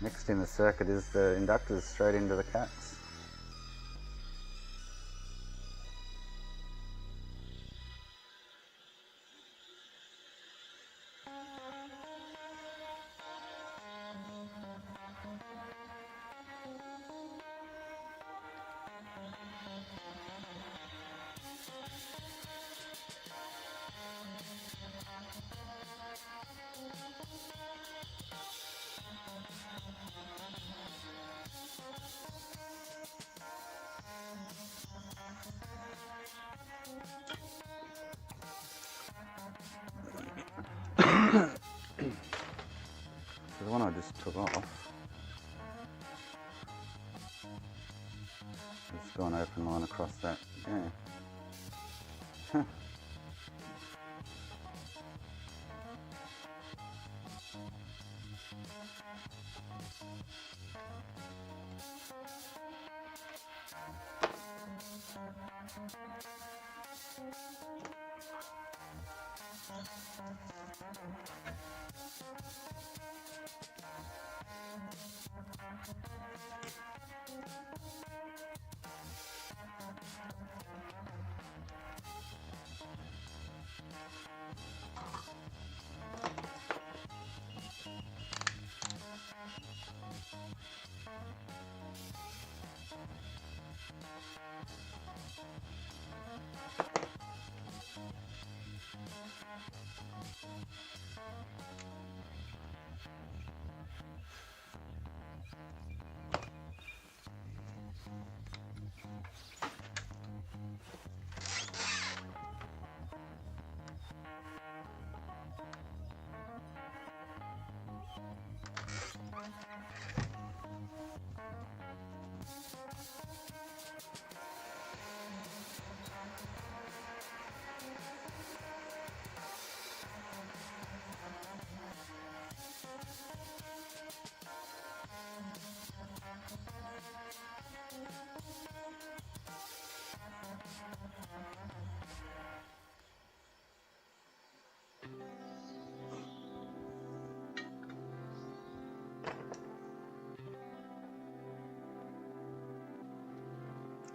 Next in the circuit is the inductors straight into the caps. The one I just took off, it's got an open line across that, yeah.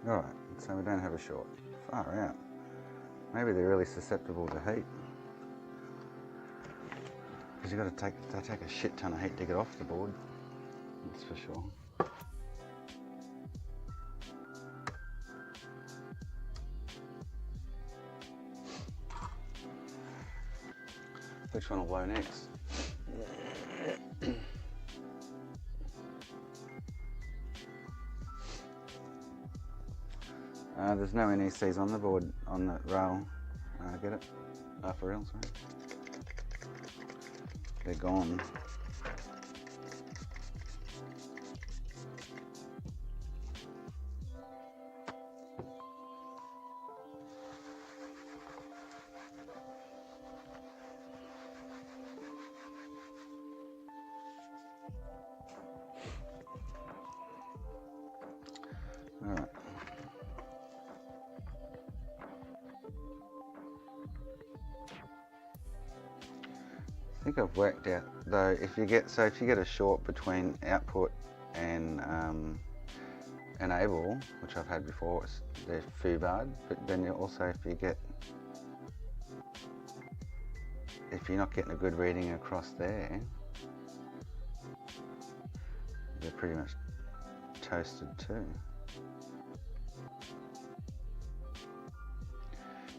Alright, so we don't have a short. Far out. Maybe they're really susceptible to heat. Because you've got to take a shit ton of heat to get off the board. That's for sure. Which one will blow next? There's no NECs on the board, on the rail. Get it? For real, sorry. They're gone. All right. I think I've worked out though, if you get a short between output and enable, which I've had before, they're foobarred. But then you also, if you're not getting a good reading across there, they're pretty much toasted too.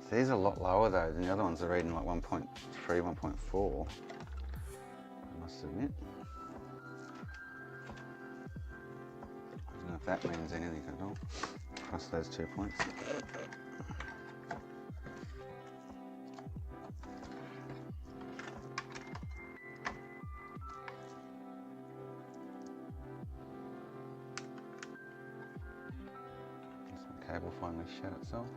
So these are a lot lower though than the other ones. Are reading like 1.3, 1.4. I must admit. I don't know if that means anything at all. Across those 2 points. The cable finally shut itself.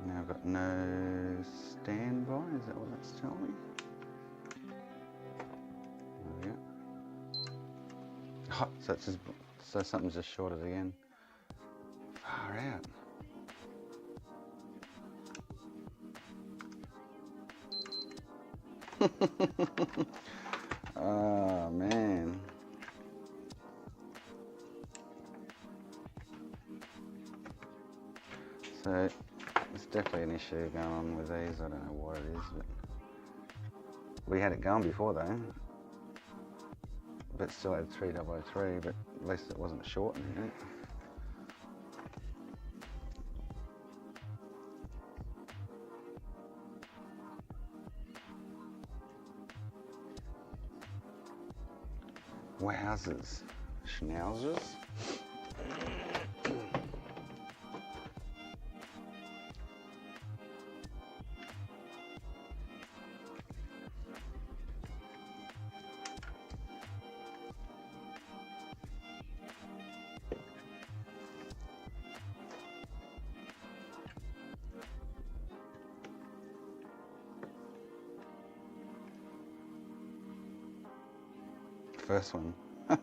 Now I've got no standby, is that what that's telling me? There we go. Oh, so something's just shorted again. Far out. Oh man. So there's definitely an issue going on with these. I don't know what it is, but we had it going before though. But still had 3003, but at least it wasn't short. Wowzers. Schnauzers. first one. Are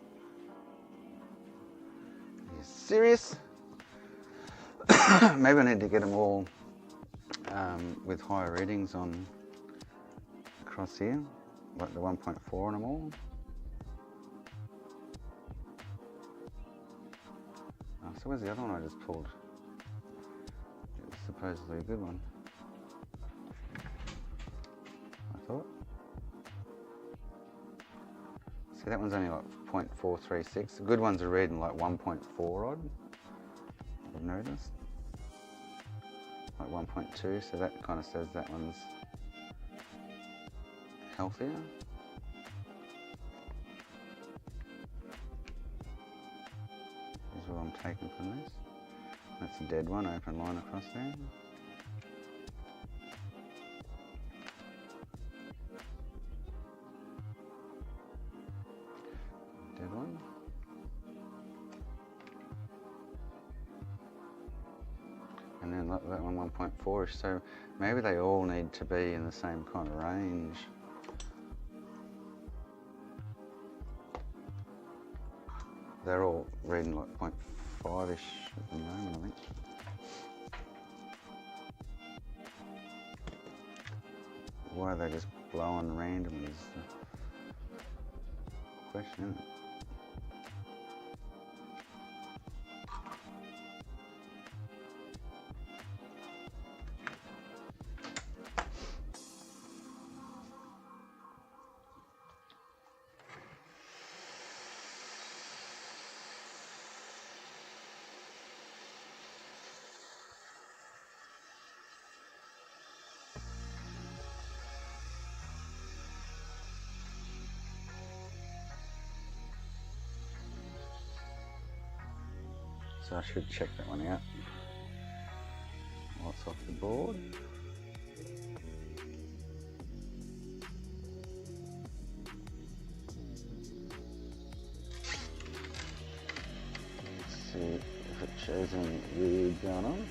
you serious? Maybe I need to get them all with higher readings on across here, like the 1.4 on them all. Oh, so where's the other one I just pulled? It was supposedly a good one, I thought. See, that one's only like 0.436. The good ones are reading like 1.4 odd, I've noticed. Like 1.2, so that kind of says that one's healthier. Is what I'm taking from this. That's a dead one, open line across there. Dead one. And then that one 1.4ish, so maybe they all need to be in the same kind of range. They're all reading like 0.5ish at the moment, I think. Why are they just blowing randomly is the question, isn't it? So I should check that one out. What's off the board? Let's see if it shows any weird going on.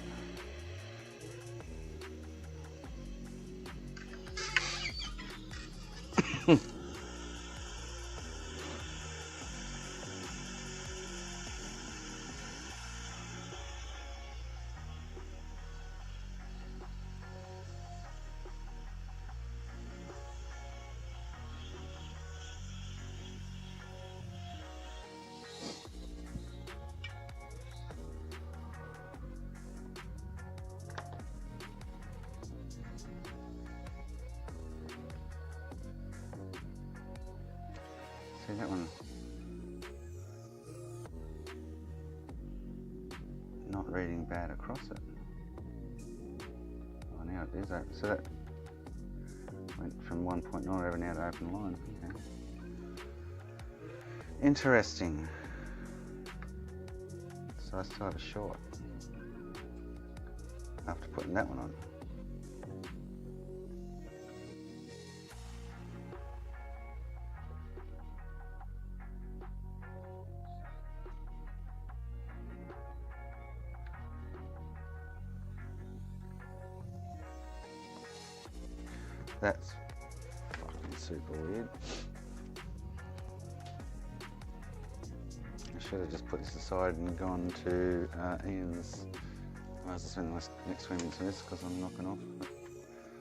See that one? Not reading bad across it. Oh, now it is open. So that went from 1.0 over now to open line. Okay. Interesting. So I still have a short after putting that one on. That's fucking super weird. I should have just put this aside and gone to Ian's. I was spending the next swimming to this because I'm knocking off. But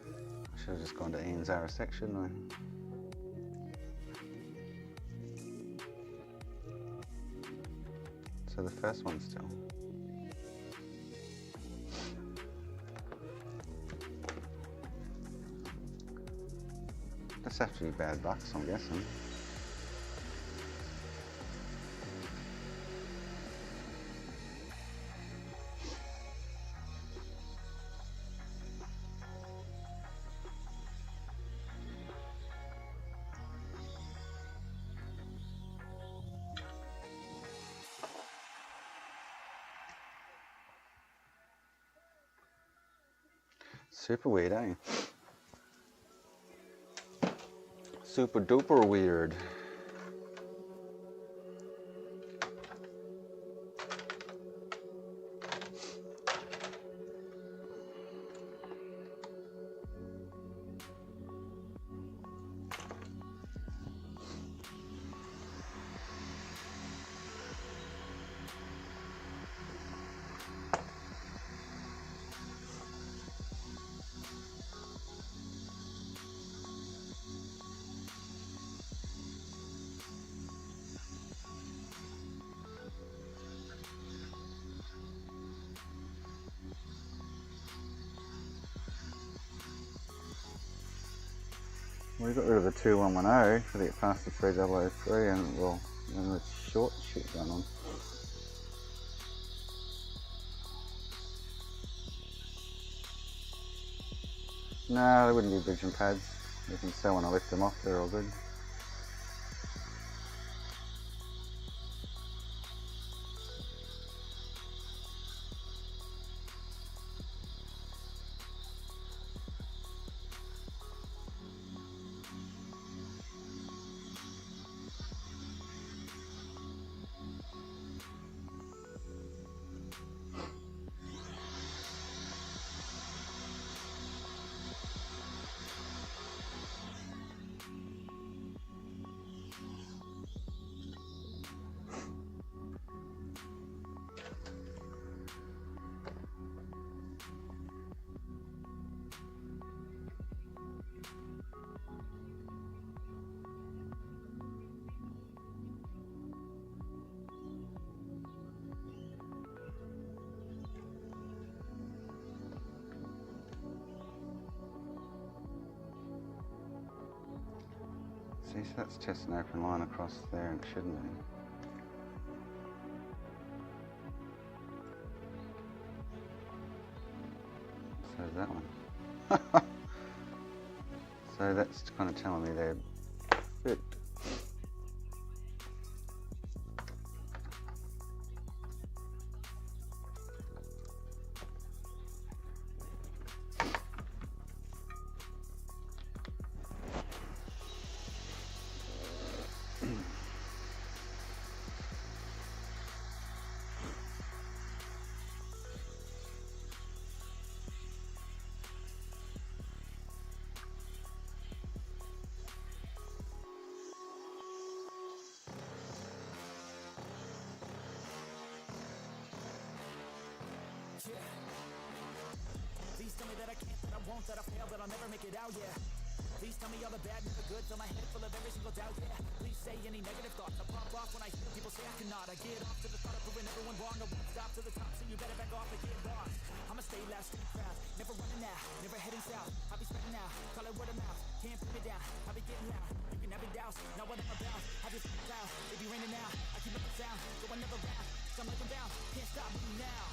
I should have just gone to Ian's RSX, shouldn't I? So the first one still. That's actually bad bucks, I'm guessing. Super weird, eh? Super duper weird. We got rid of the 2110 to get past the 3003 and well, then the short shit going on. No, they wouldn't be bridging pads. You can sell when I lift them off, they're all good. See, so that's just an open line across there and it shouldn't be. So is that one. So that's kind of telling me they're fit. Please tell me that I can't, that I won't, that I fail, that I'll never make it out, yeah. Please tell me all the bad, never good, fill my head full of every single doubt, yeah. Please say any negative thoughts, I pop off when I hear people say I cannot. I get off to the thought of proving everyone wrong, I won't stop to the top, so you better back off and get lost. I'ma stay loud, stay proud, never running out, never heading south. I'll be spreading out, call it word of mouth, can't put me down, I'll be getting loud. You can have it doubts, know what I'm about, have your feet loud, it be raining now, I keep up the sound, go another round, so I'm like I'm down, can't stop me now.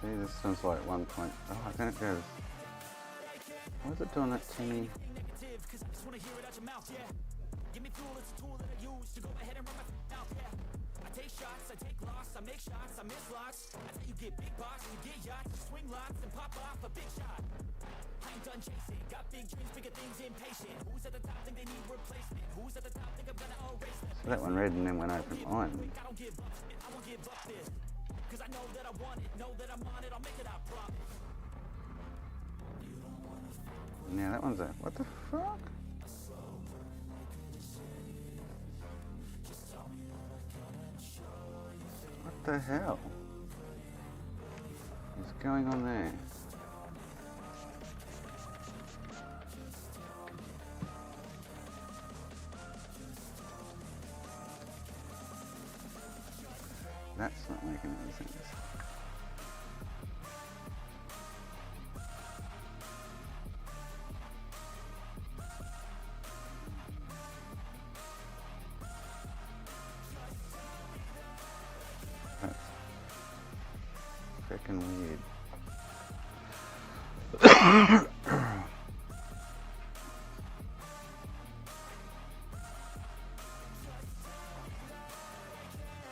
See, this sounds like 1 point. Oh, then it goes. Why is it doing that to me? Give me fuel, it's a tool that I use to go ahead and run my mouth, yeah. I take shots, I take loss, I make shots, I miss lots. I tell you get big box, you get yachts, you swing lots and pop off a big shot. I ain't done chasing, got big dreams, bigger things, impatient. Who's at the top think they need replacement? Who's at the top think I'm gonna erase them? So that one red and then went open iron. I don't give up, I won't give up this. Cause I know that I want it, know that I'm on it, I'll make it, I promise. Yeah, that one's a, what the fuck? What the hell is going on there? That's not making any sense. That's freaking weird.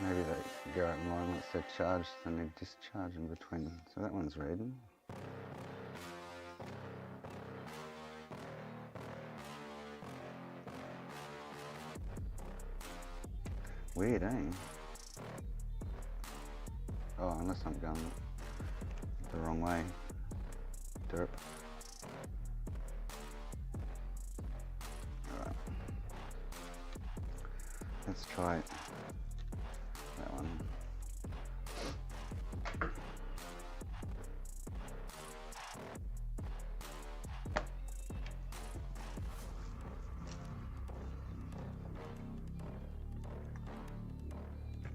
Maybe they go out in line once they're charged, then they discharge in between. So that one's red. Weird, eh? Oh, unless I'm going the wrong way. Derp. Alright. Let's try that one.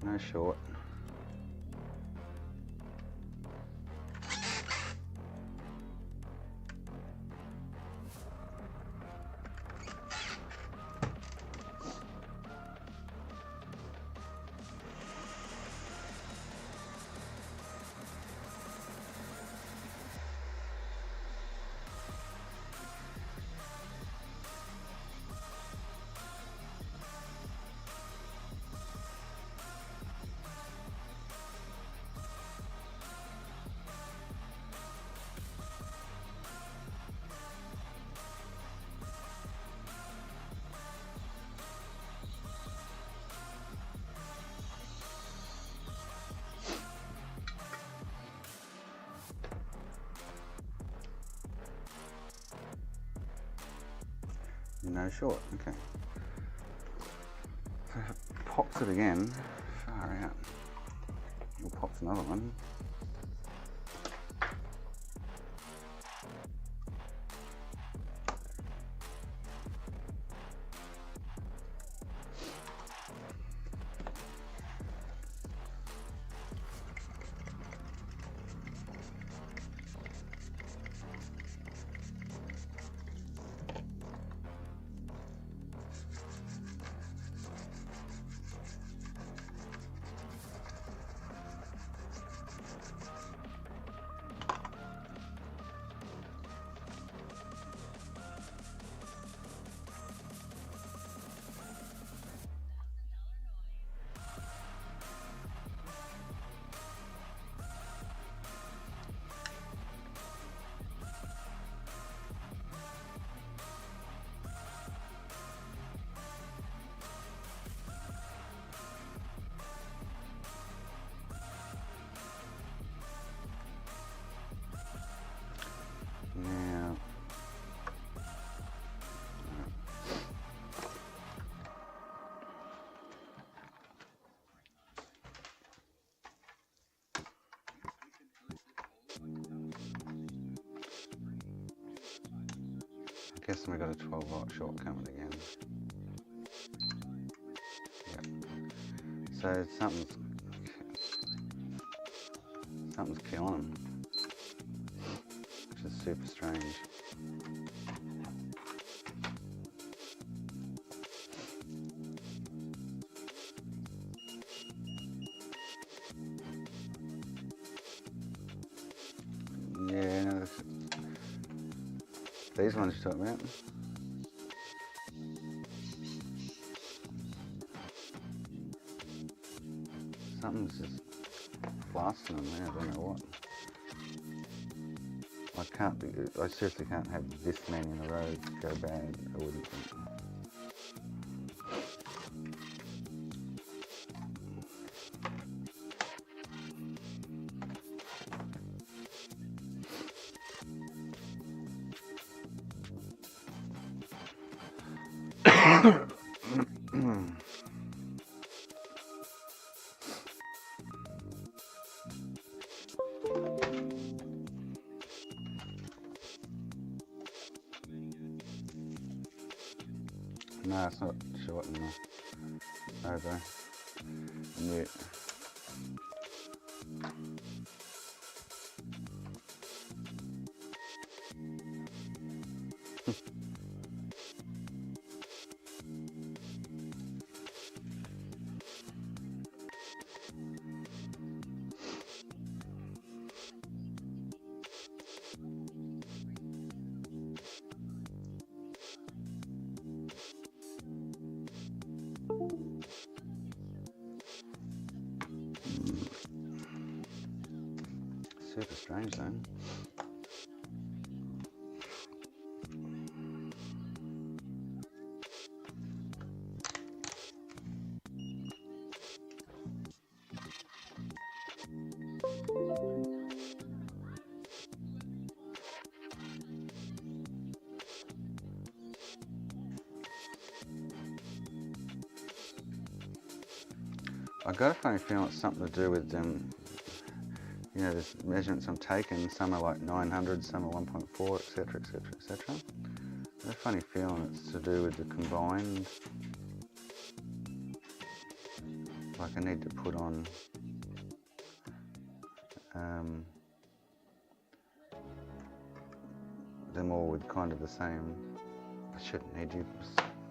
No short. No short, okay. So if it pops it again, far out. Or pops another one. Now, I guess we got a 12 volt short coming again. Yep. So something's killing them, which is super strange. Yeah, no, these ones you're talking about. Something's just blasting them there, I don't know what. I seriously can't have this many in a row go bad, I wouldn't think. No, it's not short enough. Over. Mute. Super strange though. I got a funny feeling it's something to do with you know, there's measurements I'm taking, some are like 900, some are 1.4, etc, etc, etc. I got a funny feeling it's to do with the combined, like I need to put on them all with kind of the same. I shouldn't need you,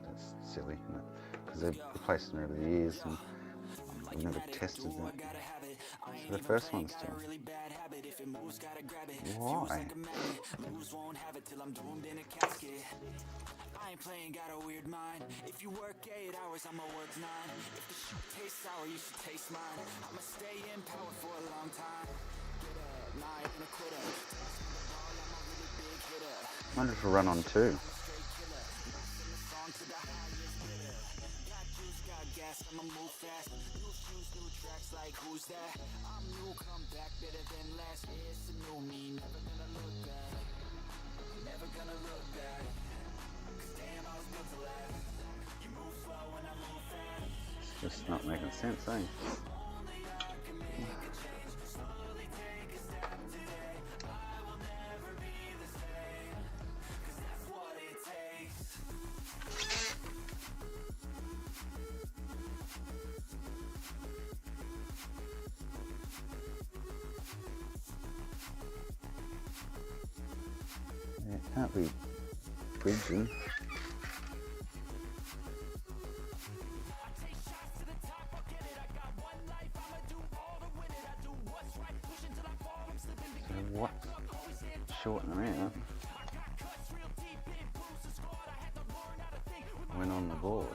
that's silly, because they've replaced them over the years and I've never tested them. So the first one's still. Why? I ain't playing, got a weird mind. If you work 8 hours, I'ma work 9. If the shoot tastes sour, you should taste mine. I'ma stay in power for a long time. Get up, nah, I ain't a quitter. I'm a really big hitter. I wonder if we'll run on 2. Got juice, got gas, I'ma move fast. New shoes, new tracks, like who's that? I'm new, come back better than last. Yeah, it's a new me, never gonna look back. Never gonna look back. It's just not making sense, eh? Yeah, it can't be bridging. What? Shorten them out. Went on the board.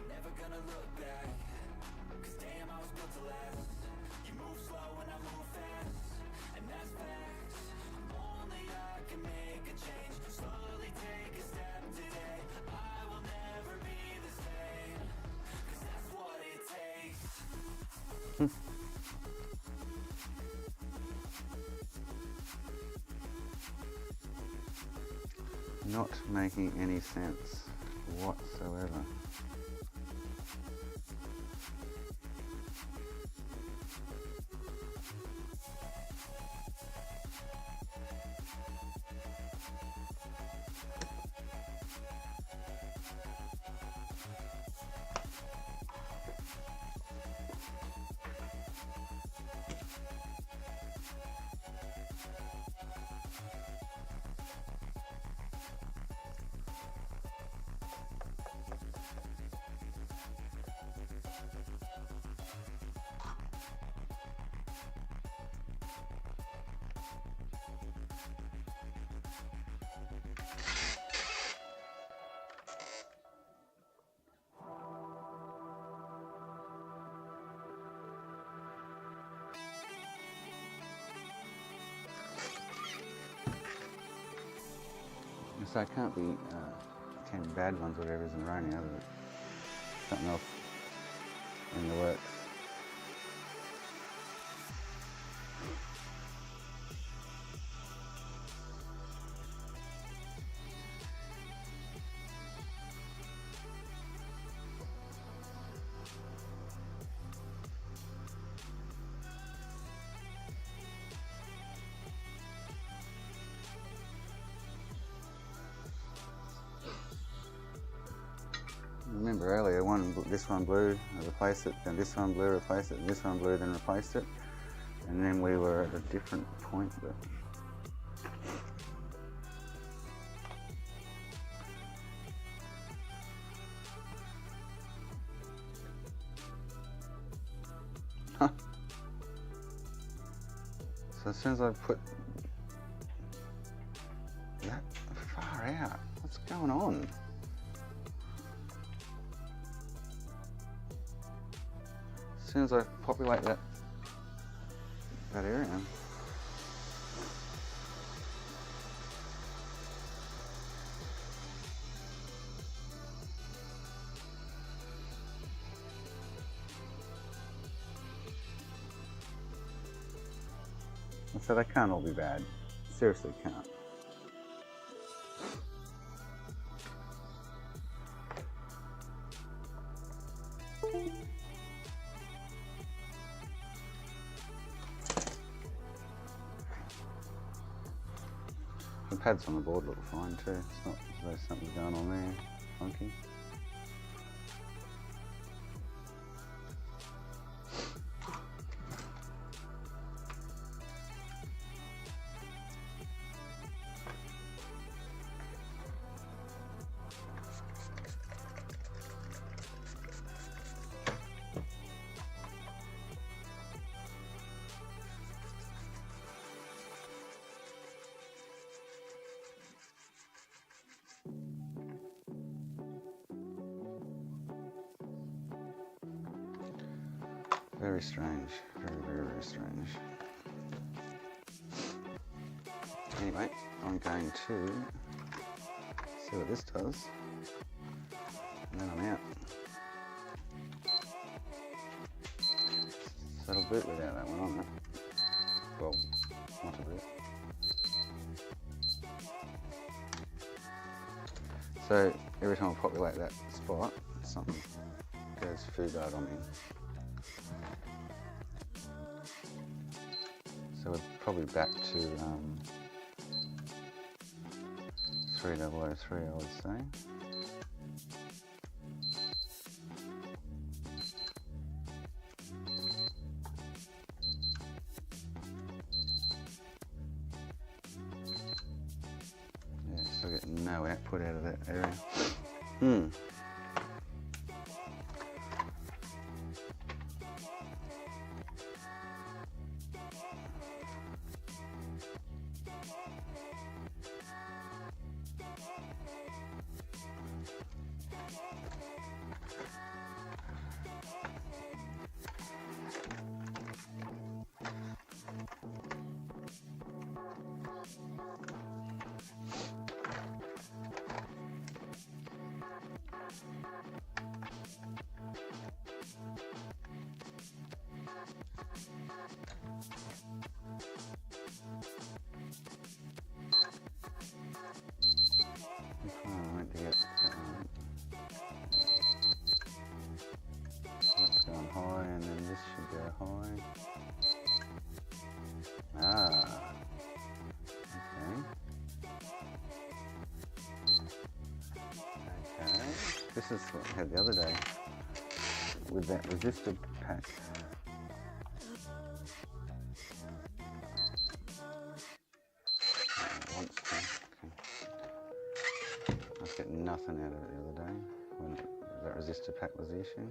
Never gonna look back. 'Cause damn, I was built to last. You move slow and I move fast. And that's facts. Only I can make a change. Slowly take a step today. I will never be the same. 'Cause that's what it takes. Not making any sense whatsoever. So it can't be 10 bad ones, whatever isn't running, other than something else in the works. Remember earlier, this one blew, I replaced it, then this one blew, replaced it, and this one blew, then replaced it, and then we were at a different point. But so as soon as I put that far out, what's going on? As soon as I populate that area. So they can't all be bad. Seriously can't. The pads on the board look fine too. It's not as though something's going on there. Funky. Very strange. Very strange. Anyway, I'm going to see what this does. And then I'm out. So it'll boot without that one on it. Well, not a bit. So every time I populate that spot, something goes fugard on me. So we're probably back to 3003, I would say. Yeah, still getting no output out of that area. To get that one. That's going high, and then this should go high. Ah, okay. This is what we had the other day with that resistor pack. Nothing out of it the other day when that resistor pack was the issue.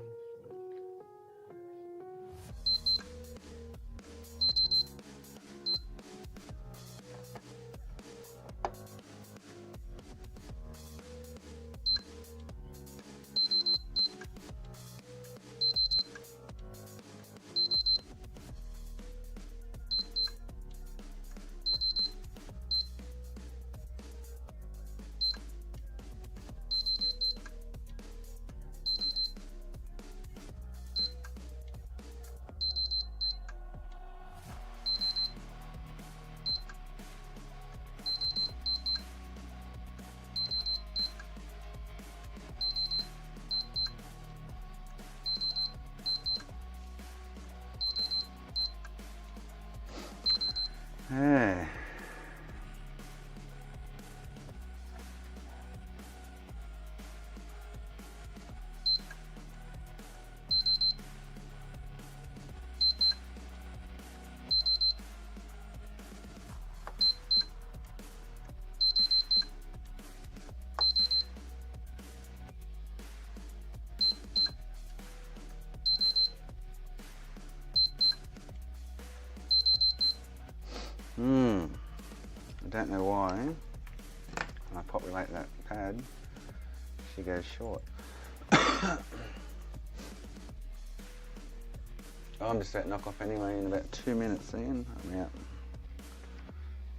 Hey. I don't know why, when I populate that pad, she goes short. I'm just about to knock off anyway in about 2 minutes in. I'm out.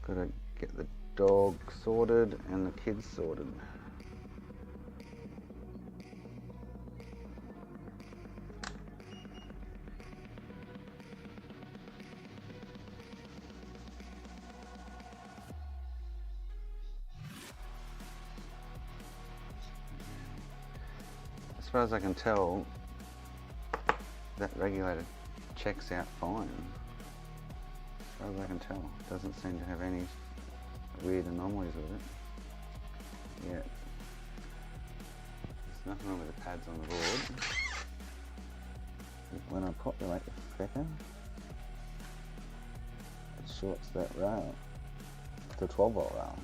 Gotta get the dog sorted and the kids sorted. far as I can tell, that regulator checks out fine. As far as I can tell, it doesn't seem to have any weird anomalies with it. Yeah. There's nothing wrong with the pads on the board. When I populate the second, it shorts that rail to 12 volt rail.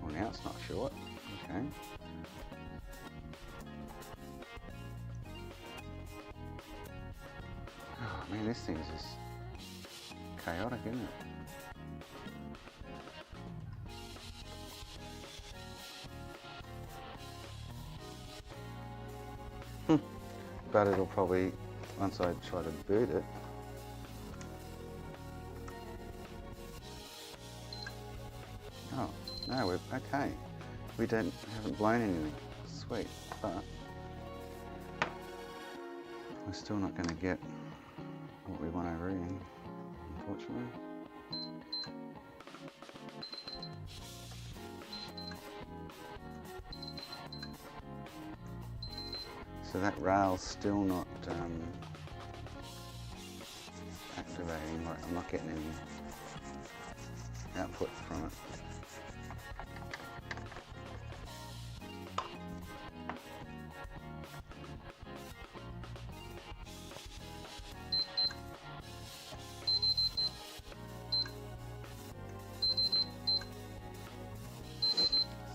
Well, now it's not short. Okay. Oh man, this thing's just chaotic, isn't it? But it'll probably, once I try to boot it, oh, no, we're okay. We haven't blown anything. Sweet, but we're still not going to get what we want over here, unfortunately. So that rail's still not activating, I'm not getting any output from it.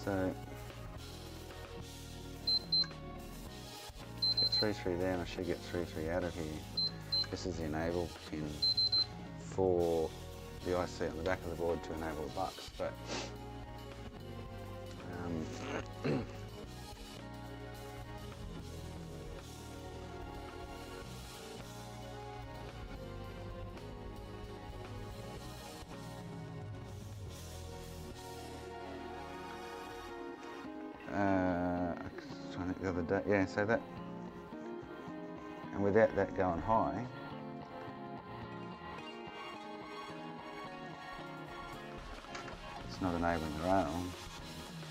So, get 3.3 there and I should get 3.3 out of here. This is the enable pin for the IC on the back of the board to enable the bucks, but I was trying to think the other day, yeah, so that, and without that going high, it's not enabling the rail,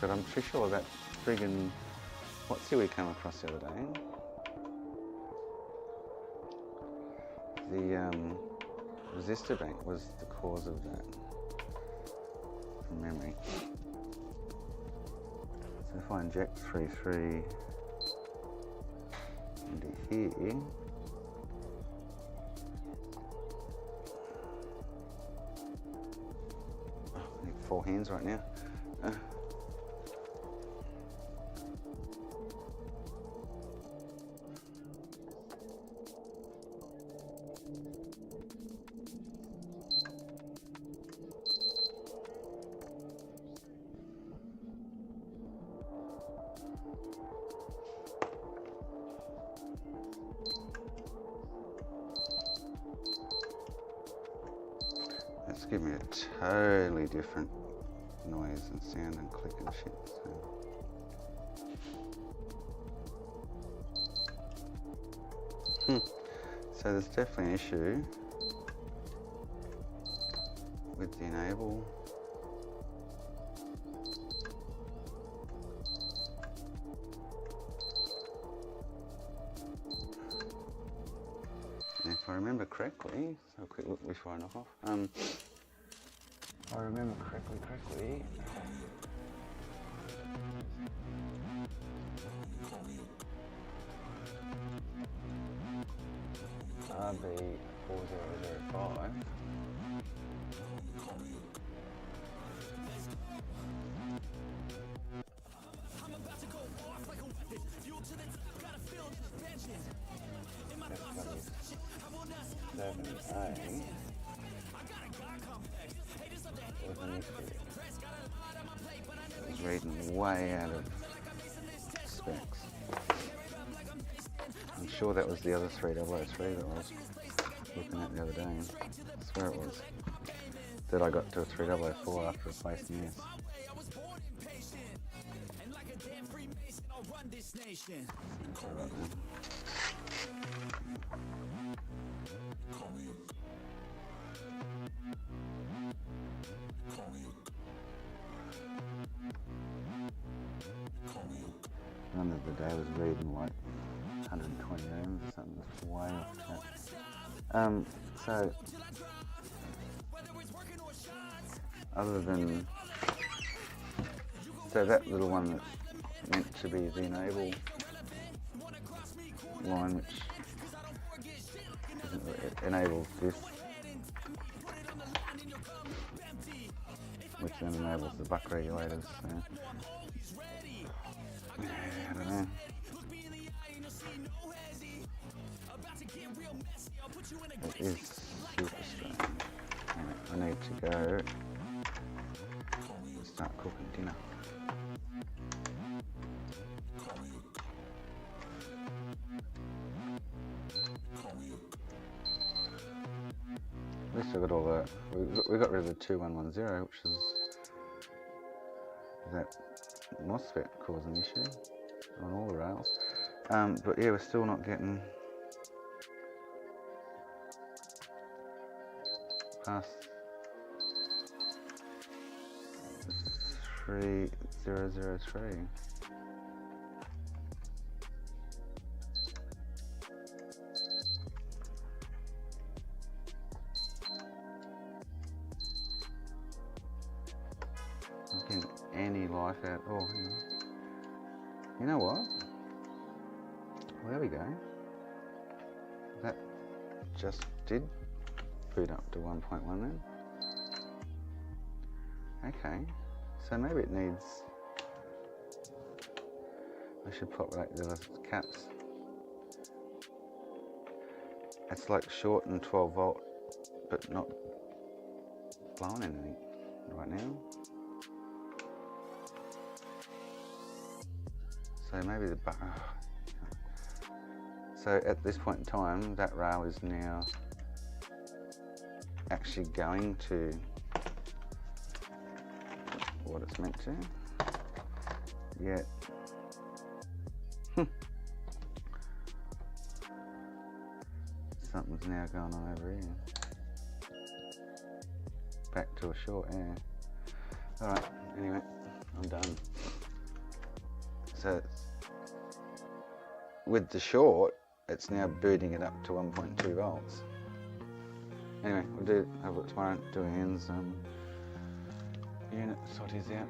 but I'm pretty sure that friggin', what's the we come across the other day? The resistor bank was the cause of that, from memory. So if I inject 3.3 into here, I need 4 hands right now. That's giving me a totally different noise and sound and click and shit. So there's definitely an issue with the enable. And if I remember correctly, so a quick look before I knock off. If I remember correctly, RB4005 way out of specs. I'm sure that was the other 3003 that I was looking at the other day. I swear it was. That I got to a 3004 after replacing this. One of the day was reading like 120 ohms or something, just way off track. So other than, so that little one that's meant to be the enable line, which it enables this, which then enables the buck regulators. So, I don't know. It is super strange. I need to go and start cooking dinner. At least I got all that. We got rid of the 2110, which is that MOSFET causing issue on all the rails. But yeah, we're still not getting past 3003. Not getting any life out. Oh, hang on. You know what? Well, there we go. That just did boot up to 1.1 then. Okay, so maybe it needs, I should populate the caps. It's like short and 12 volt, but not blowing anything right now. So maybe the so at this point in time, that rail is now actually going to what it's meant to. Yet something's now going on over here. Back to a short air. Alright, anyway, I'm done. So with the short, it's now booting it up to 1.2 volts. Anyway, we'll have a look tomorrow, do Ian's unit, sort his out.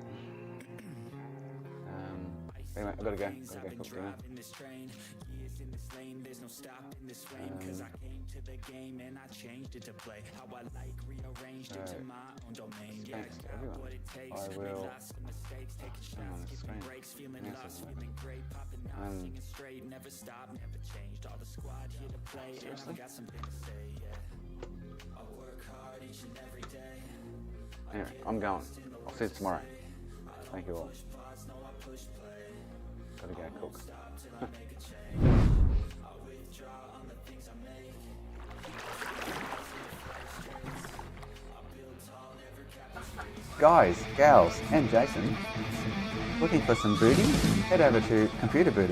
Anyway, I've got to go cook dinner. There's no stopping this flame, cause I came to the game and I changed it to play how I like, rearranged it to my own domain. Yeah, Thanks to everyone. what it takes, I will lots of mistakes, taking shots, skipping breaks, feeling lost, feeling great, popping out, singing straight, never stopped, never changed. All the squad here to play, and I got something to say, yeah. I work hard each and every day. Anyway, I'm going. I'll see you tomorrow. Thank you all. Gotta go cook. Guys, gals, and Jason, looking for some booty? Head over to computerbooter.com